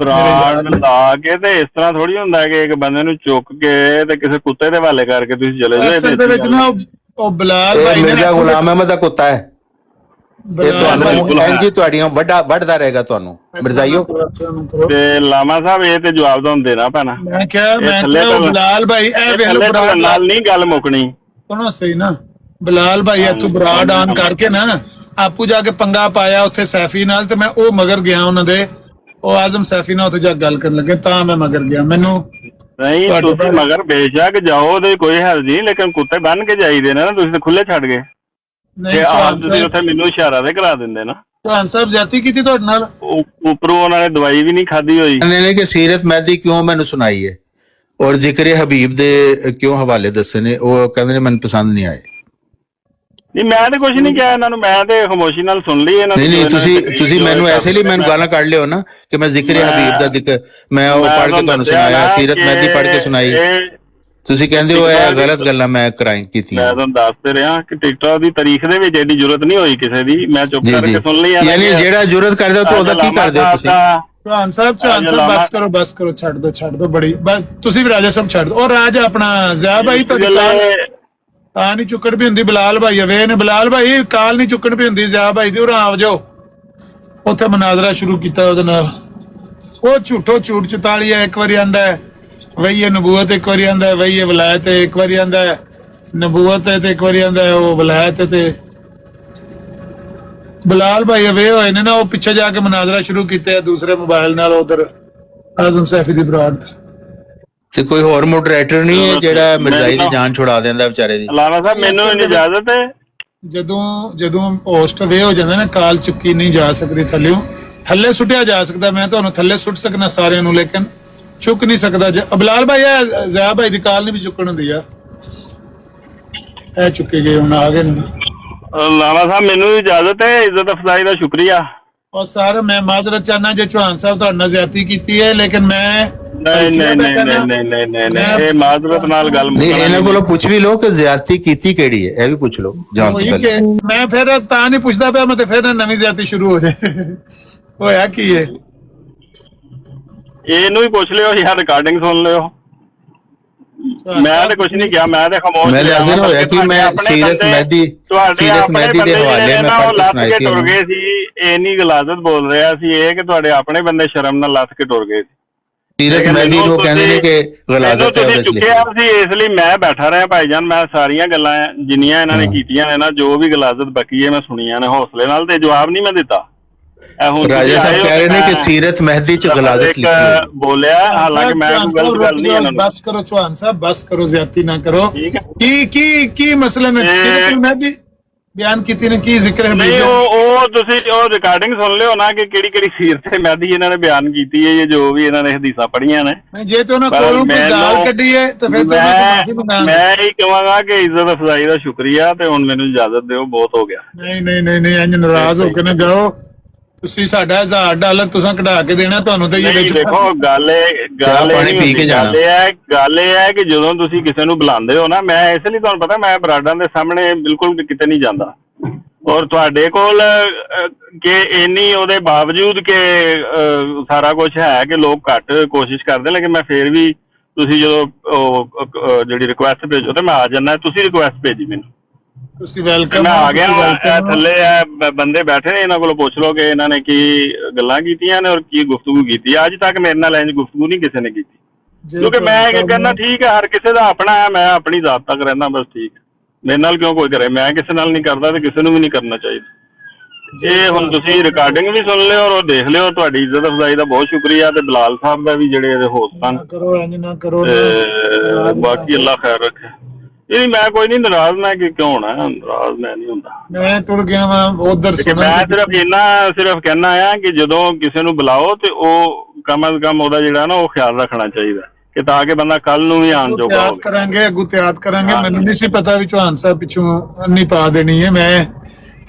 ਬਰਾਂਡ ਲਾ ਕੇ ਤੇ ਇਸ ਤਰ੍ਹਾਂ ਥੋੜੀ ਹੁੰਦਾ ਹੈ ਕਿ ਇੱਕ ਬੰਦੇ ਨੂੰ ਚੁੱਕ ਕੇ ਤੇ ਕਿਸੇ ਕੁੱਤੇ ਦੇ ਹਵਾਲੇ ਕਰਕੇ ਤੁਸੀਂ ਚਲੇ ਜਾਓ। ਅਸਲ ਦੇ ਵਿੱਚ ਨਾ ਉਹ ਬਿਲਾਲ ਇਹ ਭਾਈ ਨੇ ਮਿਰਜ਼ਾ ਗੁਲਾਮ ਅਹਿਮਦ ਦਾ ਕੁੱਤਾ ਹੈ। ਇਹ ਤੁਹਾਨੂੰ ਇੰਜੀ ਤੁਹਾਡੀਆਂ ਵੱਢਦਾ ਰਹੇਗਾ ਤੁਹਾਨੂੰ ਮਿਰਜ਼ਾਈਓ। ਤੇ ਲਾਮਾ ਸਾਹਿਬ, ਇਹ ਤੇ ਜਵਾਬ ਤੁਹਾਨੂੰ ਦੇਣਾ ਪੈਣਾ। ਮੈਂ ਕਿਹਾ ਉਹ ਬਿਲਾਲ ਭਾਈ ਇਹ ਵੇਲੋ ਬਰਾੜ ਨਾਲ ਨਹੀਂ ਗੱਲ ਮੁੱਕਣੀ। ਸੁਣੋ ਸਹੀ ਨਾ, ਬਿਲਾਲ ਭਾਈ ਇੱਥੋਂ ਬਰਾੜ ਆਨ ਕਰਕੇ ਨਾ ਆਪੂ ਜਾ ਕੇ ਪੰਗਾ ਪਾਇਆ ਉੱਥੇ ਸੈਫੀ ਨਾਲ, ਤੇ ਮੈਂ ਉਹ ਮਗਰ ਗਿਆ ਉਹਨਾਂ ਦੇ। ਉਹ ਆਜ਼ਮ ਸੈਫੀ ਨਾਲ ਉੱਥੇ ਜਾ ਗੱਲ ਕਰਨ ਲੱਗੇ ਤਾਂ ਮੈਂ ਮਗਰ ਗਿਆ। ਮੈਨੂੰ ਨਹੀਂ, ਤੁਸੀਂ ਮਗਰ ਬੇਸ਼ੱਕ ਜਾਓ, ਉਹਦੇ ਕੋਈ ਹੱਲ ਨਹੀਂ, ਲੇਕਿਨ ਕੁੱਤੇ ਬੰਨ ਕੇ ਜਾਈਦੇ ਨੇ ਨਾ, ਤੁਸੀਂ ਤਾਂ ਖੁੱਲੇ ਛੱਡ ਗਏ। ਨਹੀਂ ਤੁਸੀਂ ਉੱਥੇ ਮੈਨੂੰ ਇਸ਼ਾਰਾ ਤੇ ਕਰਾ ਦਿੰਦੇ ਨਾ। ਚੌਹਾਨ ਸਾਹਿਬ ਜ਼ਿਆਦਤੀ ਕੀਤੀ ਤੁਹਾਡੇ ਨਾਲ। ਉੱਪਰੋਂ ਉਹਨਾਂ ਨੇ ਦਵਾਈ ਵੀ ਨਹੀਂ ਖਾਧੀ ਹੋਈ। ਕਹਿੰਦੇ ਨੇ ਕਿ ਸੀਰਤ ਮਹਿਦੀ ਕਿਉਂ ਮੈਨੂੰ ਸੁਣਾਈ ਹੈ ਔਰ ਜ਼ਿਕਰ ਹਬੀਬ ਦੇ ਕਿਉਂ ਹਵਾਲੇ ਦੱਸੇ ਨੇ, ਉਹ ਕਹਿੰਦੇ ਨੇ ਮੈਨੂੰ ਪਸੰਦ ਨਹੀਂ ਆਏ। ਨਹੀਂ, ਮੈਂ ਤੇ ਕੁਝ ਨਹੀਂ ਕਿਹਾ ਇਹਨਾਂ ਨੂੰ, ਮੈਂ ਤੇ ਖਾਮੋਸ਼ੀ ਨਾਲ ਸੁਣ ਲਈ ਇਹਨਾਂ ਨਹੀਂ ਤੁਸੀਂ ਮੈਨੂੰ ਐਸੇ ਲਈ ਮੈਨੂੰ ਗਾਲਾਂ ਕੱਢ ਲਿਓ ਨਾ ਕਿ ਮੈਂ ਜ਼ਿਕਰ ਹਬੀਬ ਦਾ ਜ਼ਿਕਰ ਮੈਂ ਉਹ ਪੜ੍ਹ ਕੇ ਤੁਹਾਨੂੰ ਸੁਣਾਇਆ, ਸੀਰਤ ਮਹਿਦੀ ਪੜ੍ਹ ਕੇ ਸੁਣਾਈ। ਤੁਸੀਂ ਕਹਿੰਦੇ ਹੋ ਇਹ ਗਲਤ ਗੱਲਾਂ ਮੈਂ ਕਰਾਈ ਕੀਤੀਆਂ। ਮੈਂ ਤੁਹਾਨੂੰ ਦੱਸਦੇ ਰਿਹਾ ਕਿ ਟਿਕਟੌਕ ਦੀ ਤਾਰੀਖ ਦੇ ਵਿੱਚ ਐਡੀ ਜ਼ਰੂਰਤ ਨਹੀਂ ਹੋਈ ਕਿਸੇ ਦੀ, ਮੈਂ ਚੁੱਪ ਕਰਕੇ ਸੁਣ ਲਈ। ਯਾਨੀ ਜਿਹੜਾ ਜ਼ਰੂਰਤ ਕਰਦਾ ਤਾਂ ਉਹਦਾ ਕੀ ਕਰਦੇ ਹੋ ਤੁਸੀਂ? ਚੌਹਾਨ ਸਾਹਿਬ ਬਸ ਕਰੋ, ਛੱਡ ਦਿਓ ਬੜੀ ਤੁਸੀਂ ਵੀ ਰਾਜਾ ਸਾਹਿਬ ਛੱਡ ਦਿਓ। ਉਹ ਰਾਜ ਆਪਣਾ ਜ਼ਿਆ ਭਾਈ ਤਾਂ ਨਹੀਂ ਚੁੱਕਣ ਵੀ ਹੁੰਦੀ। ਬਿਲਾਲ ਭਾਈ ਅਵੇ ਨੇ, ਬਿਲਾਲ ਭਾਈ ਕਾਲ ਨਹੀਂ ਚੁੱਕਣ ਵੀ ਹੁੰਦੀ ਜ਼ਿਆ ਭਾਈ ਦੀ। ਉਹ ਆ ਜਾਓ, ਉੱਥੇ ਮਨਾਜ਼ਰਾ ਸ਼ੁਰੂ ਕੀਤਾ ਉਹਦੇ ਨਾਲ। ਉਹ ਝੂਠੋ ਝੂਠ 44 ਹੈ। ਇੱਕ ਵਾਰੀ ਆਂਦਾ ਹੈ ਵਹੀ ਇਹ ਨਬੂਵਤ, ਇੱਕ ਵਾਰੀ ਆਂਦਾ ਹੈ ਵਹੀ ਇਹ ਵਲਾਇਤ, ਇੱਕ ਵਾਰੀ ਆਂਦਾ ਹੈ ਨਬੂਵਤ ਹੈ ਤੇ ਇੱਕ ਵਾਰੀ ਆਂਦਾ ਹੈ ਉਹ ਵਲਾਇਤ। ਤੇ ਬਿਲਾਲ ਭਾਈ ਅਵੇ ਹੋਏ ਨੇ ਨਾ, ਉਹ ਪਿੱਛੇ ਜਾ ਕੇ ਮਨਾਜ਼ਰਾ ਸ਼ੁਰੂ ਕੀਤੇ ਦੂਸਰੇ ਮੋਬਾਈਲ ਨਾਲ ਉਧਰ ਆਜ਼ਮ ਸੈਫੀ ਦੀ ਬਰਾੜ। ਤੇ ਕੋਈ ਹੋਰ ਮੋਡਰੇਟਰ ਨਹੀਂ ਹੈ ਜਿਹੜਾ ਮਿਰਜ਼ਾਈ ਦੀ ਜਾਨ ਛੁਡਾ ਦਿੰਦਾ ਵਿਚਾਰੇ ਦੀ? ਲਾਲਾ ਸਾਹਿਬ, ਮੈਨੂੰ ਇਜਾਜ਼ਤ ਹੈ। ਜਦੋਂ ਹੋਸਟ ਵੇ ਹੋ ਜਾਂਦਾ ਨਾ, ਕਾਲ ਚੁੱਕੀ ਨਹੀਂ ਜਾ ਸਕਦੀ ਥੱਲੇ ਸੁੱਟਿਆ ਜਾ ਸਕਦਾ। ਮੈਂ ਤੁਹਾਨੂੰ ਥੱਲੇ ਸੁੱਟ ਸਕਣਾ ਸਾਰਿਆਂ ਨੂੰ, ਲੇਕਿਨ ਚੁੱਕ ਨਹੀਂ ਸਕਦਾ। ਬਿਲਾਲ ਭਾਈ ਜ਼ਿਆ ਭਾਈ ਦੀ ਕਾਲ ਨਹੀਂ ਵੀ ਚੁੱਕਣ ਹੁੰਦੀ ਆ। ਇਹ ਚੁੱਕੇ ਗਏ, ਹੁਣ ਆ ਗਏ। ਲਾਲਾ ਸਾਹਿਬ, ਮੈਨੂੰ ਇਜਾਜ਼ਤ ਹੈ। ਇੱਜ਼ਤ ਅਫਜ਼ਾਈ ਦਾ ਸ਼ੁਕਰੀਆ। ਔਰ ਸਰ ਮੈਂ ਮਾਜ਼ਰਤ ਚਾਹਨਾ ਜੇ ਚੌਹਾਨ ਸਾਹਿਬ ਤੁਹਾਡੇ ਨਾਲ ਜ਼ਿਆਦਤੀ ਕੀਤੀ ਹੈ, ਲੇਕਿਨ ਮੈਂ ਨਹੀਂ, ਇਹ ਮਾਜ਼ਰਤ ਨਾਲ ਗੱਲ ਨਹੀਂ, ਇਹਨਾਂ ਕੋਲੋਂ ਪੁੱਛ ਵੀ ਲਓ ਕਿ ਜ਼ਿਆਦਤੀ ਕੀਤੀ ਕਿਹੜੀ ਹੈ, ਇਹ ਵੀ ਪੁੱਛ ਲਓ ਜਾਣ ਤੋਂ ਪਹਿਲਾਂ। ਮੈਂ ਫਿਰ ਤਾਂ ਨਹੀਂ ਪੁੱਛਦਾ ਪਿਆ, ਮੈਂ ਤੇ ਫਿਰ ਨਵੀਂ ਜ਼ਿਆਦਤੀ ਸ਼ੁਰੂ ਹੋ ਜਾਏ। ਹੋਇਆ ਕੀ ਹੈ? ਇਹਨੂੰ ਵੀ ਪੁੱਛ ਲਿਓ ਜਾਂ ਰਿਕਾਰਡਿੰਗ ਸੁਣ ਲਿਓ। ਮੈਂ ਤੇ ਕੁਝ ਨਹੀਂ ਕਿਹਾ, ਮੈਂ ਤੇ ਖਾਮੋਸ਼। ਮੈਂ ਦੱਸ ਰਿਹਾ ਹੋਇਆ ਕਿ ਮੈਂ ਸੀਰਤ ਮਹਿਦੀ ਦੇ ਹਵਾਲੇ ਮੈਂ ਪੜ੍ਹ ਕੇ ਸੁਣਾਈ ਟੁਰ ਗਏ ਸੀ। ਇਹ ਨਹੀਂ ਗਲਾਜ਼ਤ ਬੋਲ ਰਿਹਾ ਸੀ, ਇਹ ਕਿ ਤੁਹਾਡੇ ਆਪਣੇ ਬੰਦੇ ਸ਼ਰਮ ਨਾਲ ਲੱਥ ਕੇ ਟੁਰ ਗਏ ਸੀ। ਸੀਰਤ ਮਹਿਦੀ ਨੂੰ ਕਹਿੰਦੇ ਨੇ ਕਿ ਗਲਾਜ਼ਤ ਹੈ, ਚੁੱਕਿਆ ਸੀ, ਇਸ ਲਈ ਮੈਂ ਬੈਠਾ ਰਿਹਾ ਭਾਈਜਾਨ। ਮੈਂ ਸਾਰੀਆਂ ਗੱਲਾਂ ਜਿੰਨੀਆਂ ਇਹਨਾਂ ਨੇ ਕੀਤੀਆਂ ਨੇ ਨਾ, ਜੋ ਵੀ ਗਲਾਜ਼ਤ ਬਕੀ ਹੈ, ਮੈਂ ਸੁਣੀਆਂ ਨੇ ਹੌਸਲੇ ਨਾਲ, ਤੇ ਜਵਾਬ ਨਹੀਂ ਮੈਂ ਦਿੱਤਾ। ਰਾਜਾ ਸਾਹਿਬ ਕਹਿ ਰਹੇ ਨੇ ਕਿ ਸੀਰਤ ਮਹਿਦੀ ਚ ਗਲਾਜ਼ਤ ਲਿਖੀ ਹੈ ਬੋਲਿਆ, ਹਾਲਾਂਕਿ ਮੈਂ ਗਲਤ ਗੱਲ ਨਹੀਂ ਇਹਨਾਂ ਨੂੰ। ਬਸ ਕਰੋ ਚੌਹਾਨ ਸਾਹਿਬ, ਬਸ ਕਰੋ, ਜ਼ਿਆਦਤੀ ਨਾ ਕਰੋ। ਕੀ ਮਸਲਾ ਨੇ ਸੀਰਤ ਮਹਿਦੀ ਬਿਆਨ ਕੀਤੀ ਨੇ, ਕੀ ਜ਼ਿਕਰ ਹੈ? ਨਹੀਂ, ਉਹ ਤੁਸੀਂ ਉਹ ਰਿਕਾਰਡਿੰਗ ਸੁਣ ਲਿਓ ਨਾ ਕਿ ਕਿਹੜੀ ਕਿਹੜੀ ਸੀਰਤ ਮਹਿਦੀ ਇਹਨਾਂ ਨੇ ਬਿਆਨ ਕੀਤੀ ਹੈ, ਇਹ ਜੋ ਵੀ ਇਹਨਾਂ ਨੇ ਹਦੀਸਾਂ ਪੜ੍ਹੀਆਂ ਨੇ। ਜੇ ਤੇ ਉਹਨਾਂ ਕੋਲੋਂ ਕੋਈ ਗਾਲ ਕੱਢੀ ਹੈ ਤਾਂ ਫਿਰ ਮੈਂ ਇਹ ਕਹਾਂਗਾ ਕਿ ਇੱਜ਼ਤ ਅਫਜ਼ਾਈ ਦਾ ਸ਼ੁਕਰੀਆ, ਤੇ ਹੁਣ ਮੈਨੂੰ ਇਜਾਜ਼ਤ ਦਿਓ, ਬਹੁਤ ਹੋ ਗਿਆ। ਨਹੀਂ ਇੰਜ ਨਾਰਾਜ਼ ਹੋ ਕੇ ਨਾ ਜਾਓ। ਤੁਸੀਂ ਸਾਡਾ $1000 ਤੁਸੀਂ ਕਢਾ ਕੇ ਦੇਣਾ, ਤੁਹਾਨੂੰ ਤੇ ਇਹ ਵਿੱਚ ਦੇਖੋ ਗੱਲ ਇਹ ਹੈ ਕਿ ਜਦੋਂ ਤੁਸੀਂ ਕਿਸੇ ਨੂੰ ਬੁਲਾਉਂਦੇ ਹੋ ਨਾ, ਮੈਂ ਇਸ ਲਈ ਤੁਹਾਨੂੰ ਪਤਾ ਮੈਂ ਬਰਾਡਾਂ ਦੇ ਸਾਹਮਣੇ ਬਿਲਕੁਲ ਕਿਤੇ ਨਹੀਂ ਜਾਂਦਾ। ਔਰ ਤੁਹਾਡੇ ਕੋਲ ਕਿ ਇੰਨੀ ਉਹਦੇ ਬਾਵਜੂਦ ਕਿ ਸਾਰਾ ਕੁਝ ਹੈ ਕਿ ਲੋਕ ਘੱਟ ਕੋਸ਼ਿਸ਼ ਕਰਦੇ, ਲੇਕਿਨ ਮੈਂ ਫਿਰ ਵੀ ਤੁਸੀਂ ਜਦੋਂ ਜਿਹੜੀ ਰਿਕੁਐਸਟ ਭੇਜੋ ਤੇ ਮੈਂ ਆ ਜਾਂਦਾ, ਤੁਸੀਂ ਰਿਕੁਐਸਟ ਭੇਜੀ ਮੈਨੂੰ, ਤੁਸੀਂ ਵੈਲਕਮ ਮੈਂ ਆ ਗਿਆ। ਇਹ ਥੱਲੇ ਇਹ ਬੰਦੇ ਬੈਠੇ ਨੇ, ਇਹਨਾਂ ਕੋਲੋਂ ਪੁੱਛ ਲਓ ਕਿ ਇਹਨਾਂ ਨੇ ਕੀ ਗੱਲਾਂ ਕੀਤੀਆਂ ਨੇ ਔਰ ਕੀ ਗੁਫ਼ਤਗੂ ਕੀਤੀ। ਅੱਜ ਤੱਕ ਮੇਰੇ ਨਾਲ ਇੰਝ ਗੁਫ਼ਤਗੂ ਨਹੀਂ ਕਿਸੇ ਨੇ ਕੀਤੀ, ਕਿਉਂਕਿ ਮੈਂ ਇਹ ਕਹਿੰਦਾ ਠੀਕ ਹੈ, ਹਰ ਕਿਸੇ ਦਾ ਆਪਣਾ ਹੈ, ਮੈਂ ਆਪਣੀ ਜ਼ਾਤ ਤੱਕ ਰਹਿੰਦਾ, ਬਸ ਠੀਕ ਹੈ। ਮੇਰੇ ਨਾਲ ਕਿਉਂ ਕੋਈ ਕਰੇ, ਮੈਂ ਕਿਸੇ ਨਾਲ ਨਹੀਂ ਕਰਦਾ ਤੇ ਕਿਸੇ ਨੂੰ ਵੀ ਨਹੀਂ ਕਰਨਾ ਚਾਹੀਦਾ। ਇਹ ਹੁਣ ਤੁਸੀਂ ਰਿਕਾਰਡਿੰਗ ਵੀ ਸੁਣ ਲਿਓ ਔਰ ਉਹ ਦੇਖ ਲਿਓ, ਤੁਹਾਡੀ ਇੱਜ਼ਤ ਅਫਜ਼ਾਈ ਦਾ ਬਹੁਤ ਸ਼ੁਕਰੀਆ, ਤੇ ਬਲਾਲ ਸਾਹਿਬ ਦਾ ਵੀ ਜਿਹੜੇ ਇਹਦੇ ਹੋਸਟ ਹਨ। ਤੇ ਬਾਕੀ ਅੱਲਾ ਖੈਰ ਰੱਖੇ। ਨਹੀਂ ਮੈਂ ਕੋਈ ਨਹੀਂ ਨਾਰਾਜ਼, ਮੈਂ ਕਿਉਂ ਹੋਣਾ ਨਾਰਾਜ਼, ਮੈਂ ਨਹੀਂ ਹੁੰਦਾ। ਮੈਂ ਟੁਰ ਗਿਆ ਵਾ ਉਧਰ। ਮੈਂ ਸਿਰਫ ਕਹਿਣਾ ਆ ਕਿ ਜਦੋਂ ਕਿਸੇ ਨੂੰ ਬੁਲਾਓ ਤੇ ਉਹ ਕਮ ਅਜ਼ ਕਮ ਉਹਦਾ ਜਿਹੜਾ ਨਾ ਉਹ ਖਿਆਲ ਰੱਖਣਾ ਚਾਹੀਦਾ ਕਿ ਤਾਂ ਕਿ ਬੰਦਾ ਕੱਲ ਨੂੰ ਵੀ ਆਉਣ ਜੋਗਾ ਹੋਵੇ। ਕਰਾਂਗੇ ਅੱਗੂ ਤਿਆਰ ਕਰਾਂਗੇ। ਮੈਨੂੰ ਨਹੀਂ ਸੀ ਪਤਾ ਵੀ ਚੌਹਾਨ ਸਾਹਿਬ ਪਿੱਛੋਂ ਨਹੀਂ ਪਾ ਦੇਣੀ ਹੈ। ਮੈਂ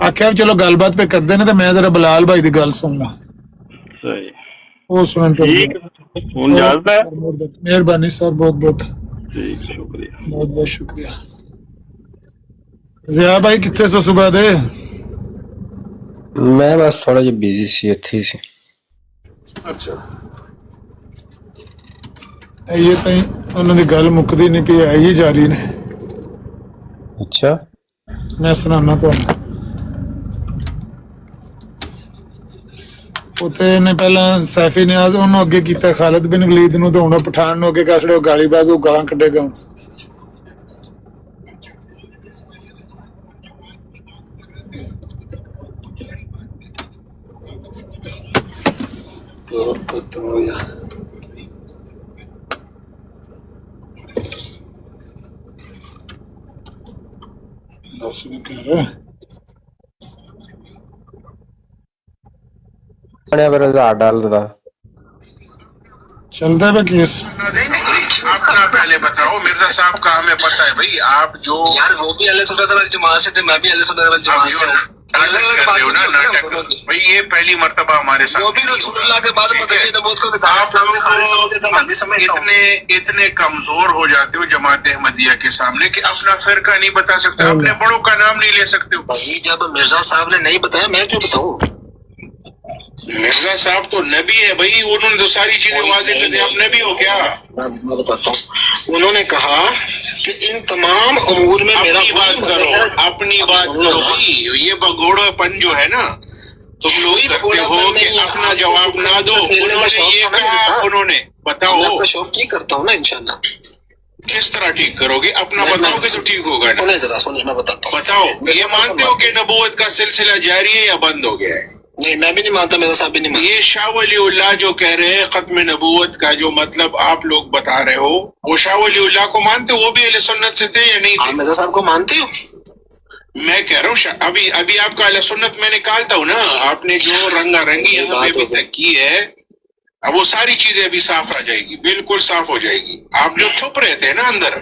ਆਖਿਆ ਚਲੋ ਗੱਲਬਾਤ ਪੇ ਕਰਦੇ ਨੇ ਤੇ ਮੈਂ ਜ਼ਰਾ ਬਲਾਲ ਭਾਈ ਦੀ ਗੱਲ ਸੁਣਨਾ। ਸਹੀ, ਉਹ ਸੁਣਨ ਠੀਕ, ਹੁਣ ਇਜਾਜ਼ਤ ਹੈ। ਮਿਹਰਬਾਨੀ ਸਾਹਿਬ, ਬਹੁਤ ਬਹੁਤ ਠੀਕ, ਸ਼ੁਕਰੀਆ, ਬਹੁਤ ਬਹੁਤ ਸ਼ੁਕਰੀਆ। ਜ਼ਿਆ ਭਾਈ ਕਿੱਥੇ ਸੋ ਸੁਬਹ ਦੇ? ਮੈਂ ਬਸ ਥੋੜਾ ਜਿਹਾ ਬਿਜ਼ੀ ਸੀ, ਇੱਥੇ ਹੀ ਸੀ। ਅੱਛਾ, ਇਹ ਤਾਂ ਉਹਨਾਂ ਦੀ ਗੱਲ ਮੁੱਕਦੀ ਨਹੀਂ ਪਈ, ਆਈ ਜਾਰੀ ਨੇ। ਅੱਛਾ, ਮੈਂ ਸੁਣਾਉਣਾ ਤੁਹਾਨੂੰ। ਉੱਥੇ ਇਹਨੇ ਪਹਿਲਾਂ ਸੈਫੀ ਨਿਆਜ਼ ਉਹਨੂੰ ਅੱਗੇ ਕੀਤਾ, ਖਾਲਿਦ ਬਿਨ ਵਲੀਦ ਨੂੰ, ਤੇ ਹੁਣ ਪਠਾਨ ਨੂੰ ਅੱਗੇ ਕਰ ਛੜਿਆ। ਗਾਲੀਬਾਜ਼, ਉਹ ਗਾਲਾਂ ਕੱਢੇਗਾ। ਦੱਸ ਨਹੀਂ ਕਹਿ ਰਿਹਾ $1000 ਦਾ चलता है केस। अपना पहले बताओ मिर्जा साहब का, हमें पता है भाई। आप जो यार वो भी अहले सुन्नत वल जमात से थे, मैं भी अहले सुन्नत वल जमात से हूं। नाटक कर रहे हो ना, नाटक भाई, ये पहली मर्तबा हमारे साथ। वो भी रसूलुल्लाह के बाद मदनी नबूवत को दिखाया, इस्लाम से खारिज हो गए थे। मैं भी समझता हूं इतने कमजोर हो जाते हो जमात अहमदिया के सामने कि अपना फिरका नहीं बता सकते, अपने बड़ों का नाम नहीं ले सकते हो। भाई जब मिर्जा साहब ने नहीं बताया, मैं क्यों बताऊं? मिर्जा साहब तो नबी है भाई, उन्होंने तो सारी चीजें वाज़ेह कर दी। आप नबी हो क्या? मैं बताता हूँ। उन्होंने कहा कि इन तमाम अमूर में मेरा बात करो, अपनी बात करो भाई। ये भगोड़ापन जो है ना तुम लोग करते हो कि अपना जवाब ना दो। उन्होंने ये कहा, उन्होंने बताओ। शौक की करता हूँ ना, इंशाल्लाह। किस तरह ठीक करोगे? अपना बताओगे तो ठीक होगा ना। सुने जरा, सुने, मैं बताता हूँ। बताओ, ये मानते हो कि नबूवत का सिलसिला जारी है या बंद हो गया है? नहीं, मैं भी नहीं मानता, मेरा साहब भी नहीं मानता। ये शाह वलीउल्लाह जो कह रहे हैं खत्म नबूवत का जो मतलब आप लोग बता रहे हो, वो शाह वलीउल्लाह को मानते हो? वो भी अहले सुन्नत से थे या नहीं थे? मिर्जा साहब को मानते हो? मैं कह रहा हूँ अभी आपका अहले सुन्नत मैं निकालता हूँ ना। आपने जो रंगारंगी यहाँ पे अभी तक की है, अब वो सारी चीजें अभी साफ आ जाएगी, बिल्कुल साफ हो जाएगी। आप जो छुप रहे थे ना अंदर,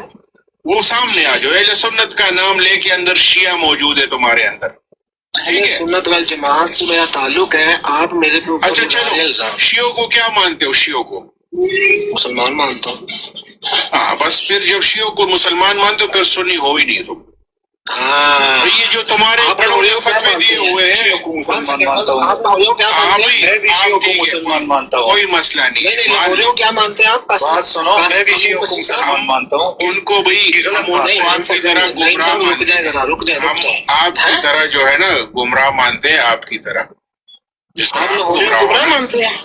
वो सामने आ जाओ। अहले सुन्नत का नाम लेके अंदर शिया मौजूद है तुम्हारे अंदर। सुन्नत वल जमात से मेरा ताल्लुक है, आप मेरे पे ऊपर। अच्छा चलो, शियों को क्या मानते हो? शियों को मुसलमान मानता हूँ। हाँ, बस फिर जब शियों को मुसलमान मानते हो फिर सुन्नी हो ही नहीं तुम। हाँ, तो ये जो तुम्हारे बड़ों ने फतवे दिए हुए हैं, कोई मसला नहीं। क्या मानते हैं आप? बात सुनो, मैं भी शियों को मुसलमान मानता हूँ। उनको भाई आपकी तरह आपकी तरह जो है ना गुमराह मानते हैं, आपकी तरह गुमराह मानते हैं।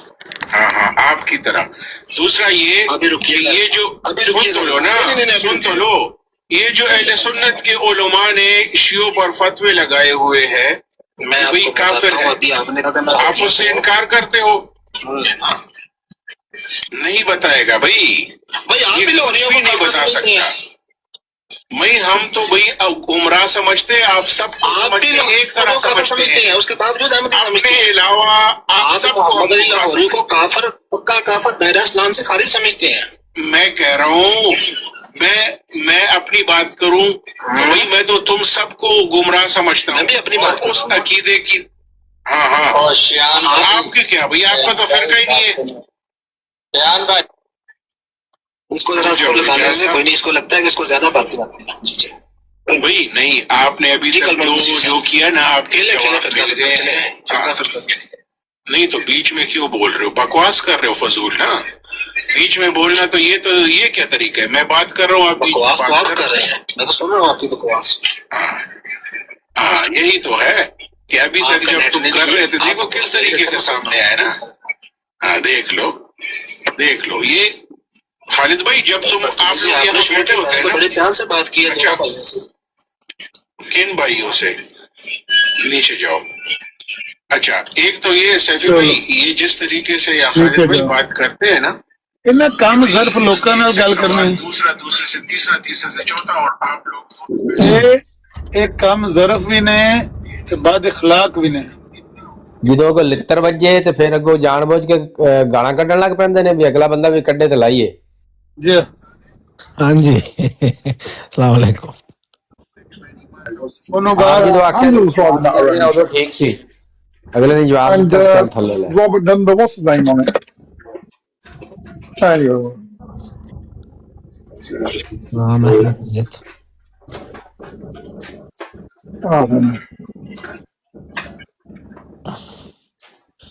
हाँ हाँ, आपकी तरह। दूसरा ये जो सुन तो लो ना, सुन तो लो, ये जो अहले सुन्नत के उलमा ने शियों पर फतवे लगाए हुए हैं, वही काफिर है। आप उससे इनकार करते हो? नहीं बताएगा भाई, आप भी नहीं बता सकता। भाई हम तो भाई गुमराह समझते हैं, आप सब एक तरह समझते हैं। उसके बावजूद अपने अलावा आप सबको काफिर, पक्का काफिर, दायरा इस्लाम से खारिज समझते हैं। मैं कह रहा हूँ, मैं अपनी बात करूं तो भाई मैं तो तुम सबको गुमराह समझता हूँ। मैं भी अपनी बात उस अकीदे की। हाँ हाँ, आपकी क्या भाई, आपका तो फिरका ही नहीं है। इसको जरा लगाने से कोई नहीं, इसको लगता है कि इसको ज्यादा बात आती है। भाई नहीं, आपने अभी तक जो किया ना, आपके जवाब मिल गए हैं। हाँ। नहीं तो बीच में क्यों बोल रहे हो, बकवास कर रहे हो फजूल ना। बीच में बोलना तो ये क्या तरीका है? मैं बात कर रहा हूँ, आप बीच में बात कर रहे हैं। मैं तो सुन रहा हूँ आपकी बकवास। हाँ, यही तो है कि अभी तक जब तुम कर रहे थे, देखो किस तरीके से सामने आया ना। हाँ, देख लो ये खालिद भाई, जब तुम आप लोग यहाँ बैठे होते हैं ना, बड़े प्यार से बात की है। अच्छा, किन भाइयों से? नीचे जाओ। अच्छा, एक तो ये सैफी भाई, ये जिस तरीके से या खालिद भाई बात करते हैं ना, इन्हें काम ज़र्फ लोगों नाल गल करना है, दूसरे से तीसरा से चौथा, और आप लोग एक काम ज़र्फ भी ने ते बाद इखलाक भी ने। ਜਦੋਂ ਕੋ ਲਿੱਤਰ ਵੱਜੇ ਤੇ ਫਿਰ ਅੱਗੋਂ ਜਾਣਬੁੱਝ ਕੇ ਗਾਲਾਂ ਕੱਢਣ ਲੱਗ ਪੈਂਦੇ ਨੇ ਵੀ ਅਗਲਾ ਬੰਦਾ ਵੀ ਕੱਢੇ ਤੇ ਲਾਈਏ जी हाँ जी अस्सलाम वालेकुम। ਉਹਨੂੰ ਬਾਹਰ ਬਾਹਰ ਜਦੋਂ ਆਖਿਆ ਉਦੋਂ ਠੀਕ ਸੀ, ਅਗਲੇ ਨੇ ਜਵਾਬ ਦਿੱਤਾ ਚੱਲ ਥੱਲੇ ਲੈ। Robert Dunder, what's the name on it? Tell you. नाम अहमद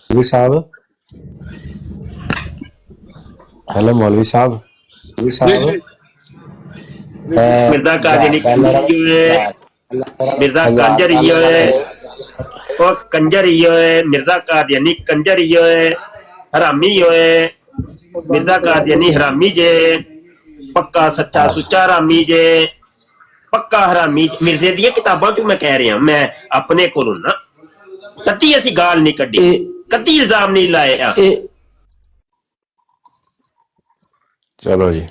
मौलवी साहब, हेलो मौलवी साहब। मिर्जा कादियानी मिर्जा कंजर और कंजर मिर्जा कादियानी कंजर हरामी मिर्जा कादियानी हरामी जे, पक्का सच्चा सुच्चा हरामी जे, पक्का हरामी। मिर्जे दी किताबां क्यों मैं कह रहा, मैं अपने कोलों ना कदी ऐसी गाल नहीं कड्डी, कदी इल्जाम नहीं लाया। चलो जी।